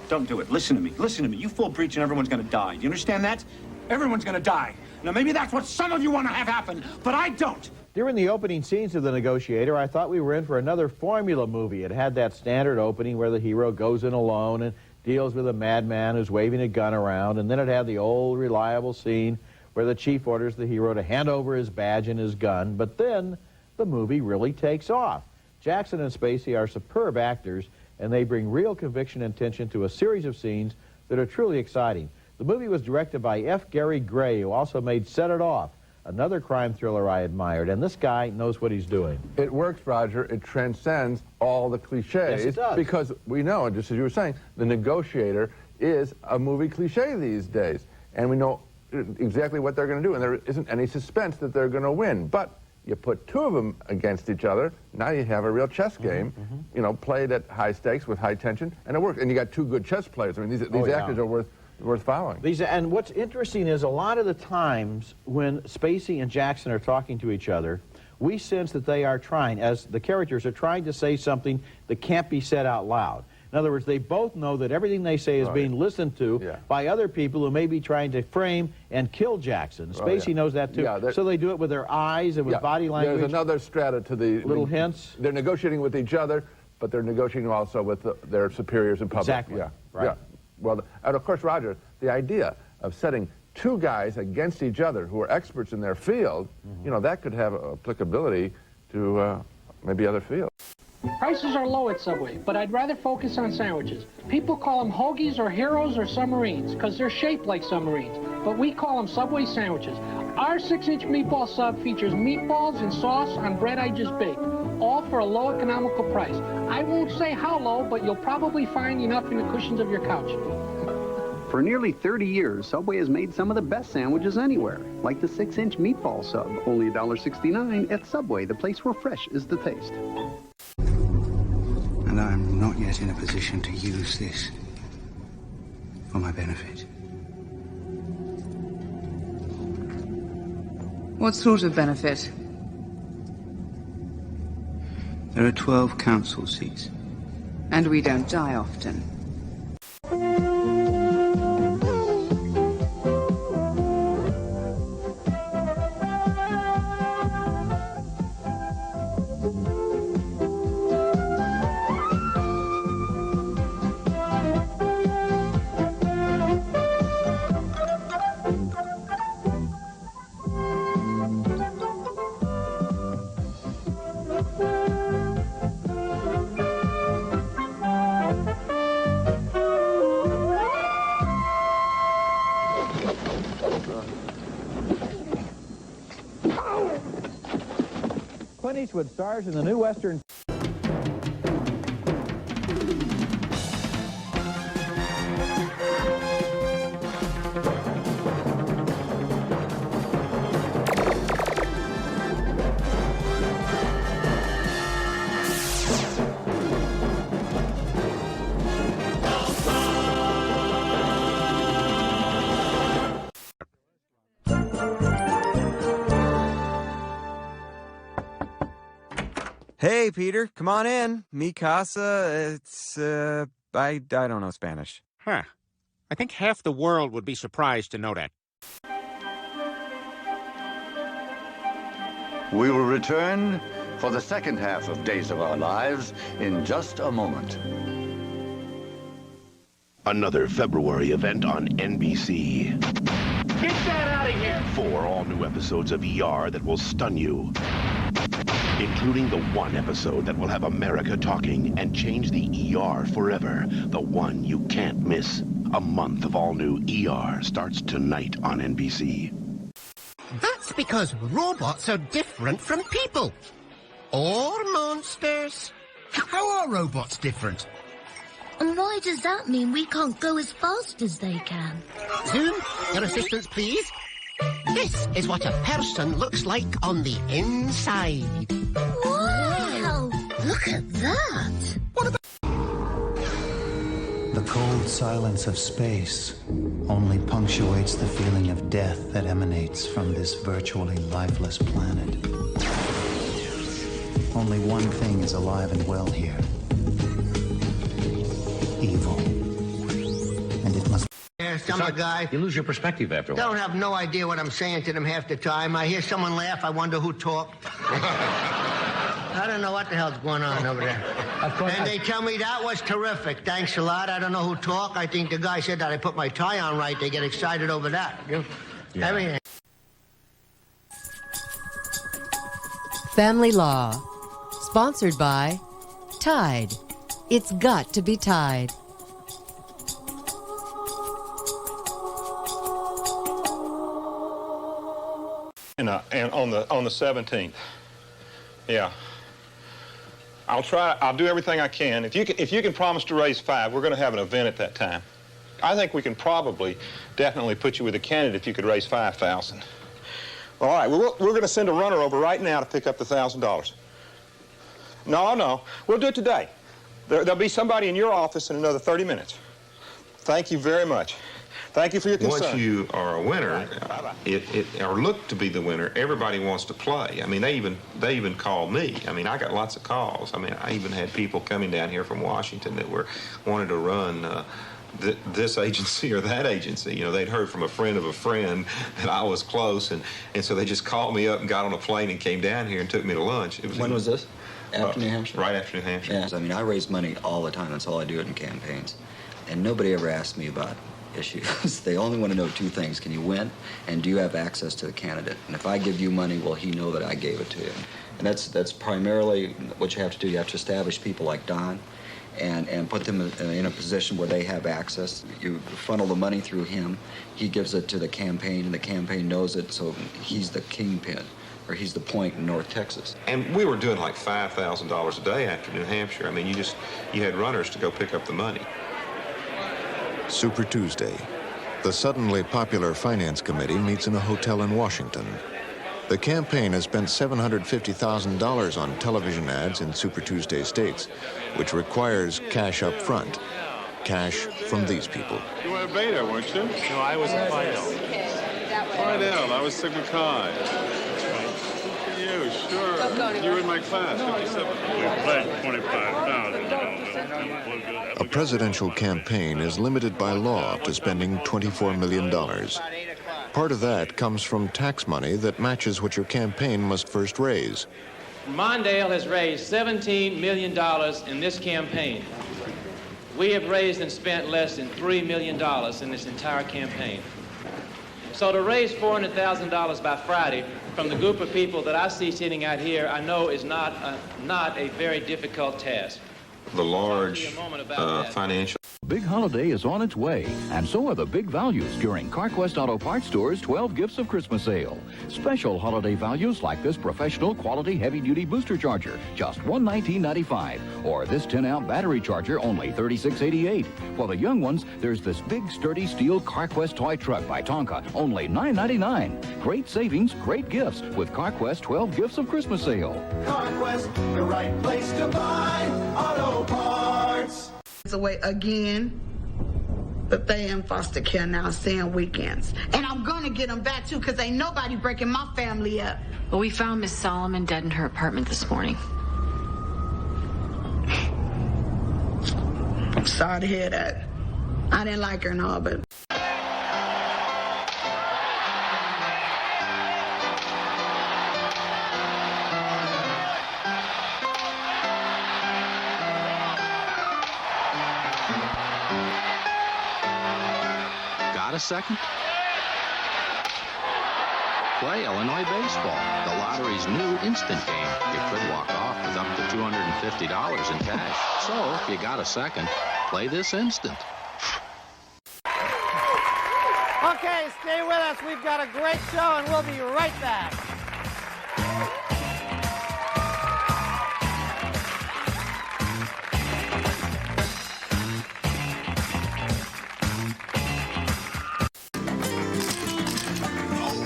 Don't do it. Listen to me. Listen to me. You full breach and everyone's gonna die. Do you understand that? Everyone's gonna die. Now, maybe that's what some of you want to have happen, but I don't. During the opening scenes of The Negotiator, I thought we were in for another formula movie. It had that standard opening where the hero goes in alone and deals with a madman who's waving a gun around, and then it had the old reliable scene where the chief orders the hero to hand over his badge and his gun, but then the movie really takes off. Jackson and Spacey are superb actors, and they bring real conviction and tension to a series of scenes that are truly exciting. The movie was directed by F. Gary Gray, who also made Set It Off, another crime thriller I admired, and this guy knows what he's doing. It works, Roger. It transcends all the cliches. Yes, it does. Because we know, just as you were saying, The Negotiator is a movie cliche these days, and we know exactly what they're going to do, and there isn't any suspense that they're going to win. But you put two of them against each other, now you have a real chess game, you know, played at high stakes with high tension, and it works. And you got two good chess players. I mean, these actors are worth following. And what's interesting is a lot of the times when Spacey and Jackson are talking to each other, we sense that they are trying, as the characters are trying to say something that can't be said out loud. In other words, they both know that everything they say is being listened to by other people who may be trying to frame and kill Jackson. Spacey knows that too. So they do it with their eyes and with body language. There's another strata to the... Little hints. They're negotiating with each other, but they're negotiating also with their superiors in public. Exactly. Yeah. Well, and of course, Roger, the idea of setting two guys against each other who are experts in their field, you know, that could have applicability to maybe other fields. Prices are low at Subway, but I'd rather focus on sandwiches. People call them hoagies or heroes or submarines because they're shaped like submarines, but we call them Subway sandwiches. Our 6-inch meatball sub features meatballs and sauce on bread I just baked, all for a low economical price. I won't say how low, but you'll probably find enough in the cushions of your couch. For nearly 30 years, Subway has made some of the best sandwiches anywhere, like the 6-inch meatball sub, only $1.69 at Subway, the place where fresh is the taste. And I'm not yet in a position to use this for my benefit. What sort of benefit? There are 12 council seats. And we don't die often. Clint Eastwood stars in the new Western. Hey, Peter, come on in. Mi casa, it's, I don't know Spanish. Huh. I think half the world would be surprised to know that. We will return for the second half of Days of Our Lives in just a moment. Another February event on NBC. Get that out of here! 4 all-new episodes of ER that will stun you. Including the one episode that will have America talking and change the ER forever. The one you can't miss. A month of all-new ER starts tonight on NBC. That's because robots are different from people. Or monsters. How are robots different? And why does that mean we can't go as fast as they can? Zoom, your assistance, please. This is what a person looks like on the inside. Wow! Look at that! What about... The cold silence of space only punctuates the feeling of death that emanates from this virtually lifeless planet. Only one thing is alive and well here. Evil. And it must... I'm a guy. You lose your perspective after a while. Don't have no idea what I'm saying to them half the time. I hear someone laugh, I wonder who talked. I don't know what the hell's going on over there. Of course. And they tell me that was terrific. Thanks a lot. I don't know who talked. I think the guy said that I put my tie on right. They get excited over that. Yeah. Everything. Family Law. Sponsored by Tide. It's got to be Tide. And on the 17th, yeah. I'll do everything I can. If you can promise to raise 5, we're going to have an event at that time. I think we can probably definitely put you with a candidate if you could raise 5,000. All right, we're going to send a runner over right now to pick up the $1,000. No, we'll do it today. There'll be somebody in your office in another 30 minutes. Thank you very much. Thank you for your concern. Once you are a winner, or look to be the winner, everybody wants to play. I mean, they even call me. I mean, I got lots of calls. I mean, I even had people coming down here from Washington that wanted to run this agency or that agency. You know, they'd heard from a friend of a friend that I was close, and so they just called me up and got on a plane and came down here and took me to lunch. When was this? After New Hampshire? Right after New Hampshire. Yes, I mean, I raise money all the time. That's all I do in campaigns. And nobody ever asked me about issues. They only want to know 2 things. Can you win? And do you have access to the candidate? And if I give you money, will he know that I gave it to him? And that's primarily what you have to do. You have to establish people like Don. and put them in a position where they have access. You funnel the money through him. He gives it to the campaign, and the campaign knows it, so he's the kingpin, or he's the point in North Texas. And we were doing like $5,000 a day after New Hampshire. I mean, you had runners to go pick up the money. Super Tuesday. The suddenly popular finance committee meets in a hotel in Washington. The campaign has spent $750,000 on television ads in Super Tuesday states, which requires cash up front. Cash from these people. You were a beta, weren't you? No, I was a final. Final, I was Sigma Chi. You, sure. You were in my class, 57. We pledged 25,000. A presidential campaign is limited by law to spending $24 million. Part of that comes from tax money that matches what your campaign must first raise. Mondale has raised $17 million in this campaign. We have raised and spent less than $3 million in this entire campaign. So to raise $400,000 by Friday from the group of people that I see sitting out here, I know is not a very difficult task. The large financial... Big holiday is on its way, and so are the big values during CarQuest Auto Parts Store's 12 Gifts of Christmas sale. Special holiday values like this professional quality heavy-duty booster charger, just $119.95, or this 10-amp battery charger, only $36.88. For the young ones, there's this big sturdy steel CarQuest toy truck by Tonka, only $9.99. Great savings, great gifts with CarQuest 12 Gifts of Christmas sale. CarQuest, the right place to buy auto parts. Away again, but they in foster care now, staying weekends. And I'm gonna get them back too, because ain't nobody breaking my family up. Well, we found Miss Solomon dead in her apartment this morning. I'm sorry to hear that. I didn't like her and all, but... A second? Play Illinois baseball, the lottery's new instant game. You could walk off with up to $250 in cash. So, if you got a second, play this instant. Okay, stay with us. We've got a great show, and we'll be right back.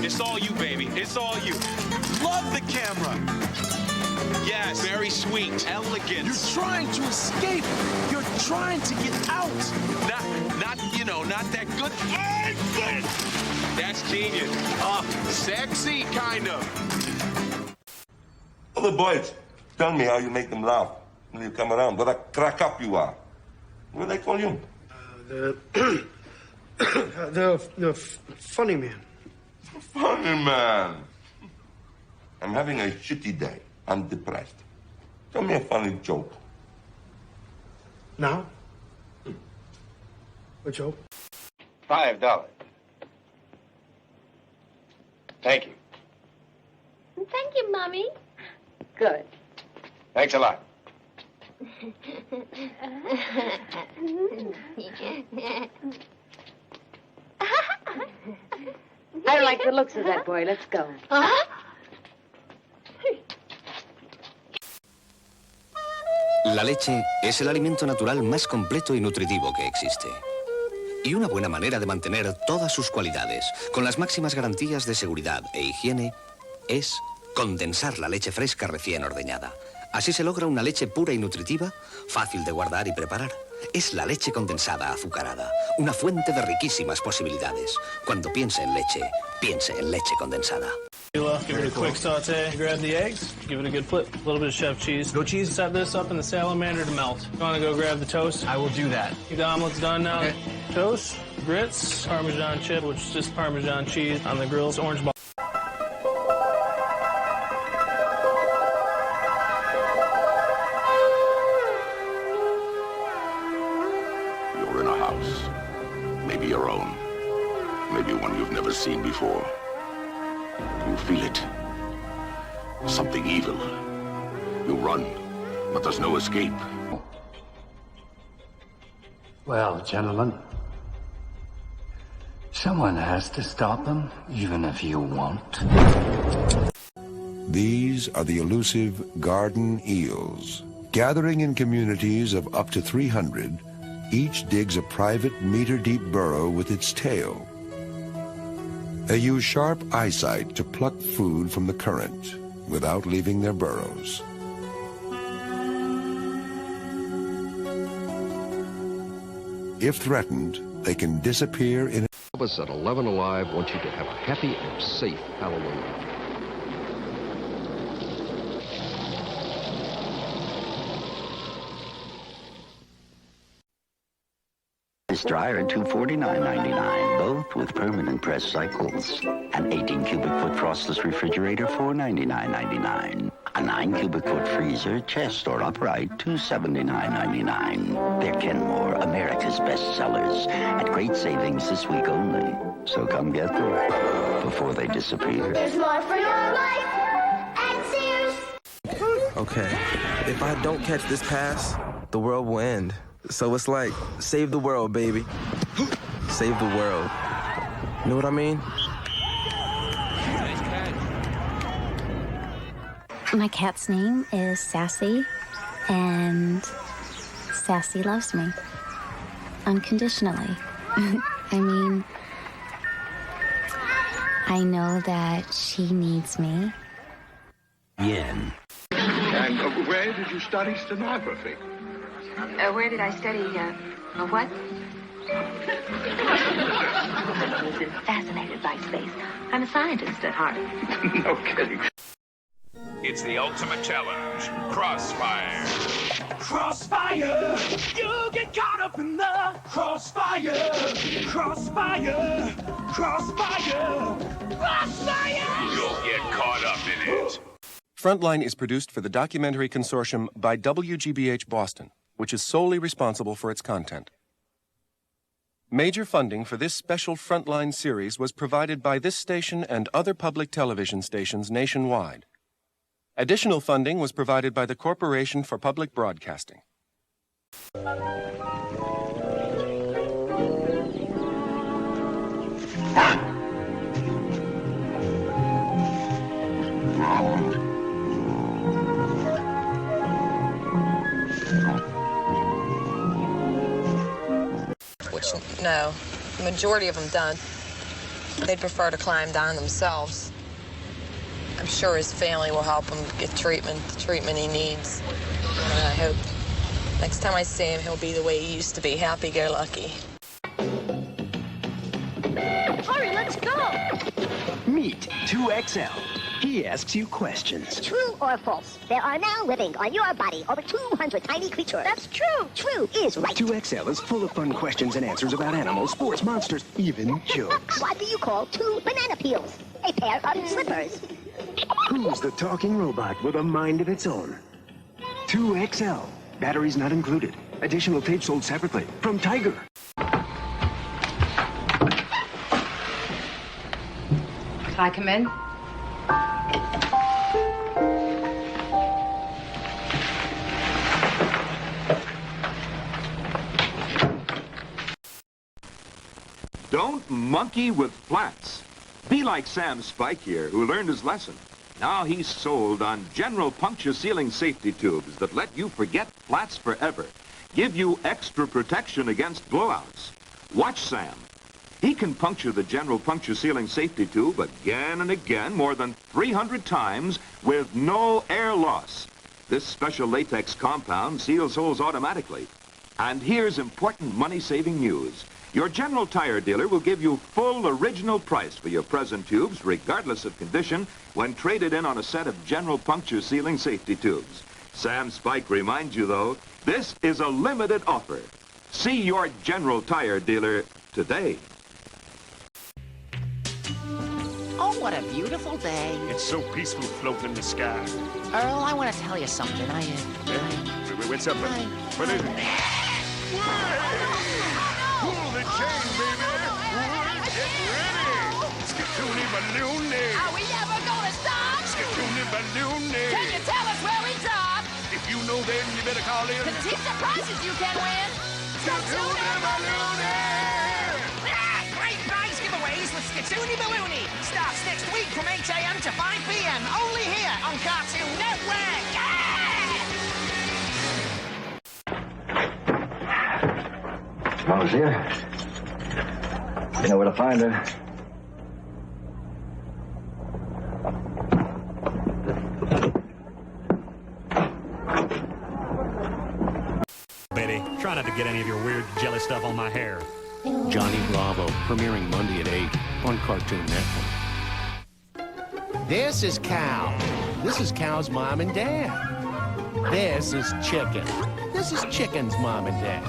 It's all you, baby. It's all you. Love the camera. Yes, very sweet, elegant. You're trying to escape. You're trying to get out. Not that good. That's genius. Sexy, kind of. Other boys, tell me how you make them laugh when you come around. What a crack up you are. What do they call you? The funny man. Funny man. I'm having a shitty day. I'm depressed. Tell me a funny joke. Now? A joke? $5. Thank you. Thank you, Mommy. Good. Thanks a lot. I don't like the looks of that boy. Let's go. La leche es el alimento natural más completo y nutritivo que existe. Y una buena manera de mantener todas sus cualidades, con las máximas garantías de seguridad e higiene, es condensar la leche fresca recién ordeñada. Así se logra una leche pura y nutritiva, fácil de guardar y preparar. Es la leche condensada azucarada, una fuente de riquísimas posibilidades. Cuando piense en leche condensada. Give it a quick saute. Grab the eggs, give it a good flip. A little bit of chef cheese. Go cheese. Set this up in the salamander to melt. You want to go grab the toast? I will do that. The omelet's done now. Okay. Toast, grits, Parmesan chip, which is just Parmesan cheese on the grills, orange ball. You're in a house. Maybe your own. Maybe one you've never seen before. You feel it. Something evil. You run, but there's no escape. Well, gentlemen, someone has to stop them, even if you won't. These are the elusive garden eels. Gathering in communities of up to 300, each digs a private meter-deep burrow with its tail. They use sharp eyesight to pluck food from the current without leaving their burrows. If threatened, they can disappear in... All of us at 11 Alive want you to have a happy and safe Halloween. This dryer at $249.99, both with permanent press cycles. An 18 cubic foot frostless refrigerator, $499.99. A 9 cubic foot freezer, chest or upright, $279.99. They're Kenmore, America's best sellers, at great savings this week only. So come get them before they disappear. There's more for your life at Sears. Okay, if I don't catch this pass, the world will end. So it's like, save the world, baby. Save the world. You know what I mean? My cat's name is Sassy, and Sassy loves me. Unconditionally. I mean, I know that she needs me. Yen. And where did you study stenography? Where did I study, what? I'm fascinated by space. I'm a scientist at heart. No kidding. It's the ultimate challenge, Crossfire. Crossfire! You get caught up in the crossfire! Crossfire! Crossfire! Crossfire! You'll get caught up in it. Frontline is produced for the Documentary Consortium by WGBH Boston, which is solely responsible for its content. Major funding for this special Frontline series was provided by this station and other public television stations nationwide. Additional funding was provided by the Corporation for Public Broadcasting. Which, no, the majority of them don't. They'd prefer to climb down themselves. I'm sure his family will help him get treatment, the treatment he needs. And I hope next time I see him, he'll be the way he used to be, happy-go-lucky. Hurry, let's go. Meet 2XL. He asks you questions. True or false? There are now living on your body over 200 tiny creatures. That's true. True is right. 2XL is full of fun questions and answers about animals, sports, monsters, even jokes. What do you call 2 banana peels? A pair of slippers. Who's the talking robot with a mind of its own? 2XL. Batteries not included. Additional tape sold separately. From Tiger. Can I come in? Don't monkey with flats. Be like Sam Spike here, who learned his lesson. Now he's sold on general puncture sealing safety tubes that let you forget flats forever. Give you extra protection against blowouts. Watch Sam. He can puncture the general puncture sealing safety tube again and again, more than 300 times, with no air loss. This special latex compound seals holes automatically. And here's important money-saving news. Your General Tire dealer will give you full original price for your present tubes, regardless of condition, when traded in on a set of general puncture sealing safety tubes. Sam Spike reminds you, though, this is a limited offer. See your General Tire dealer today. Oh, what a beautiful day. It's so peaceful floating in the sky. Earl, I want to tell you something. What's up, buddy? What is it? Pull the chain, baby! Get ready! Skatoony balloony! Are we never gonna stop? Skatoony balloony! Can you tell us where we drop? If you know, then you better call in. To teach the prizes you can win. Great prize giveaways with Skatoony Balloony. Starts next week from 8 a.m. to 5 p.m. Only here on Cartoon Network. Mama's here. You know where to find her. Betty, try not to get any of your weird jelly stuff on my hair. Johnny Bravo, premiering Monday at 8 on Cartoon Network. This is Cow. This is Cow's mom and dad. This is Chicken. This is Chicken's mom and dad.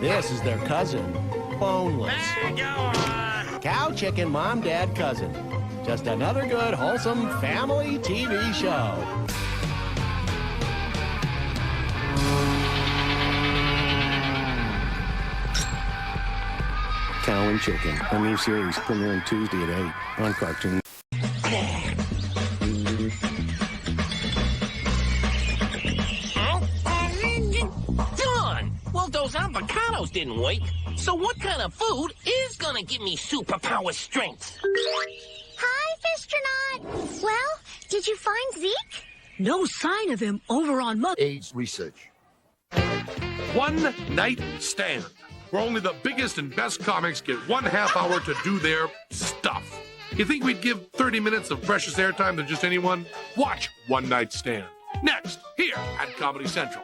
This is their cousin, Boneless. Cow, Chicken, Mom, Dad, Cousin. Just another good, wholesome family TV show. Cow and Chicken, a new series premiering Tuesday at 8 on Cartoon. Done! Well, those avocados didn't wait. So what kind of food is gonna give me superpower strength? Hi, Fistronaut. Well, did you find Zeke? No sign of him over on AIDS research. One Night Stand, where only the biggest and best comics get 1/2 hour to do their stuff. You think we'd give 30 minutes of precious airtime to just anyone? Watch One Night Stand. Next, here at Comedy Central.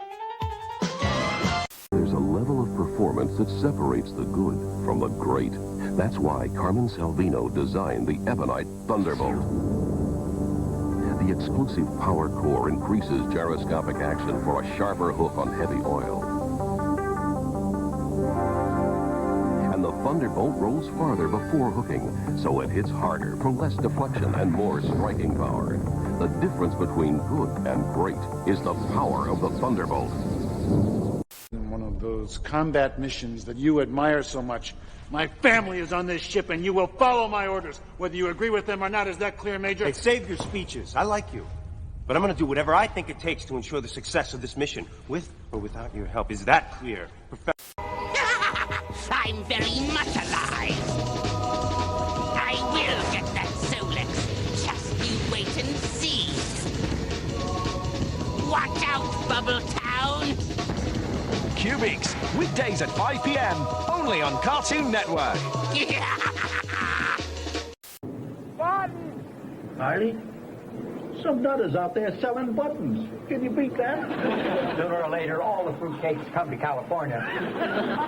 There's a level of performance that separates the good from the great. That's why Carmen Salvino designed the Ebonite Thunderbolt. The exclusive power core increases gyroscopic action for a sharper hook on heavy oil. And the Thunderbolt rolls farther before hooking, so it hits harder for less deflection and more striking power. The difference between good and great is the power of the Thunderbolt. In one of those combat missions that you admire so much, my family is on this ship and you will follow my orders, whether you agree with them or not. Is that clear, Major? Hey, save your speeches. I like you. But I'm going to do whatever I think it takes to ensure the success of this mission, with or without your help. Is that clear? I'm very much alive. I will get that Solex. Just you wait and see. Watch out, Bubble Town. Cubics, weekdays at 5 p.m. only on Cartoon Network. Harley, some nutters out there selling buttons. Can you beat that? Sooner or later, all the fruitcakes come to California.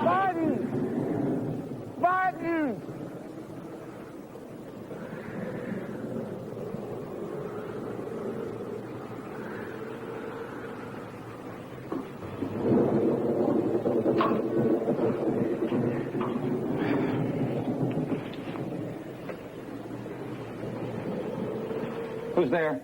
Buttons! Buttons! Who's there?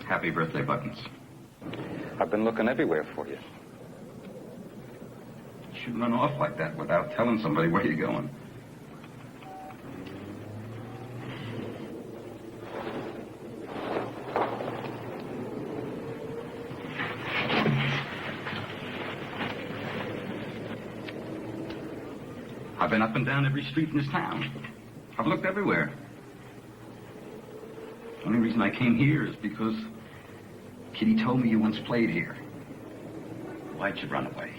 Happy birthday, Buttons. I've been looking everywhere for you. You shouldn't run off like that without telling somebody where you're going. I've been up and down every street in this town. I've looked everywhere. The only reason I came here is because Kitty told me you once played here. Why'd you run away?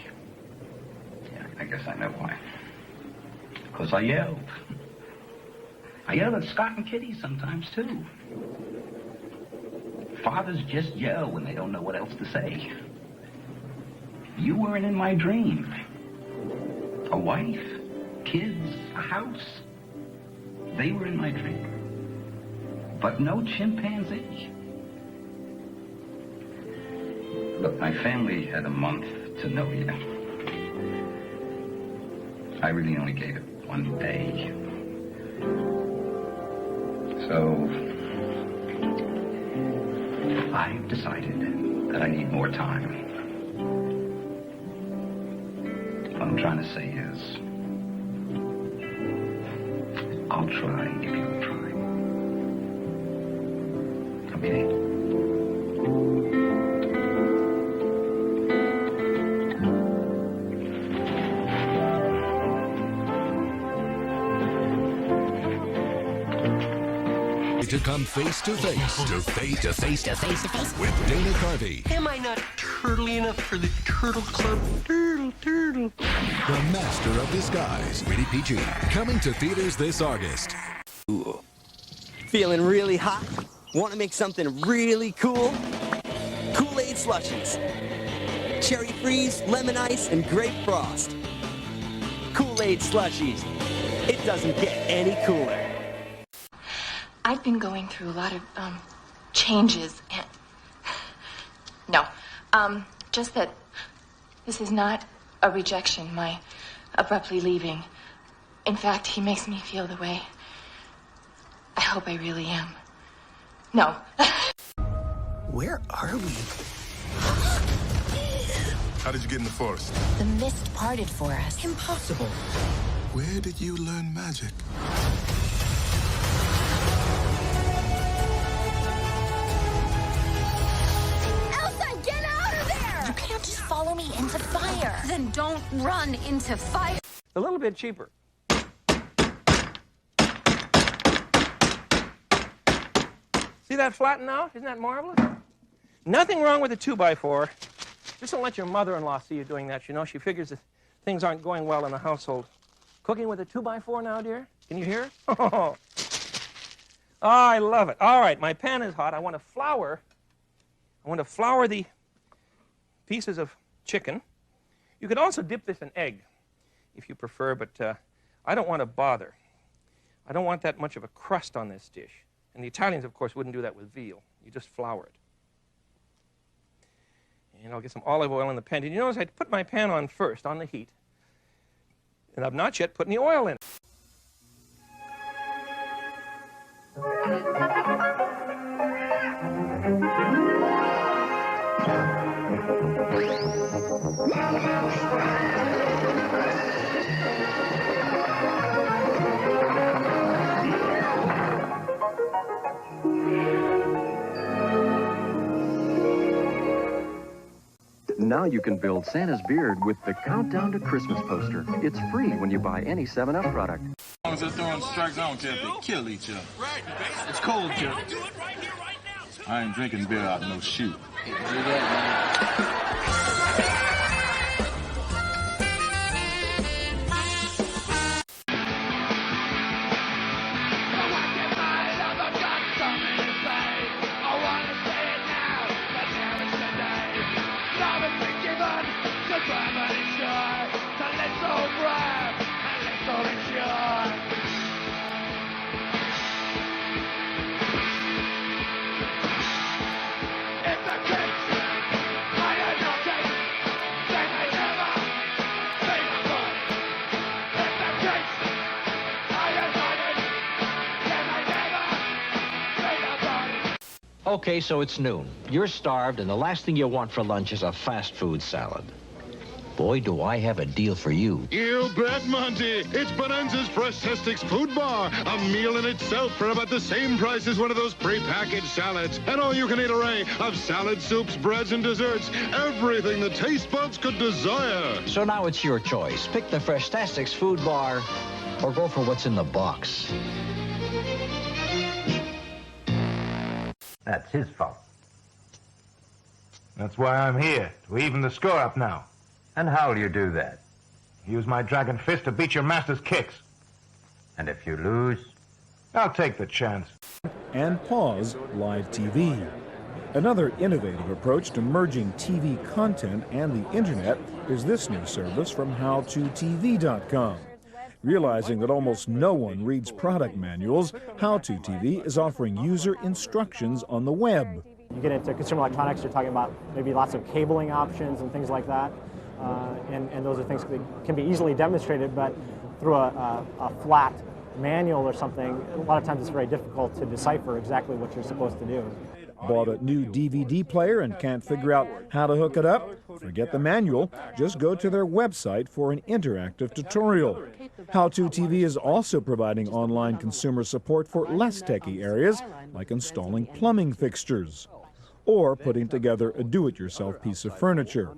Yeah, I guess I know why. Because I yelled. I yell at Scott and Kitty sometimes, too. Fathers just yell when they don't know what else to say. You weren't in my dream. A wife, kids, a house. They were in my dream. But no chimpanzee. Look, my family had a month to know you. I really only gave it one day. So, I've decided that I need more time. I'm trying to say is, I'll try if you'll try. Okay? To come face to face with Dana Carvey. Am I not turtly enough for the Turtle Club? Turtle. The Master of Disguise. Rated PG. Coming to theaters this August. Ooh. Feeling really hot? Want to make something really cool? Kool-Aid slushies. Cherry freeze, lemon ice, and grape frost. Kool-Aid slushies. It doesn't get any cooler. I've been going through a lot of changes and just that this is not a rejection, my abruptly leaving. In fact, he makes me feel the way I hope I really am. No. Where are we? How did you get in the forest? The mist parted for us. Impossible. Where did you learn magic? You can't just follow me into fire. Then don't run into fire. A little bit cheaper. See that flatten out? Isn't that marvelous? Nothing wrong with a 2x4. Just don't let your mother-in-law see you doing that. You know, she figures that things aren't going well in the household. Cooking with a 2x4 now, dear? Can you hear? Oh, I love it. All right, my pan is hot. I want to flour the pieces of chicken. You could also dip this in egg if you prefer, but I don't want to bother. I don't want that much of a crust on this dish. And the Italians, of course, wouldn't do that with veal. You just flour it. And I'll get some olive oil in the pan. Did you notice I put my pan on first, on the heat, and I've not yet put any oil in it. Now you can build Santa's beard with the Countdown to Christmas poster. It's free when you buy any 7-Up product. As long as they're throwing strikes, I don't care if they kill each other. It's cold, Jeff. I ain't drinking beer out no shoot. Okay, so it's noon. You're starved, and the last thing you want for lunch is a fast food salad. Boy, do I have a deal for you. You bet, Monty. It's Bonanza's Fresh Testix Food Bar. A meal in itself for about the same price as one of those prepackaged salads. An all-you-can-eat array of salad, soups, breads, and desserts. Everything the taste buds could desire. So now it's your choice. Pick the Fresh Testix Food Bar, or go for what's in the box. That's his fault. That's why I'm here, to even the score up now. And how'll you do that? Use my dragon fist to beat your master's kicks. And if you lose? I'll take the chance. And pause live TV. Another innovative approach to merging TV content and the internet is this new service from howtotv.com. Realizing that almost no one reads product manuals, HowToTV is offering user instructions on the web. You get into consumer electronics, you're talking about maybe lots of cabling options and things like that. And those are things that can be easily demonstrated, but through a flat manual or something, a lot of times it's very difficult to decipher exactly what you're supposed to do. Bought a new DVD player and can't figure out how to hook it up? Forget the manual. Just go to their website for an interactive tutorial. How To TV is also providing online consumer support for less techy areas, like installing plumbing fixtures or putting together a do-it-yourself piece of furniture.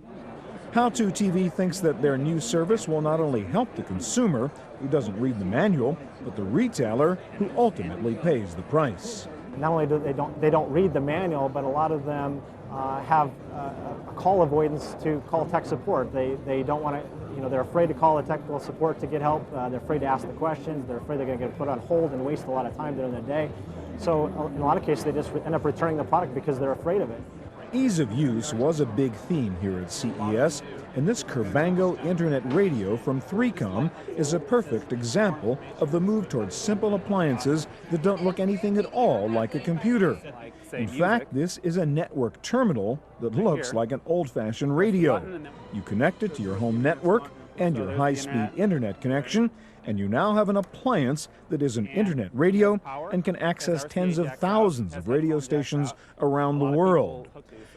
How To TV thinks that their new service will not only help the consumer, who doesn't read the manual, but the retailer, who ultimately pays the price. Not only do they don't read the manual, but a lot of them have a call avoidance to call tech support. They don't want to, they're afraid to call the technical support to get help. They're afraid to ask the questions. They're afraid they're going to get put on hold and waste a lot of time during the day. So in a lot of cases, they just end up returning the product because they're afraid of it. Ease of use was a big theme here at CES, and this Curbango Internet Radio from 3Com is a perfect example of the move towards simple appliances that don't look anything at all like a computer. In fact, this is a network terminal that looks like an old-fashioned radio. You connect it to your home network and your high-speed internet connection, and you now have an appliance that is an internet radio and can access tens of thousands of radio stations around the world.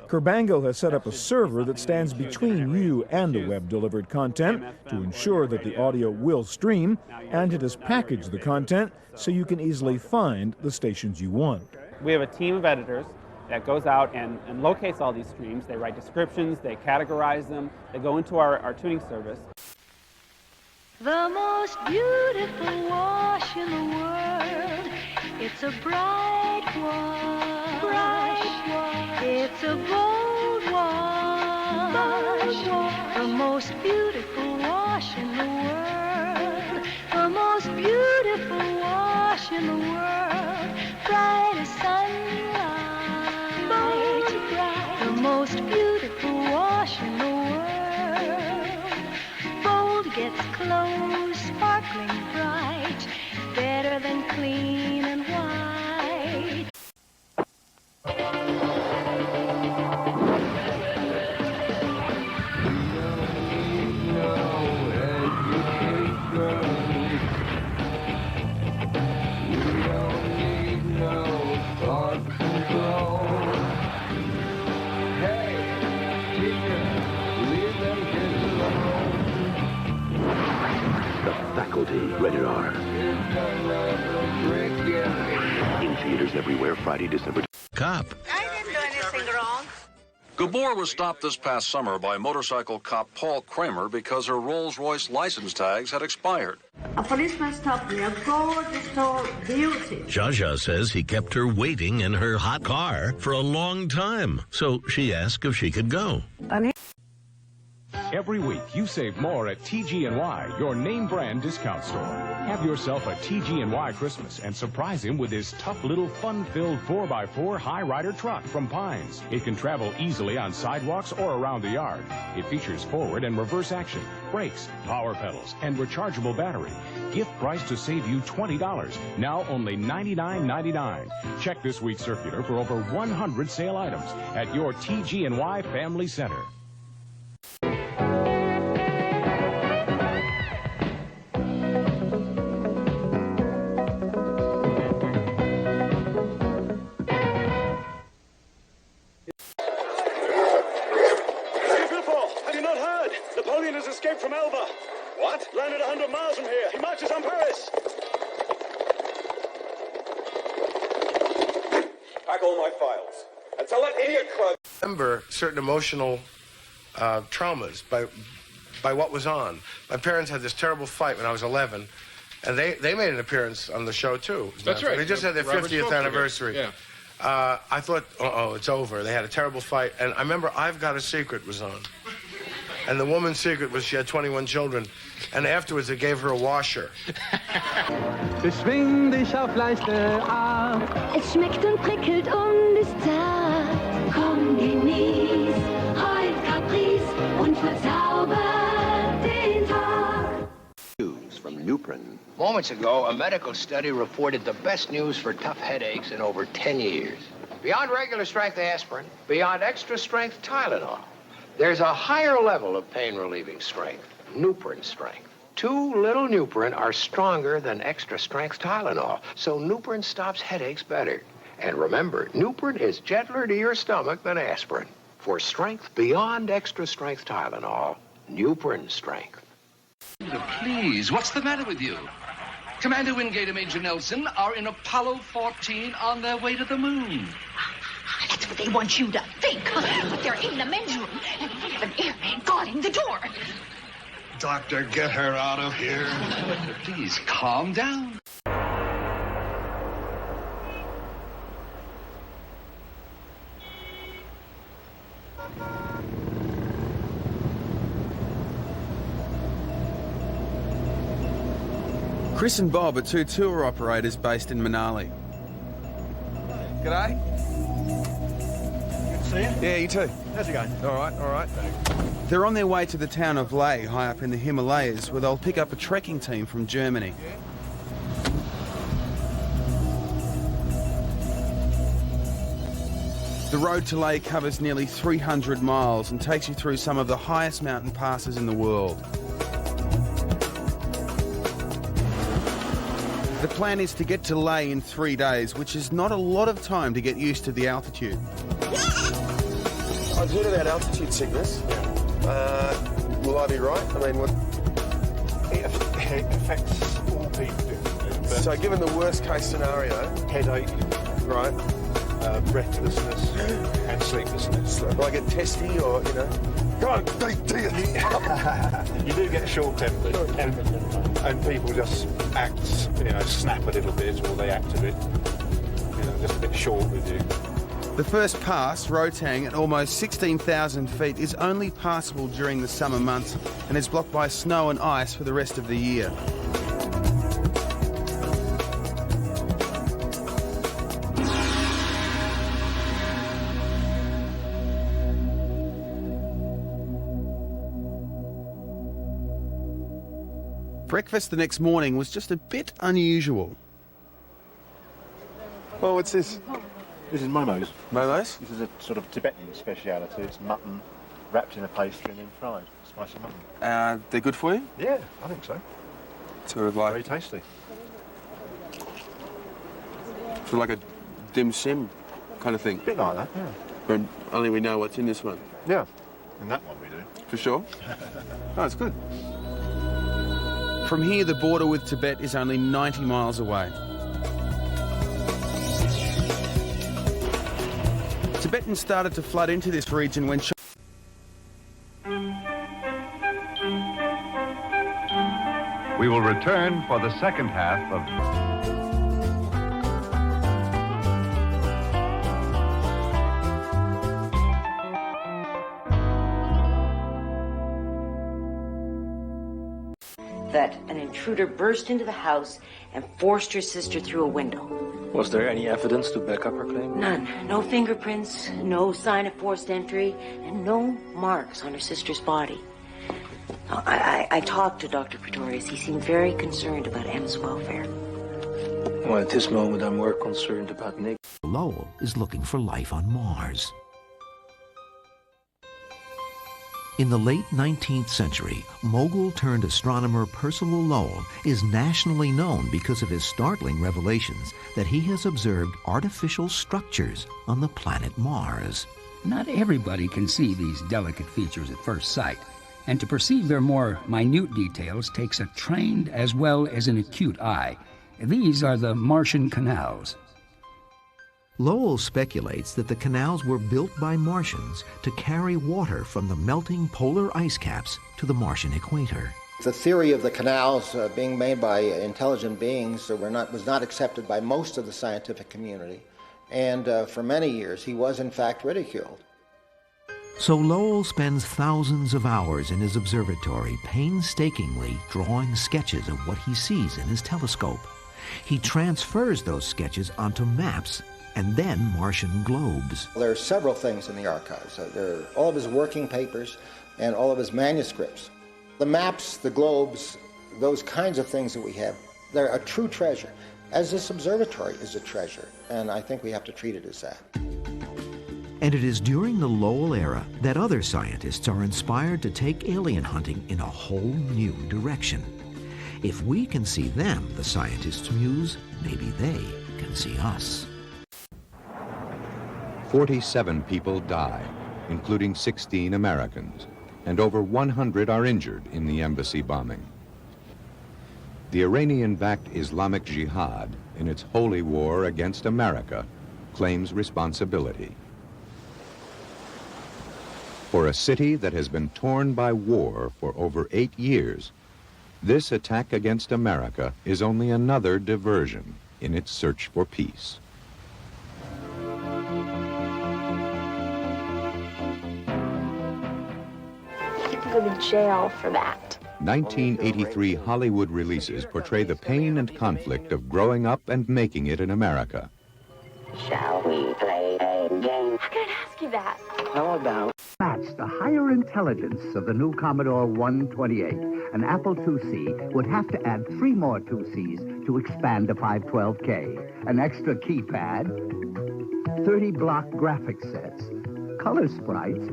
Curbango has set up a server that stands between you and the web-delivered content to ensure that the audio will stream, and it has packaged the content so you can easily find the stations you want. We have a team of editors that goes out and locates all these streams. They write descriptions, they categorize them, they go into our tuning service. The most beautiful wash in the world, it's a bright wash, it's a bold wash, the most beautiful wash in the world, the most beautiful wash in the world, bright as sunlight, the most beautiful wash in the world, bold gets close, sparkling bright, better than clean and white. Rated R. In theaters everywhere, Friday, December. Cop. I didn't do anything wrong. Gabor was stopped this past summer by motorcycle cop Paul Kramer because her Rolls-Royce license tags had expired. A policeman stopped me, a gorgeous tall beauty. Jaja says he kept her waiting in her hot car for a long time, so she asked if she could go. Every week, you save more at TG&Y, your name brand discount store. Have yourself a TG&Y Christmas and surprise him with his tough little fun-filled 4x4 high rider truck from Pines. It can travel easily on sidewalks or around the yard. It features forward and reverse action, brakes, power pedals, and rechargeable battery. Gift price to save you $20, now only $99.99. Check this week's circular for over 100 sale items at your TG&Y Family Center. Napoleon has escaped from Elba. What? Landed 100 miles from here. He marches on Paris. Pack all my files. And tell that idiot crud. Remember certain emotional traumas by what was on. My parents had this terrible fight when I was 11, and they made an appearance on the show too. That's right. They just had their Robert 50th anniversary. Yeah. I thought, it's over. They had a terrible fight, and I remember I've Got a Secret was on. And the woman's secret was she had 21 children. And afterwards, they gave her a washer. Beschwing dich auf leichte Art. Es schmeckt und prickelt und ist zart. Komm, genieß, heut Caprice und verzauber den Tag. News from Nuprin. Moments ago, a medical study reported the best news for tough headaches in over 10 years. Beyond regular strength aspirin, beyond extra strength Tylenol, there's a higher level of pain-relieving strength, Nuprin strength. 2 little Nuprin are stronger than extra strength Tylenol, so Nuprin stops headaches better. And remember, Nuprin is gentler to your stomach than aspirin. For strength beyond extra strength Tylenol, Nuprin strength. Please, what's the matter with you? Commander Wingate and Major Nelson are in Apollo 14 on their way to the moon. That's what they want you to think. But they're in the men's room, and we have an airman guarding the door. Doctor, get her out of here. Please, calm down. Chris and Bob are two tour operators based in Manali. G'day. Good to see you. Yeah, you too. How's it going? All right. They're on their way to the town of Leh, high up in the Himalayas, where they'll pick up a trekking team from Germany. The road to Leh covers nearly 300 miles and takes you through some of the highest mountain passes in the world. The plan is to get to Leh in 3 days, which is not a lot of time to get used to the altitude. I've heard about altitude sickness. Will I be right? I mean, what? It affects all people differently. So given the worst case scenario... Headache. Right. Breathlessness and sleeplessness. Will I get testy or, you know? God, you do get short-tempered, and people just act, snap a little bit, or they act a bit, just a bit short with you. The first pass, Rotang, at almost 16,000 feet, is only passable during the summer months and is blocked by snow and ice for the rest of the year. Breakfast the next morning was just a bit unusual. Oh, what's this? This is momos. Momos? This is a sort of Tibetan speciality. It's mutton wrapped in a pastry and then fried. Spicy mutton. They're good for you? Yeah, I think so. Sort of like... Very tasty. Sort of like a dim sum kind of thing? A bit like that, yeah. But only we know what's in this one. Yeah, in that one we do. For sure? Oh, it's good. From here, the border with Tibet is only 90 miles away. Tibetans started to flood into this region when We will return for the second half of... that an intruder burst into the house and forced her sister through a window. Was there any evidence to back up her claim? None. No fingerprints, no sign of forced entry, and no marks on her sister's body. I talked to Dr. Pretorius. He seemed very concerned about Emma's welfare. Well, at this moment, I'm more concerned about Nick. Lowell is looking for life on Mars. In the late 19th century, mogul-turned astronomer Percival Lowell is nationally known because of his startling revelations that he has observed artificial structures on the planet Mars. Not everybody can see these delicate features at first sight, and to perceive their more minute details takes a trained as well as an acute eye. These are the Martian canals. Lowell speculates that the canals were built by Martians to carry water from the melting polar ice caps to the Martian equator. The theory of the canals being made by intelligent beings was not accepted by most of the scientific community, and for many years he was in fact ridiculed. So Lowell spends thousands of hours in his observatory painstakingly drawing sketches of what he sees in his telescope. He transfers those sketches onto maps and then Martian globes. There are several things in the archives. There are all of his working papers and all of his manuscripts. The maps, the globes, those kinds of things that we have, they're a true treasure, as this observatory is a treasure, and I think we have to treat it as that. And it is during the Lowell era that other scientists are inspired to take alien hunting in a whole new direction. If we can see them, the scientists muse, maybe they can see us. 47 people die, including 16 Americans, and over 100 are injured in the embassy bombing. The Iranian-backed Islamic Jihad, in its holy war against America, claims responsibility. For a city that has been torn by war for over 8 years, this attack against America is only another diversion in its search for peace. You can go to jail for that. 1983 Hollywood releases portray the pain and conflict of growing up and making it in America. Shall we play a game? How can I ask you that? How about? Match the higher intelligence of the new Commodore 128. An Apple IIc would have to add 3 more 2Cs to expand to 512K. An extra keypad, 30 block graphic sets, color sprites,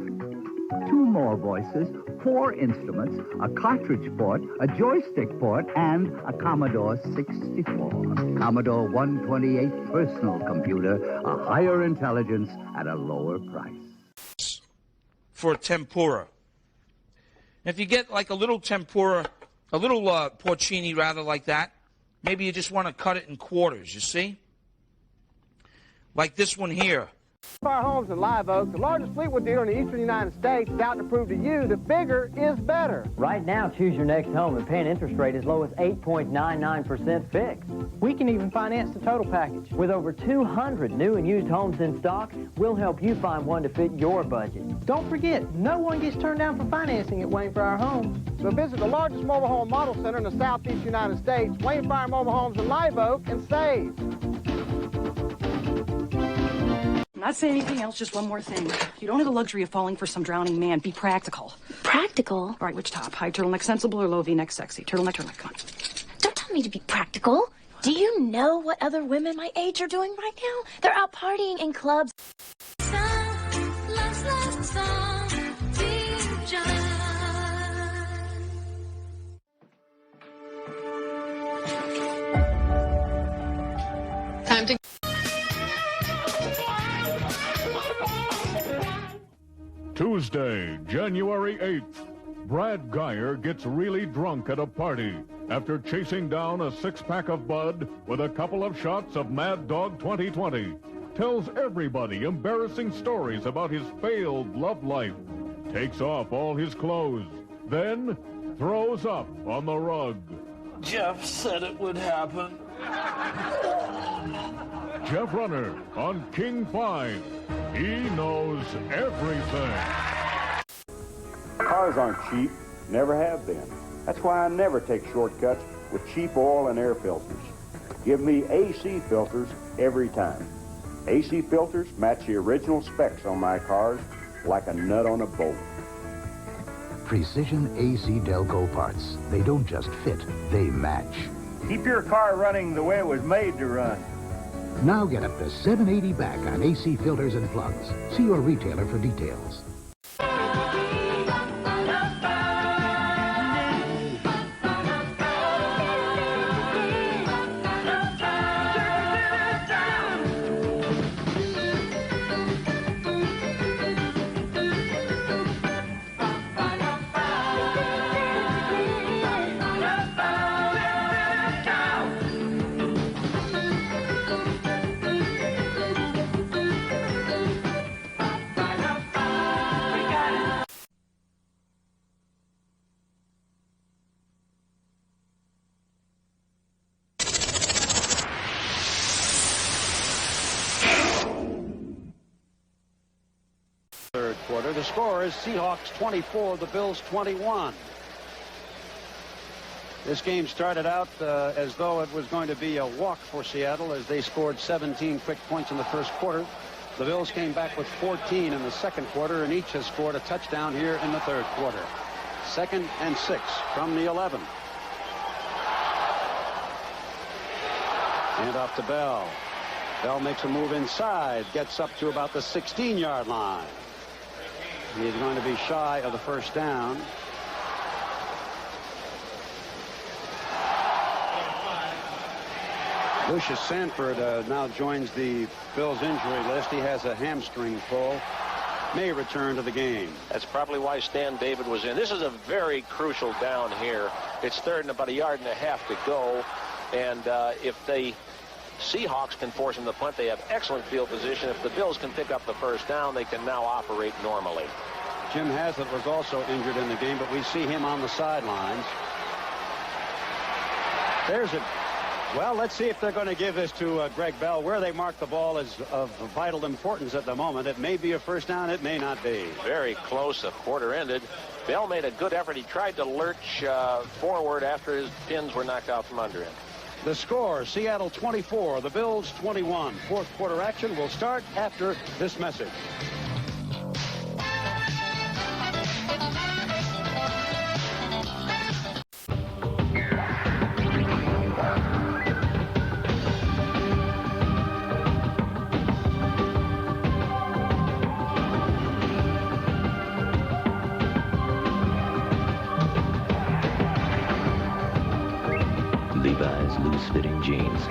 2 more voices, 4 instruments, a cartridge port, a joystick port, and a Commodore 64. Commodore 128 personal computer, a higher intelligence at a lower price. For tempura. If you get like a little tempura, a little porcini rather like that, maybe you just want to cut it in quarters, you see? Like this one here. Fire Homes in Live Oak, the largest Fleetwood dealer in the eastern United States, is out to prove to you that bigger is better. Right now, choose your next home and pay an interest rate as low as 8.99% fixed. We can even finance the total package. With over 200 new and used homes in stock, we'll help you find one to fit your budget. Don't forget, no one gets turned down for financing at Wayne Fire Homes. So visit the largest mobile home model center in the southeast United States, Wayne Fire Mobile Homes in Live Oak, and save. Not saying anything else, just one more thing. You don't have the luxury of falling for some drowning man. Be practical. Practical? All right, which top? High turtleneck sensible or low V-neck sexy? Turtleneck, come on. Don't tell me to be practical. Do you know what other women my age are doing right now? They're out partying in clubs. Time to... Tuesday, January 8th. Brad Geyer gets really drunk at a party after chasing down a 6-pack of Bud with a couple of shots of Mad Dog 2020. Tells everybody embarrassing stories about his failed love life. Takes off all his clothes. Then throws up on the rug. Jeff said it would happen. Jeff Runner on King 5. He knows everything. Cars aren't cheap, never have been. That's why I never take shortcuts with cheap oil and air filters. Give me AC filters every time. AC filters match the original specs on my cars like a nut on a bolt. Precision AC Delco parts. They don't just fit, they match. Keep your car running the way it was made to run. Now get up to $780 back on AC filters and plugs. See your retailer for details. Third quarter. The score is Seahawks 24, the Bills 21. This game started out as though it was going to be a walk for Seattle as they scored 17 quick points in the first quarter. The Bills came back with 14 in the second quarter, and each has scored a touchdown here in the third quarter. 2nd and 6 from the 11. Hand off to Bell. Bell makes a move inside, gets up to about the 16-yard line. He's going to be shy of the first down. Lucius Sanford now joins the Bills injury list. He has a hamstring pull. May return to the game. That's probably why Stan David was in. This is a very crucial down here. It's third and about 1.5 yards to go. And if the Seahawks can force them to punt, they have excellent field position. If the Bills can pick up the first down, they can now operate normally. Jim Haslett was also injured in the game, but we see him on the sidelines. There's it. Well, let's see if they're going to give this to Greg Bell. Where they mark the ball is of vital importance at the moment. It may be a first down. It may not be. Very close. The quarter ended. Bell made a good effort. He tried to lurch forward after his pins were knocked out from under him. The score, Seattle 24, the Bills 21. Fourth quarter action will start after this message. Levi's loose-fitting jeans.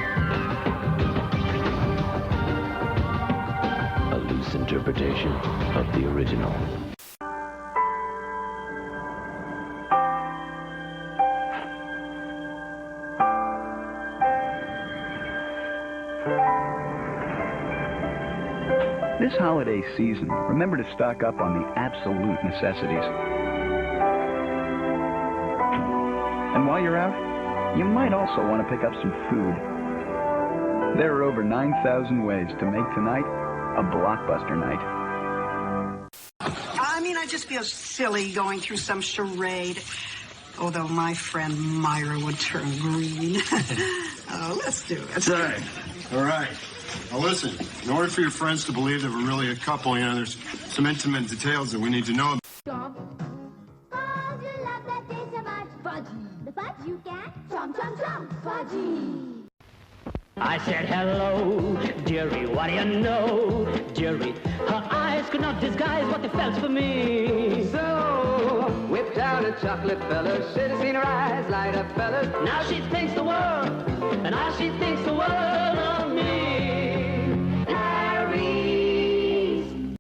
A loose interpretation of the original. This holiday season, remember to stock up on the absolute necessities. And while you're out, you might also want to pick up some food. There are over 9,000 ways to make tonight a blockbuster night. I mean, I just feel silly going through some charade. Although my friend Myra would turn green. Oh, let's do it. All right. Now listen, in order for your friends to believe that we're really a couple, you know, there's some intimate details that we need to know. I said, hello, dearie, what do you know? Dearie, her eyes could not disguise what they felt for me. So, whipped out a chocolate fella, should have seen her eyes light up, fellas. Now she thinks the world, and now she thinks the world of me. Larry's.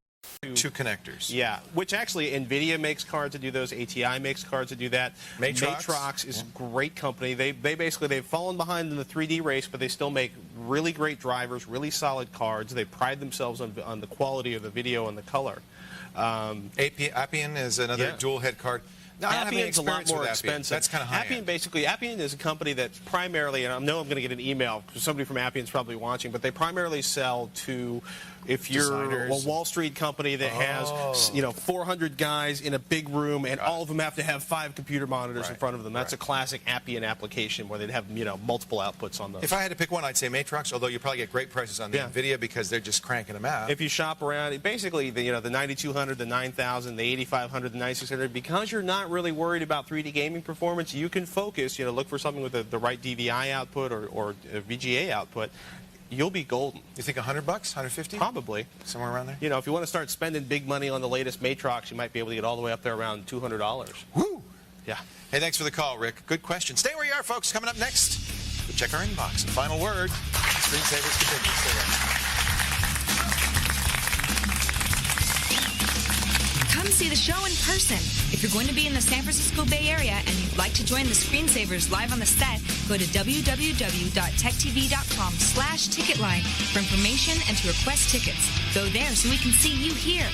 Two connectors. Yeah, which actually NVIDIA makes cards that do those. ATI makes cards that do that. Matrox is a great company. They've fallen behind in the 3D race, but they still make really great drivers, really solid cards. They pride themselves on the quality of the video and the color. Appian is another dual head card. No, Appian's a lot more expensive. That's kind of high Appian, basically, Appian is a company that's primarily, and I know I'm going to get an email because somebody from Appian's probably watching, but they primarily sell to, if you're designers. a Wall Street company that has, 400 guys in a big room, and all of them have to have 5 computer monitors in front of them. That's a classic Appian application where they'd have, multiple outputs on those. If I had to pick one, I'd say Matrox, although you probably get great prices on the NVIDIA because they're just cranking them out. If you shop around, basically, the 9200, the 9000, the 8500, the 9600, because you're not really worried about 3D gaming performance, you can focus, look for something with the right DVI output or VGA output. You'll be golden. You think $100, $150? Probably. Somewhere around there? If you want to start spending big money on the latest Matrox, you might be able to get all the way up there around $200. Woo! Yeah. Hey, thanks for the call, Rick. Good question. Stay where you are, folks. Coming up next, we'll check our inbox. And final word, screensavers continue. Stay there. Come see the show in person. If you're going to be in the San Francisco Bay Area and you'd like to join the Screensavers live on the set, go to www.techtv.com/ticketline for information and to request tickets. Go there so we can see you here.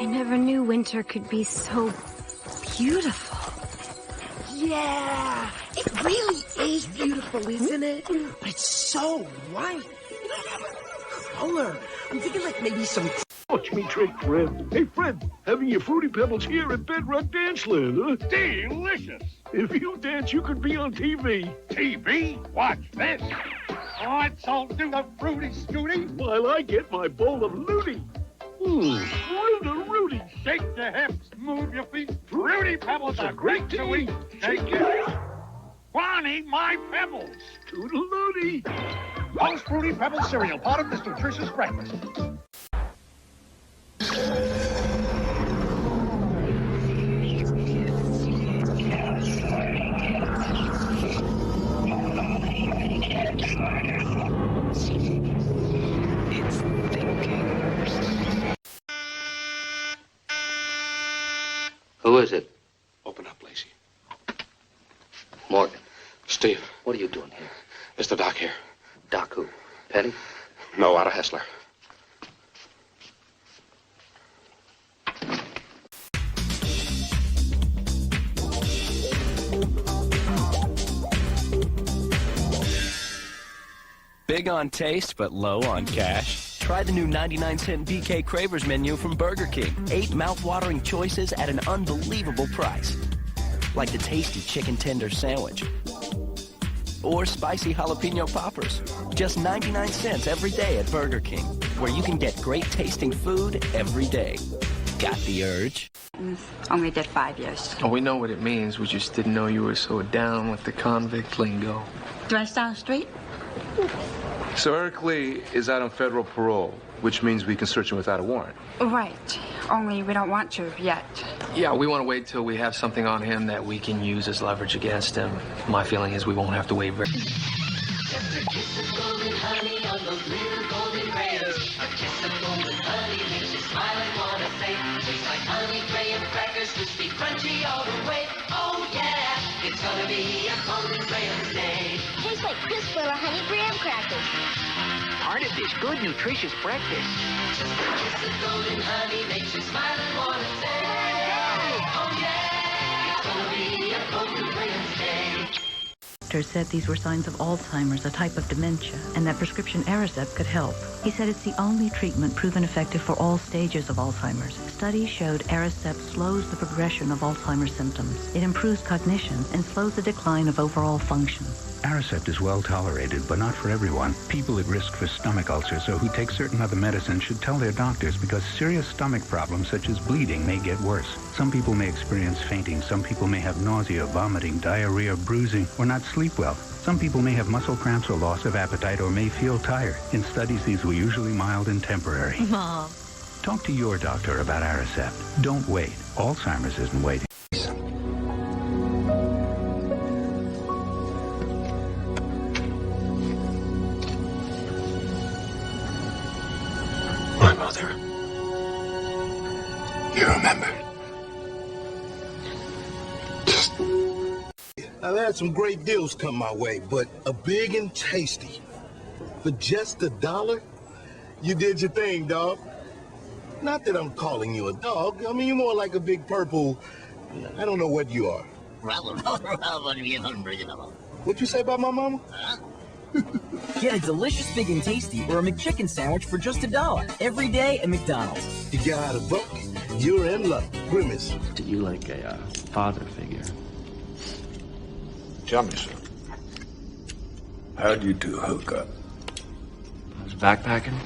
I never knew winter could be so beautiful. Yeah, it really is beautiful, isn't it? But it's so white. You don't have a color. I'm thinking like maybe some... Watch me trick, Fred. Hey, Fred, having your Fruity Pebbles here at Bedrock Danceland, huh? Delicious. If you dance, you could be on TV. TV? Watch this. Oh, it's all do the Fruity Scooty. While I get my bowl of Looty. Rudy. Shake your hips, move your feet. Fruity Pebbles are great to eat. Shake it. Bonnie, my pebbles. Toodalooty. Hall's Fruity Pebbles cereal, part of this nutritious breakfast. Who is it? Open up, Lacey. Morgan. Steve. What are you doing here? It's the doc here. Doc who? Petty? No, out of Hessler. Big on taste, but low on cash. Try the new 99-cent BK Cravers menu from Burger King. 8 mouth-watering choices at an unbelievable price. Like the tasty chicken tender sandwich. Or spicy jalapeno poppers. Just 99 cents every day at Burger King, where you can get great tasting food every day. Got the urge? Only did 5 years. Oh, we know what it means. We just didn't know you were so down with the convict lingo. Do I sound straight? So Eric Lee is out on federal parole, which means we can search him without a warrant. Right. Only we don't want to yet. Yeah, we want to wait till we have something on him that we can use as leverage against him. My feeling is we won't have to wait very... Just a kiss of golden honey on those little golden grahams. A kiss of golden honey makes you smile and wanna say, tastes like honey graham crackers, crispy, crunchy all the way. Oh yeah, it's gonna be a golden graham day. Tastes like crisp little honey graham crackers. Part of this good, nutritious breakfast. Just a kiss of golden honey makes you smile and wanna say, oh yeah, it's gonna be a golden graham day. Doctors said these were signs of Alzheimer's, a type of dementia, and that prescription Aricept could help. He said it's the only treatment proven effective for all stages of Alzheimer's. Studies showed Aricept slows the progression of Alzheimer's symptoms. It improves cognition and slows the decline of overall function. Aricept is well tolerated, but not for everyone. People at risk for stomach ulcers or who take certain other medicines should tell their doctors because serious stomach problems such as bleeding may get worse. Some people may experience fainting. Some people may have nausea, vomiting, diarrhea, bruising, or not sleep well. Some people may have muscle cramps or loss of appetite or may feel tired. In studies, these were usually mild and temporary. Mom. Talk to your doctor about Aricept. Don't wait. Alzheimer's isn't waiting. My mother. You remember? I've had some great deals come my way, but a big and tasty. For just $1, you did your thing, dog. Not that I'm calling you a dog. I mean, you're more like a big purple... I don't know what you are. What'd you say about my mama? Get a delicious Big and Tasty or a McChicken sandwich for just $1 every day at McDonald's. You got a vote. You're in luck. Grimace. Do you like a father figure? Tell me, sir. How'd you two hook up? I was backpacking.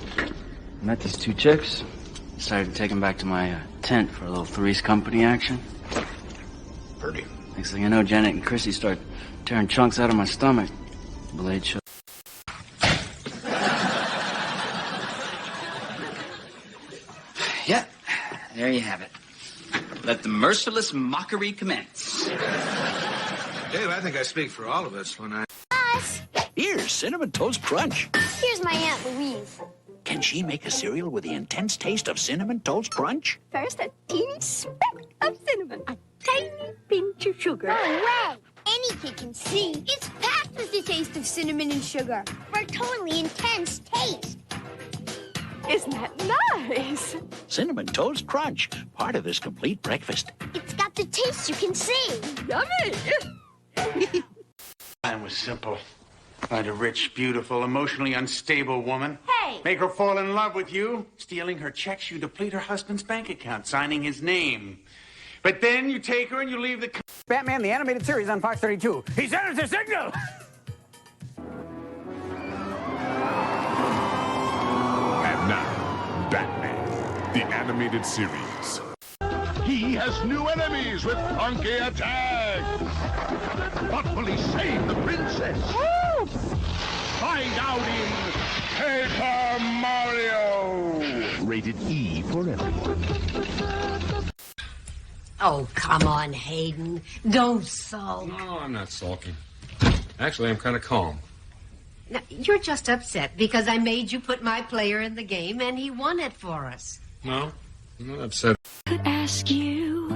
Met these 2 chicks. Decided to take them back to my tent for a little Three's Company action. Pretty. Next thing I know, Janet and Chrissy start tearing chunks out of my stomach. Blade show. Yeah, there you have it. Let the merciless mockery commence. Dave, I think I speak for all of us when I... Us! Here's Cinnamon Toast Crunch. Here's my Aunt Louise. Can she make a cereal with the intense taste of Cinnamon Toast Crunch? First, a teeny speck of cinnamon, a tiny pinch of sugar. No way! Any kid can see. It's packed with the taste of cinnamon and sugar for a totally intense taste. Isn't that nice? Cinnamon Toast Crunch, part of this complete breakfast. It's got the taste you can see. Yummy! Plan was simple. Find a rich, beautiful, emotionally unstable woman. Hey! Make her fall in love with you. Stealing her checks, you deplete her husband's bank account, signing his name. But then you take her and you leave the... Batman, the animated series on Fox 32. He sent us a signal! And now, Batman, the animated series. He has new enemies with funky attacks. But will he save the princess? Woo! Find out in Paper Mario. Rated E for everyone. Oh, come on, Hayden. Don't sulk. No, I'm not sulking. Actually, I'm kind of calm. Now, you're just upset because I made you put my player in the game and he won it for us. No, I'm not upset. I could ask you,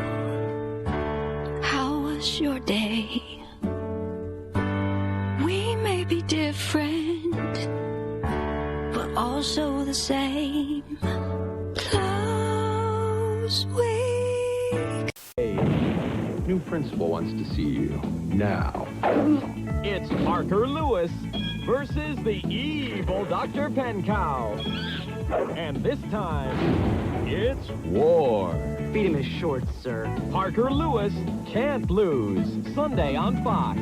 how was your day? We may be different, but also the same. Close we. New principal wants to see you now. It's Parker Lewis versus the evil Dr. Pencow. And this time, it's war. Feed him his shorts, sir. Parker Lewis can't lose. Sunday on Fox.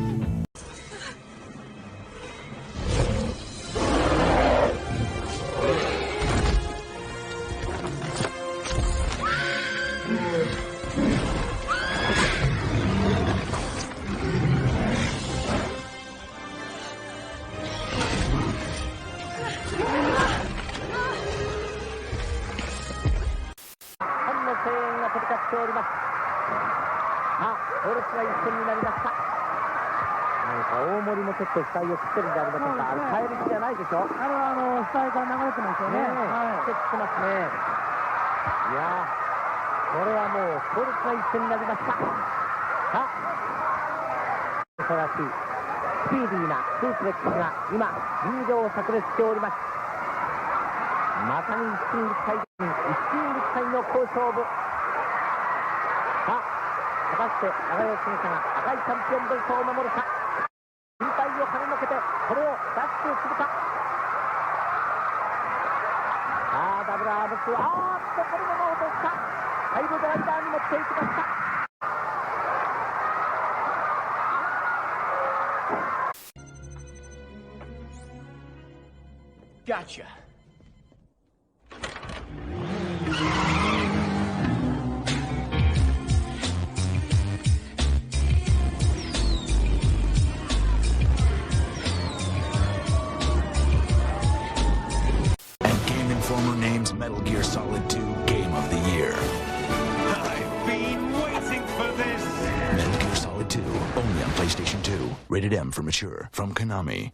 Gotcha. And Game Informer names Metal Gear Solid 2 Game of the Year. I've been waiting for this. Metal Gear Solid 2, only on PlayStation 2. Rated M for mature. From Konami.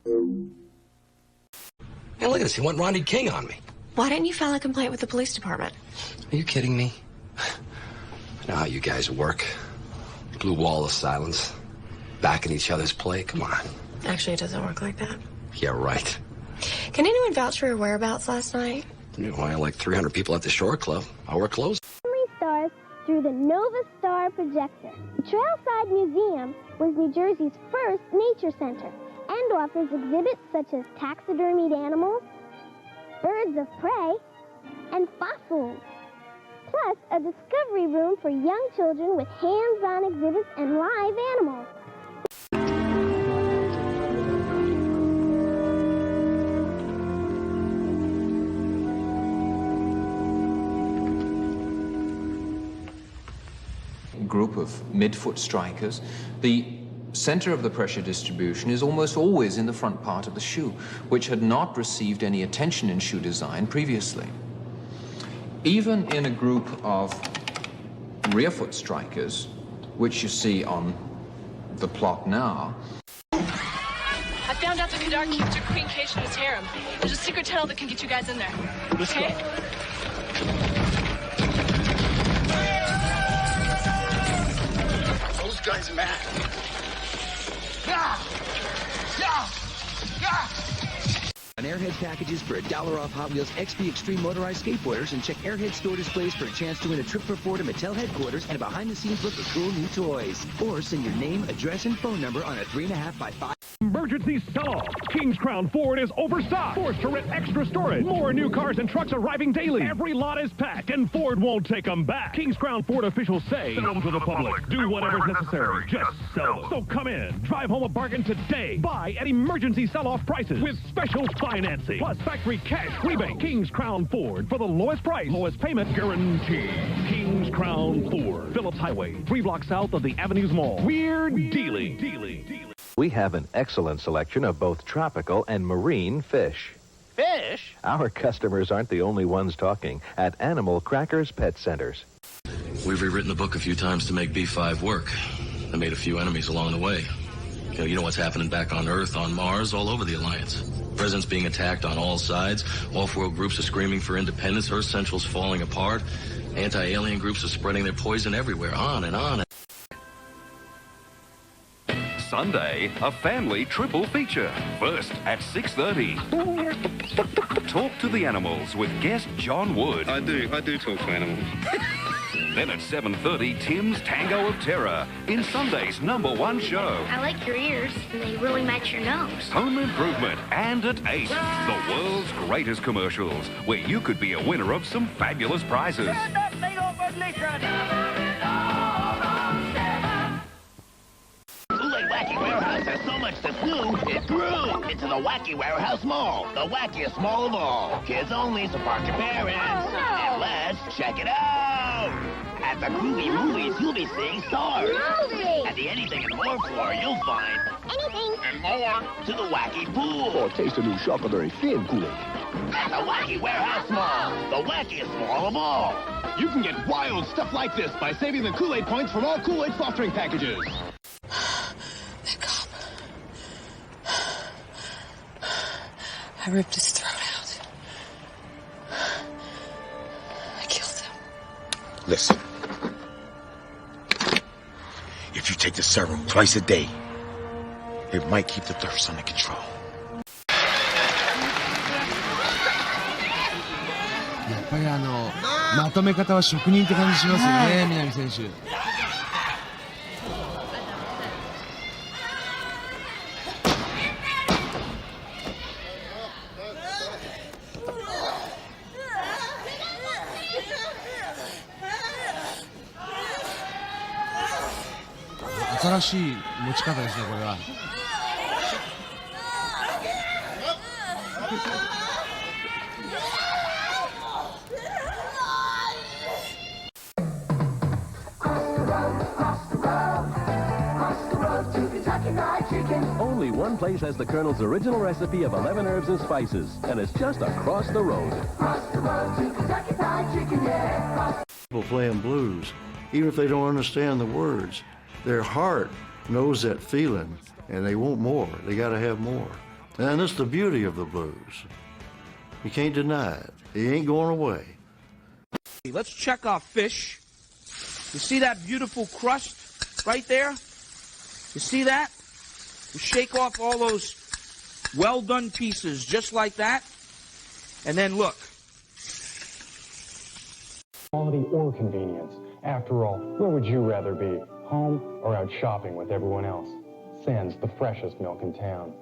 Hey, look at this. He went Ronnie King on me. Why didn't you file a complaint with the police department? Are you kidding me? I know how you guys work. Blue wall of silence. Backing each other's play. Come on. Actually, it doesn't work like that. Yeah, right. Can anyone vouch for your whereabouts last night? You know, I had like 300 people at the shore club. I wear clothes. Stars through the Nova Star projector. The Trailside Museum was New Jersey's first nature center and offers exhibits such as taxidermied animals, birds of prey, and fossils. Plus, a discovery room for young children with hands-on exhibits and live animals. Group of mid-foot strikers. The center of the pressure distribution is almost always in the front part of the shoe, which had not received any attention in shoe design previously. Even in a group of rear foot strikers, which you see on the plot now. I found out the Kadar keeps her queen caged in his harem. There's a secret tunnel that can get you guys in there. Let's okay? go. Those guys are mad. On Airhead packages for $1 off Hot Wheels XP Extreme Motorized Skateboarders, and check Airhead store displays for a chance to win a trip for four to Mattel headquarters and a behind-the-scenes look at cool new toys. Or send your name, address, and phone number on a 3.5 by 5. Emergency sell-off. Kings Crown Ford is overstocked. Forced to rent extra storage. More new cars and trucks arriving daily. Every lot is packed, and Ford won't take them back. Kings Crown Ford officials say, sell them to the public. Do whatever's necessary. Just sell them. So come in. Drive home a bargain today. Buy at emergency sell-off prices with special financing. Plus factory cash rebate. Kings Crown Ford for the lowest price. Lowest payment guaranteed. Kings Crown Ford. Phillips Highway. 3 blocks south of the Avenues Mall. We're dealing. We have an excellent selection of both tropical and marine fish. Fish? Our customers aren't the only ones talking at Animal Crackers Pet Centers. We've rewritten the book a few times to make B5 work. I made a few enemies along the way. You know what's happening back on Earth, on Mars, all over the Alliance. President's being attacked on all sides. Off-world groups are screaming for independence. Earth Central's falling apart. Anti-alien groups are spreading their poison everywhere. On and on. Sunday, a family triple feature. First at 6:30. Talk to the Animals with guest John Wood. I do talk to animals. Then at 7:30, Tim's Tango of Terror in Sunday's #1 show. I like your ears. They really match your nose. Home Improvement. And at 8, the world's greatest commercials, where you could be a winner of some fabulous prizes. Wacky Warehouse has so much to do, it grew into the Wacky Warehouse Mall, the wackiest mall of all. Kids only, so park your parents. Oh, no. And let's check it out. At the Groovy Movies, you'll be seeing stars. Movie. At the Anything and More floor, you'll find Anything and more to the Wacky Pool. Or taste a new Chocolate Thin Kool-Aid. At the Wacky Warehouse Mall, the wackiest mall of all. You can get wild stuff like this by saving the Kool-Aid points from all Kool-Aid soft drink packages. I ripped his throat out. I killed him. Listen. If you take the serum twice a day, it might keep the thirst under control. やっぱりまとめ方は職人って感じしますよね、南選手。新しい持ち方ですね、これは。Only one place has the Colonel's original recipe of 11 herbs and spices, and it's just across the road. People playing blues, even if they don't understand the words, their heart knows that feeling, and they want more. They got to have more. And that's the beauty of the blues. You can't deny it. It ain't going away. Let's check our fish. You see that beautiful crust right there? You see that? You shake off all those well-done pieces just like that. And then look. Quality or convenience? After all, where would you rather be? Home or out shopping with everyone else? Sends the freshest milk in town.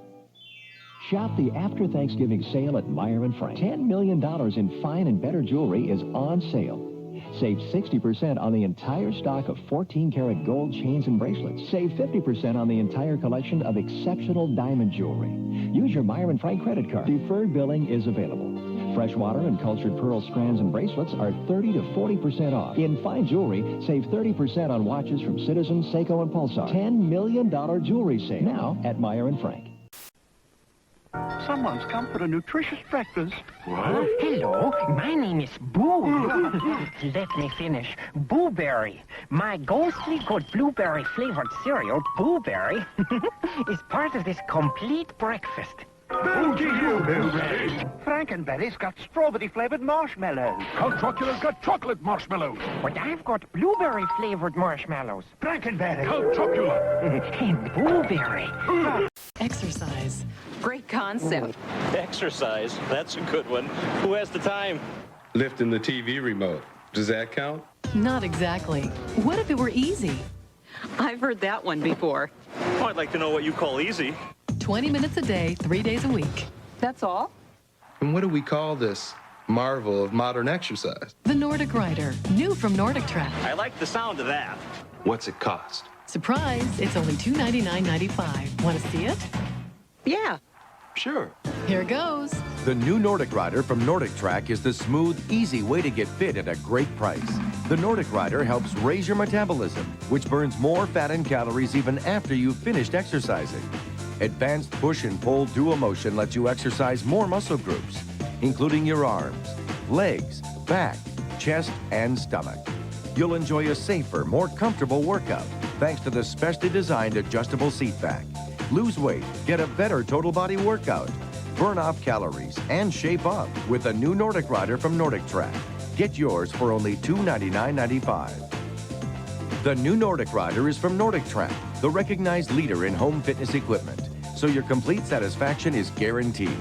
Shop the after Thanksgiving sale at Meyer & Frank. $10 million in fine and better jewelry is on sale. Save 60% on the entire stock of 14-karat gold chains and bracelets. Save 50% on the entire collection of exceptional diamond jewelry. Use your Meyer & Frank credit card. Deferred billing is available. Freshwater and cultured pearl strands and bracelets are 30 to 40% off. In fine jewelry, save 30% on watches from Citizen, Seiko, and Pulsar. $10 million jewelry sale now at Meyer & Frank. Someone's come for a nutritious breakfast. What? Hello, my name is Boo. Let me finish. Booberry. My ghostly good blueberry-flavored cereal, Booberry, is part of this complete breakfast. Boo to you, Blueberry. Frankenberry's got strawberry-flavored marshmallows. Count Chocula's got chocolate marshmallows. But I've got blueberry-flavored marshmallows. Frankenberry. Count Chocula. And Blueberry. Exercise. Great concept. Exercise? That's a good one. Who has the time? Lifting the TV remote. Does that count? Not exactly. What if it were easy? I've heard that one before. Oh, I'd like to know what you call easy. 20 minutes a day, 3 days a week. That's all? And what do we call this marvel of modern exercise? The Nordic Rider. New from Nordic Track. I like the sound of that. What's it cost? Surprise, it's only $299.95. Want to see it? Yeah. Sure. Here goes. The new Nordic Rider from Nordic Track is the smooth, easy way to get fit at a great price. The Nordic Rider helps raise your metabolism, which burns more fat and calories even after you've finished exercising. Advanced push and pull dual motion lets you exercise more muscle groups, including your arms, legs, back, chest, and stomach. You'll enjoy a safer, more comfortable workout thanks to the specially designed adjustable seat back. Lose weight, get a better total body workout, burn off calories, and shape up with the new Nordic Rider from Nordic Track. Get yours for only $299.95. The new Nordic Rider is from Nordic Track, the recognized leader in home fitness equipment, so your complete satisfaction is guaranteed.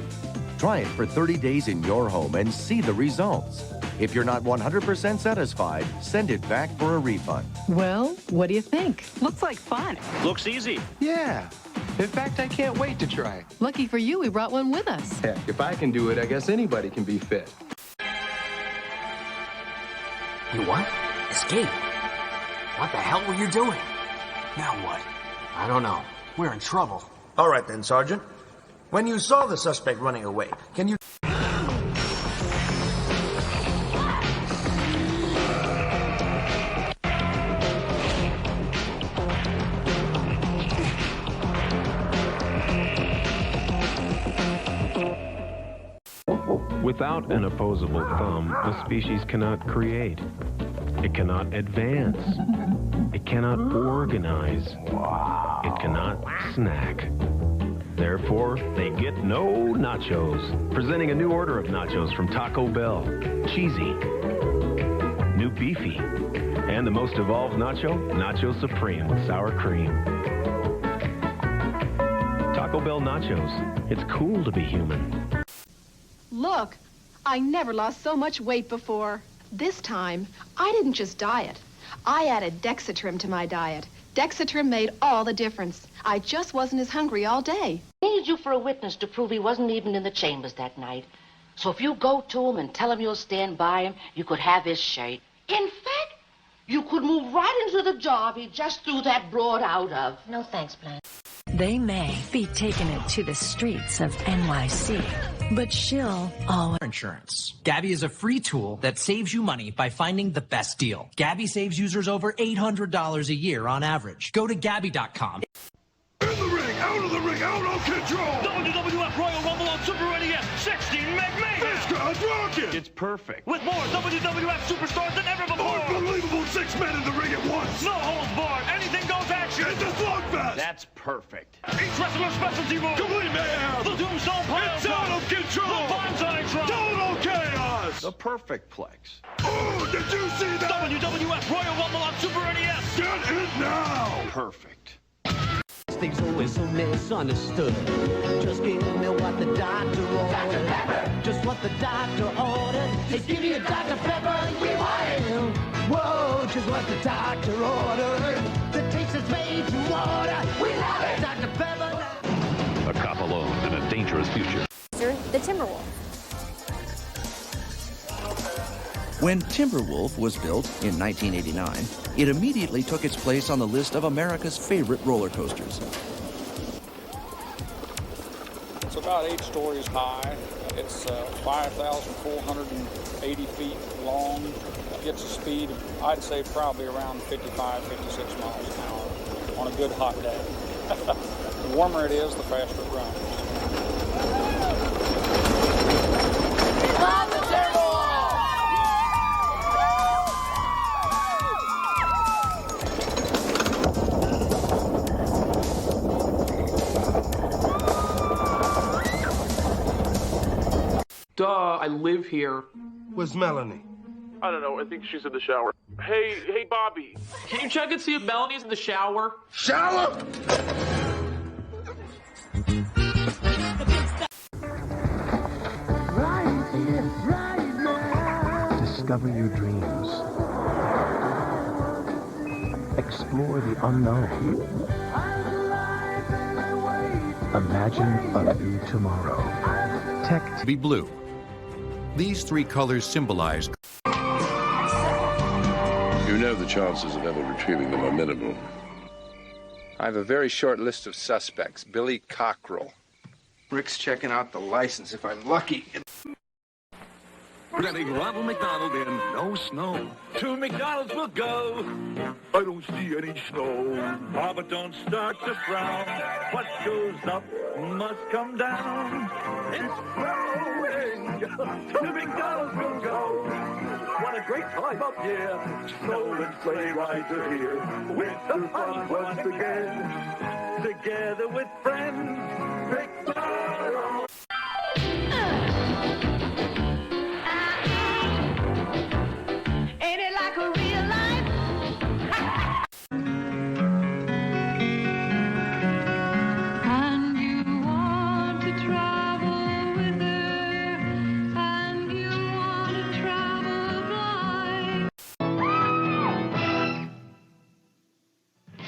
Try it for 30 days in your home and see the results. If you're not 100% satisfied, send it back for a refund. Well, what do you think? Looks like fun. Looks easy. Yeah. In fact, I can't wait to try it. Lucky for you, we brought one with us. Heck, if I can do it, I guess anybody can be fit. You what? Escape? What the hell were you doing? Now what? I don't know. We're in trouble. All right then, Sergeant. When you saw the suspect running away, can you... Without an opposable thumb, a species cannot create. It cannot advance. It cannot organize. It cannot snack. Therefore, they get no nachos. Presenting a new order of nachos from Taco Bell. Cheesy. New beefy. And the most evolved nacho, Nacho Supreme with sour cream. Taco Bell nachos. It's cool to be human. Look, I never lost so much weight before. This time, I didn't just diet. I added Dexatrim to my diet. Dexatrim made all the difference. I just wasn't as hungry all day. Needed you for a witness to prove he wasn't even in the chambers that night. So if you go to him and tell him you'll stand by him, you could have his shirt. In fact, you could move right into the job he just threw that broad out of. No thanks, Blanche. They may be taking it to the streets of NYC, but she'll always... Insurance. Gabby is a free tool that saves you money by finding the best deal. Gabby saves users over $800 a year on average. Go to Gabby.com. In the ring, out of the ring, out of control! WWF Royal Rumble on Super NES 16 McMahon! This guy's rocking! It's perfect. With more WWF superstars than ever before! Unbelievable 6 men in the ring at once! No holds barred, anything goes action! It's a slugfest! That's perfect. Each wrestler's specialty move! Complete mayhem! The Tombstone Pile It's out of control! The Banzai Drop! Total chaos! The perfect plex. Oh, did you see that? WWF Royal Rumble on Super NES! Get it now! Perfect. Things always so misunderstood. Just give me what the doctor ordered. Just what the doctor ordered. Hey, give me a Dr. Pepper, we want it. Whoa, just what the doctor ordered. The taste is made from water. We love it, Dr. Pepper. A cop alone in a dangerous future. The Timberwolf. When Timberwolf was built in 1989, it immediately took its place on the list of America's favorite roller coasters. It's about 8 stories high. It's 5,480 feet long. It gets a speed of, I'd say, probably around 55, 56 miles an hour on a good hot day. The warmer it is, the faster it runs. Love the Timberwolf! Duh, I live here. Where's Melanie? I don't know, I think she's in the shower. Hey, Bobby. Can you check and see if Melanie's in the shower? Shower? Discover your dreams. Explore the unknown. Imagine a new tomorrow. techtv blue. These 3 colors symbolize... You know the chances of ever retrieving them are minimal. I have a very short list of suspects. Billy Cockrell. Rick's checking out the license if I'm lucky. Presenting Ronald McDonald in No Snow. To McDonald's we'll go. I don't see any snow. Papa, don't start to frown. What goes up must come down. It's snowing. To McDonald's we'll go. What a great time up here. Snow and sleigh rides are here. Winter fun once again. Together with friends. McDonald's. Ain't it like a real life? And you want to travel with her, and you want to travel blind.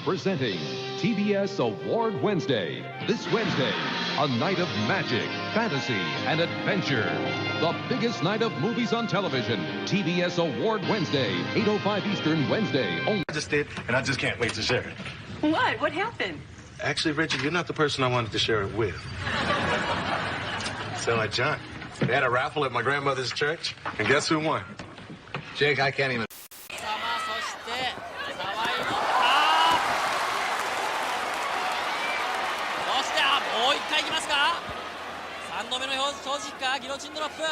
Presenting TBS Award Wednesday. This Wednesday, a night of magic, fantasy, and adventure. The biggest night of movies on television. TBS Award Wednesday, 8:05 Eastern Wednesday. Only. I just did, and I just can't wait to share it. What? What happened? Actually, Reggie, you're not the person I wanted to share it with. Sound like John. They had a raffle at my grandmother's church, and guess who won? Jake, I can't even. もう一回いきますか。3度目の表示かギロチンドロップ。さ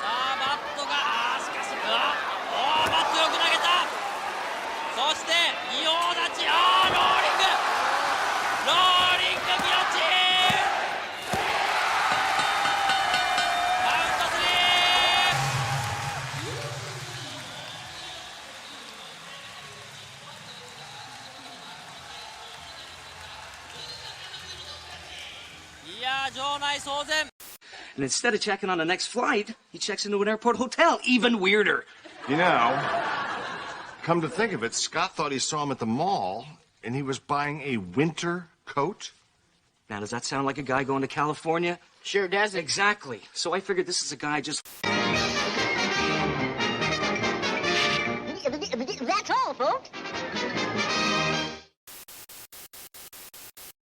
あバットがしかしバットよく投げた。そして仁王立ちローリングギロチン。カウント3。And instead of checking on the next flight, he checks into an airport hotel. Even weirder. You know, come to think of it, Scott thought he saw him at the mall, and he was buying a winter coat. Now, does that sound like a guy going to California? Sure does. Exactly. So I figured this is a guy just... That's all, folks.